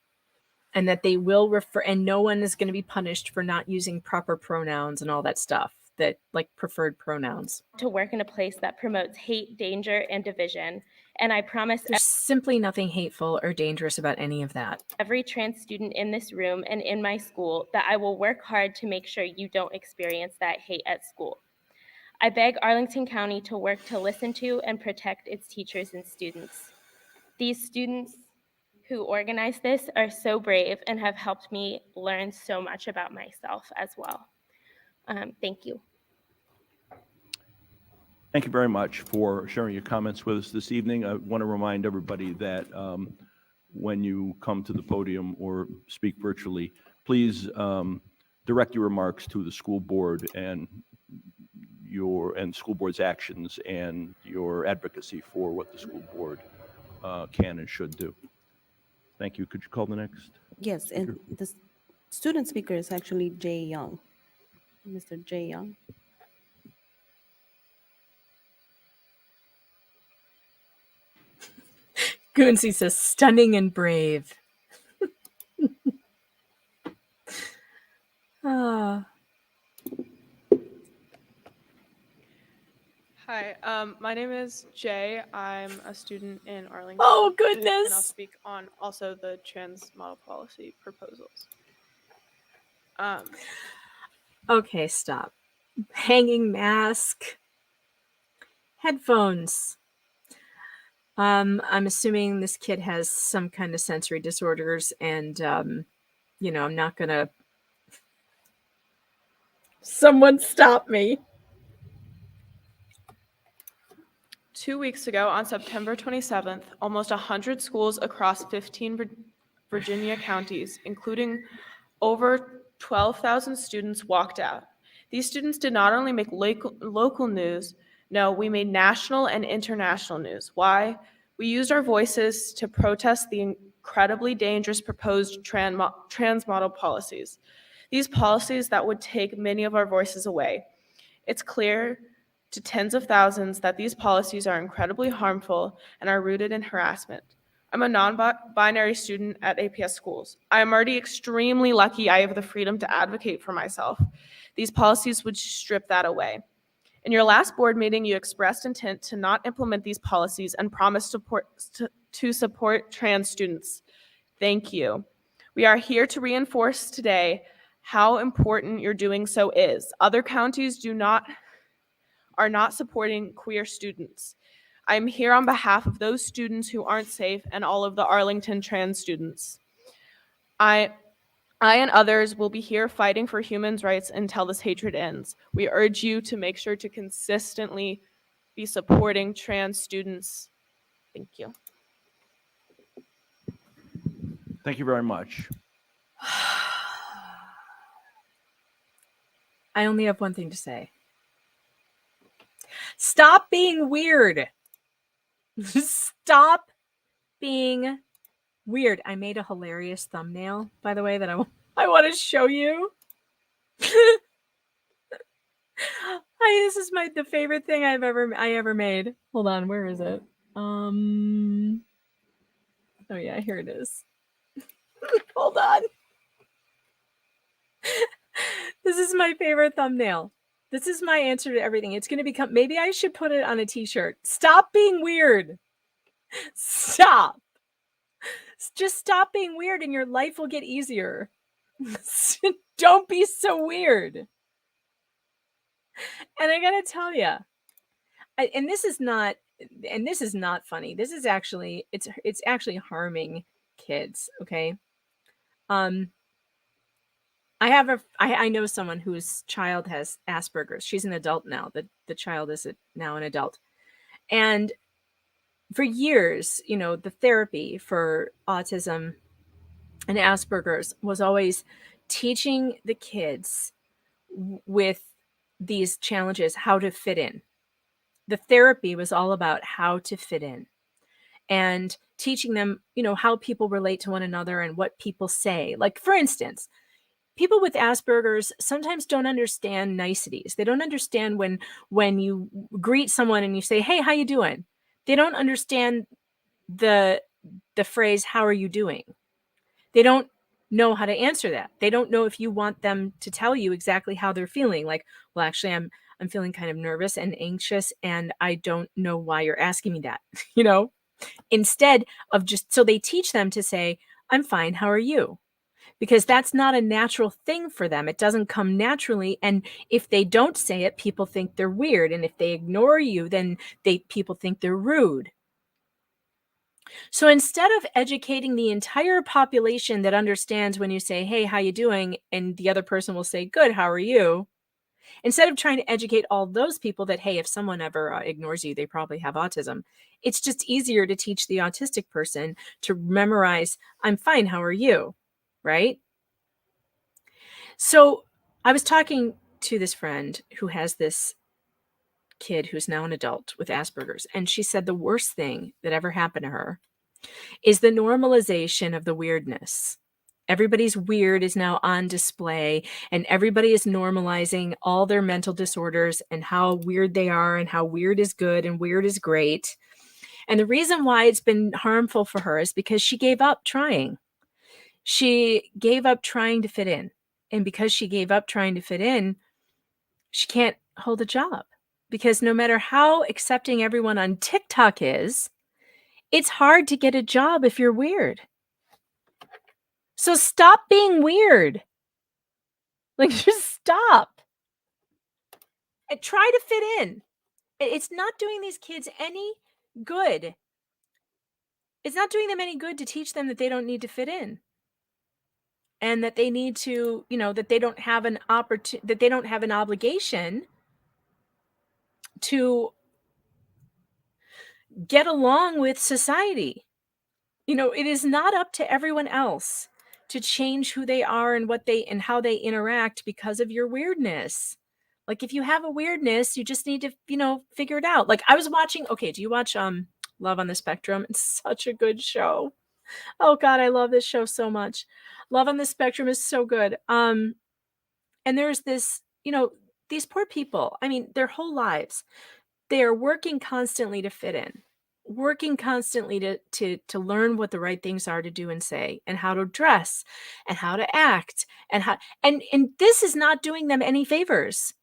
And that they will refer, and no one is going to be punished for not using proper pronouns and all that stuff, that like preferred pronouns. To work in a place that promotes hate, danger, and division. And I promise there's simply nothing hateful or dangerous about any of that. Every trans student in this room and in my school that I will work hard to make sure you don't experience that hate at school. I beg Arlington County to work to listen to and protect its teachers and students. These students who organized this are so brave and have helped me learn so much about myself as well. Thank you. Thank you very much for sharing your comments with us this evening. I want to remind everybody that when you come to the podium or speak virtually, please direct your remarks to the school board and school board's actions and your advocacy for what the school board can and should do. Thank you. Could you call the next? Yes, and the student speaker is actually Jay Young. Mr. Jay Young. Goonsey says stunning and brave. Ah. Hi, my name is Jay. I'm a student in Arlington. Oh, And I'll goodness. speak on also the trans model policy proposals. Okay, stop. Hanging mask. Headphones. I'm assuming this kid has some kind of sensory disorders, and I'm not gonna. Someone stop me. 2 weeks ago, on September 27th, almost 100 schools across 15 Virginia counties, including over 12,000 students, walked out. These students did not only make local news, no, we made national and international news. Why? We used our voices to protest the incredibly dangerous proposed trans model policies. These policies that would take many of our voices away. It's clear to tens of thousands that these policies are incredibly harmful and are rooted in harassment. I'm a non-binary student at APS schools. I am already extremely lucky I have the freedom to advocate for myself. These policies would strip that away. In your last board meeting, you expressed intent to not implement these policies and promised to support trans students. Thank you. We are here to reinforce today how important your doing so is. Other counties are not supporting queer students. I'm here on behalf of those students who aren't safe and all of the Arlington trans students. I and others will be here fighting for human rights until this hatred ends. We urge you to make sure to consistently be supporting trans students. Thank you. Thank you very much. I only have one thing to say. Stop being weird. Stop being weird. I made a hilarious thumbnail, by the way, that I want to show you. This is the favorite thing I ever made. Hold on, where is it? Oh yeah, here it is. Hold on. This is my favorite thumbnail. This is my answer to everything. It's going to become, maybe I should put it on a t-shirt. Stop being weird. Stop. Just stop being weird and your life will get easier. Don't be so weird. And I got to tell you, and this is not funny. This is actually, it's actually harming kids. Okay. I know someone whose child has Asperger's. She's an adult now. The child is now an adult. And for years, the therapy for autism and Asperger's was always teaching the kids with these challenges how to fit in. The therapy was all about how to fit in and teaching them, how people relate to one another and what people say. Like, for instance, people with Asperger's sometimes don't understand niceties. They don't understand when you greet someone and you say, "Hey, how you doing?" They don't understand the phrase, "How are you doing?" They don't know how to answer that. They don't know if you want them to tell you exactly how they're feeling. Like, well, actually, I'm feeling kind of nervous and anxious, and I don't know why you're asking me that. Instead of so they teach them to say, "I'm fine. How are you?" Because that's not a natural thing for them. It doesn't come naturally. And if they don't say it, people think they're weird. And if they ignore you, then people think they're rude. So instead of educating the entire population that understands when you say, "Hey, how you doing?" and the other person will say, "Good, how are you?" Instead of trying to educate all those people that, hey, if someone ever ignores you, they probably have autism. It's just easier to teach the autistic person to memorize, I'm fine, how are you? Right? So I was talking to this friend who has this kid who's now an adult with Asperger's, and she said the worst thing that ever happened to her is the normalization of the weirdness. Everybody's weird is now on display, and everybody is normalizing all their mental disorders and how weird they are and how weird is good and weird is great. And the reason why it's been harmful for her is because she gave up trying. She gave up trying to fit in. And because she gave up trying to fit in, she can't hold a job. Because no matter how accepting everyone on TikTok is, it's hard to get a job if you're weird. So stop being weird. Like, just stop. And try to fit in. It's not doing these kids any good. It's not doing them any good to teach them that they don't need to fit in. And that they need to, that they don't have an that they don't have an obligation to get along with society. It is not up to everyone else to change who they are and how they interact because of your weirdness. Like, if you have a weirdness, you just need to, figure it out. Like, I was watching, do you watch Love on the Spectrum? It's such a good show. Oh God, I love this show so much. Love on the Spectrum is so good. And there's this, these poor people, I mean, their whole lives, they are working constantly to fit in, working constantly to learn what the right things are to do and say, and how to dress and how to act and this is not doing them any favors.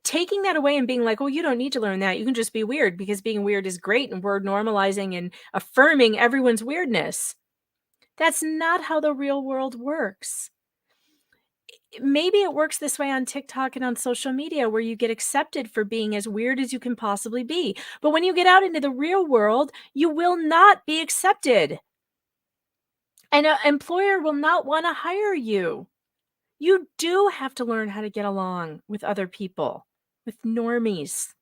Taking that away and being like, oh, you don't need to learn that. You can just be weird because being weird is great and we're normalizing and affirming everyone's weirdness. That's not how the real world works. Maybe it works this way on TikTok and on social media where you get accepted for being as weird as you can possibly be. But when you get out into the real world, you will not be accepted. And an employer will not want to hire you. You do have to learn how to get along with other people, with normies.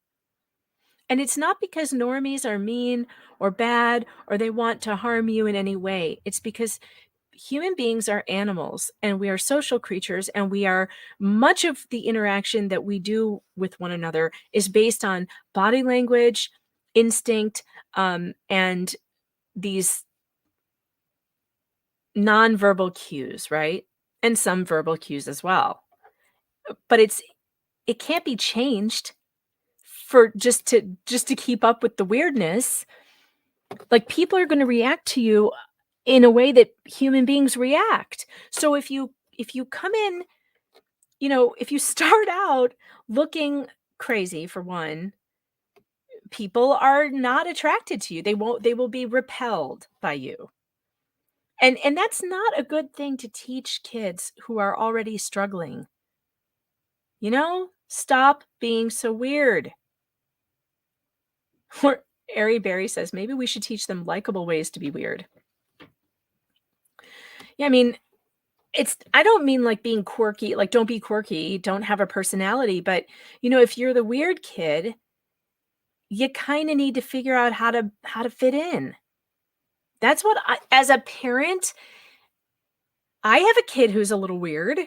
And it's not because normies are mean or bad or they want to harm you in any way. It's because human beings are animals and we are social creatures, and much of the interaction that we do with one another is based on body language, instinct, and these nonverbal cues, right? And some verbal cues as well. But it can't be changed for just to keep up with the weirdness. Like, people are going to react to you in a way that human beings react. So if you come in, if you start out looking crazy, for one, people are not attracted to you. They will be repelled by you. And that's not a good thing to teach kids who are already struggling. Stop being so weird. Or Ari Berry says, maybe we should teach them likable ways to be weird. Yeah, I mean, I don't mean like being quirky, like don't be quirky, don't have a personality. But, if you're the weird kid, you kind of need to figure out how to fit in. That's what as a parent, I have a kid who's a little weird.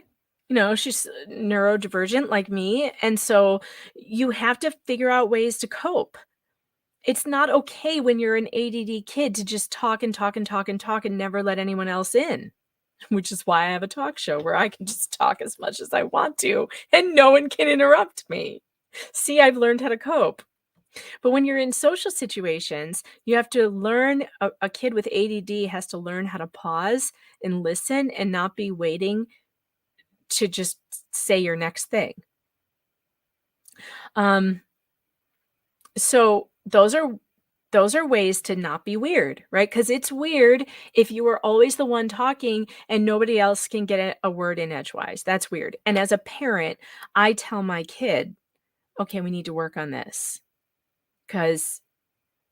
She's neurodivergent like me. And so you have to figure out ways to cope. It's not okay when you're an ADD kid to just talk and talk and talk and talk and never let anyone else in, which is why I have a talk show where I can just talk as much as I want to and no one can interrupt me. See, I've learned how to cope. But when you're in social situations, you have to learn, a kid with ADD has to learn how to pause and listen and not be waiting to just say your next thing. So those are ways to not be weird, right? Because it's weird if you are always the one talking and nobody else can get a word in edgewise. That's weird. And as a parent, I tell my kid, okay, we need to work on this because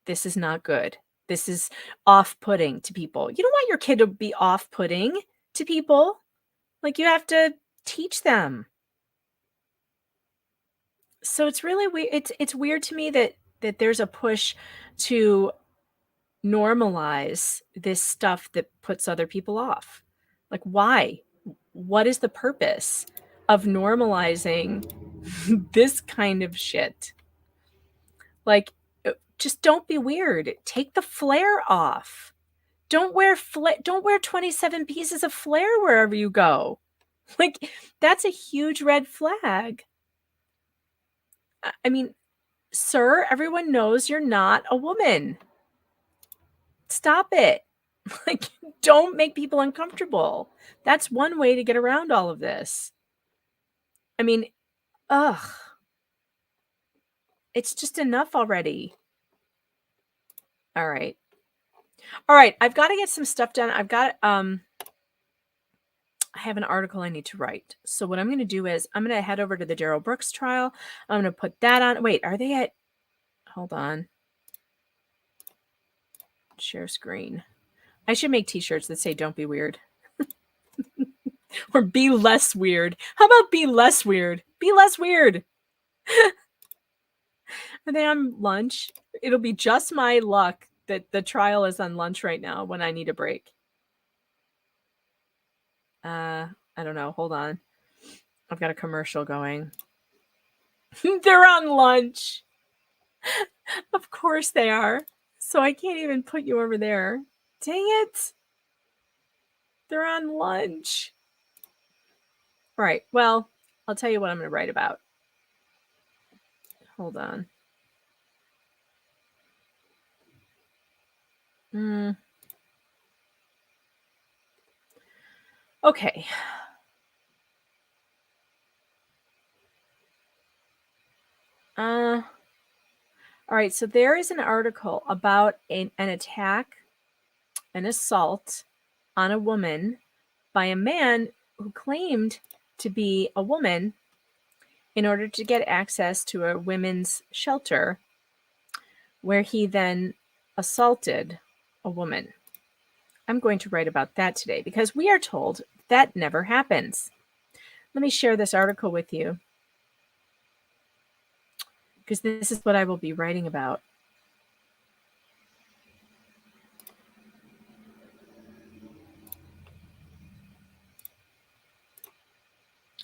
this is not good. This is off-putting to people. You don't want your kid to be off-putting to people. Like, you have to teach them. So it's really weird. It's weird to me that there's a push to normalize this stuff that puts other people off. Like, why? What is the purpose of normalizing this kind of shit? Like, just don't be weird. Take the flare off. Don't wear 27 pieces of flare wherever you go. Like, that's a huge red flag. I mean, sir, everyone knows you're not a woman. Stop it. Like, don't make people uncomfortable. That's one way to get around all of this. I mean, ugh. It's just enough already. All right. All right, I've got to get some stuff done. I have an article I need to write. So what I'm going to do is I'm going to head over to the Darrell Brooks trial. I'm going to put that on. Wait, are they at... Hold on. Share screen. I should make t-shirts that say don't be weird. Or be less weird. How about be less weird? Be less weird. Are they on lunch? It'll be just my luck that the trial is on lunch right now when I need a break. I don't know. Hold on. I've got a commercial going. They're on lunch. Of course they are. So I can't even put you over there. Dang it. They're on lunch. All right. Well, I'll tell you what I'm going to write about. Hold on. Okay. All right. So there is an article about an attack, an assault on a woman by a man who claimed to be a woman in order to get access to a women's shelter, where he then assaulted a woman. I'm going to write about that today because we are told that never happens. Let me share this article with you because this is what I will be writing about.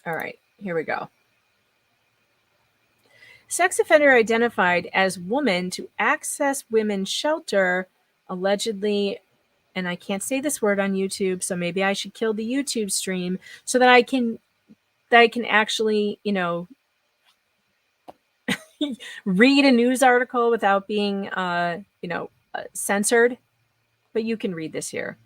All right, here we go. Sex offender identified as woman to access women's shelter, allegedly, and I can't say this word on YouTube, so maybe I should kill the YouTube stream so that I can actually, read a news article without being, censored. But you can read this here.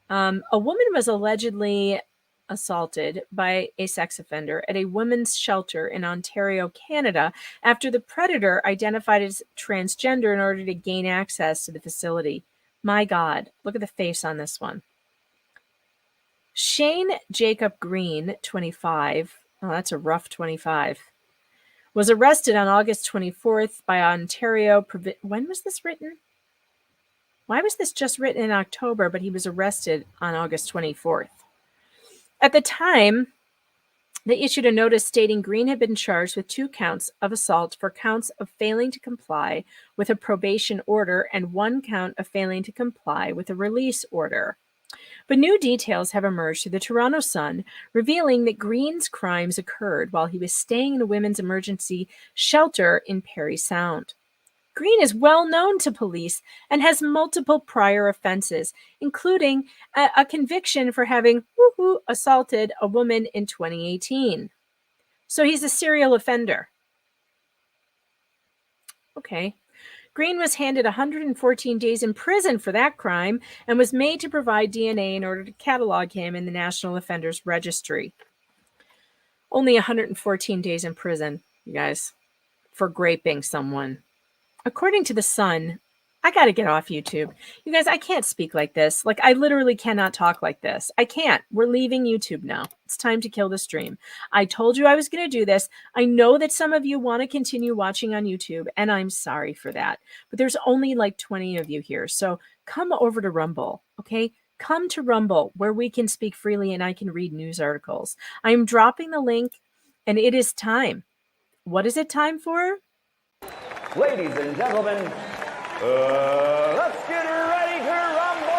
A woman was allegedly assaulted by a sex offender at a women's shelter in Ontario, Canada, after the predator identified as transgender in order to gain access to the facility. My God, look at the face on this one. Shane Jacob Green, 25, oh, that's a rough 25, was arrested on August 24th by Ontario. When was this written? Why was this just written in October, but he was arrested on August 24th? At the time, they issued a notice stating Green had been charged with 2 counts of assault for counts of failing to comply with a probation order and 1 count of failing to comply with a release order. But new details have emerged through the Toronto Sun, revealing that Green's crimes occurred while he was staying in a women's emergency shelter in Parry Sound. Green is well known to police and has multiple prior offenses, including a conviction for having assaulted a woman in 2018. So he's a serial offender. Okay. Green was handed 114 days in prison for that crime and was made to provide DNA in order to catalog him in the National Offenders Registry. Only 114 days in prison, you guys, for raping someone. According to the Sun, I got to get off YouTube. You guys, I can't speak like this. Like, I literally cannot talk like this. I can't. We're leaving YouTube now. It's time to kill the stream. I told you I was going to do this. I know that some of you want to continue watching on YouTube, and I'm sorry for that. But there's only like 20 of you here. So come over to Rumble, okay? Come to Rumble where we can speak freely and I can read news articles. I'm dropping the link And it is time. What is it time for? Ladies and gentlemen, let's get ready to rumble!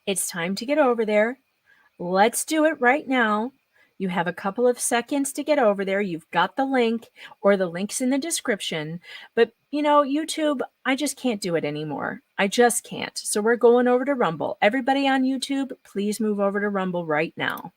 It's time to get over there. Let's do it right now. You have a couple of seconds to get over there. You've got the link, or the link's in the description. But, YouTube, I just can't do it anymore. I just can't. So we're going over to Rumble. Everybody on YouTube, please move over to Rumble right now.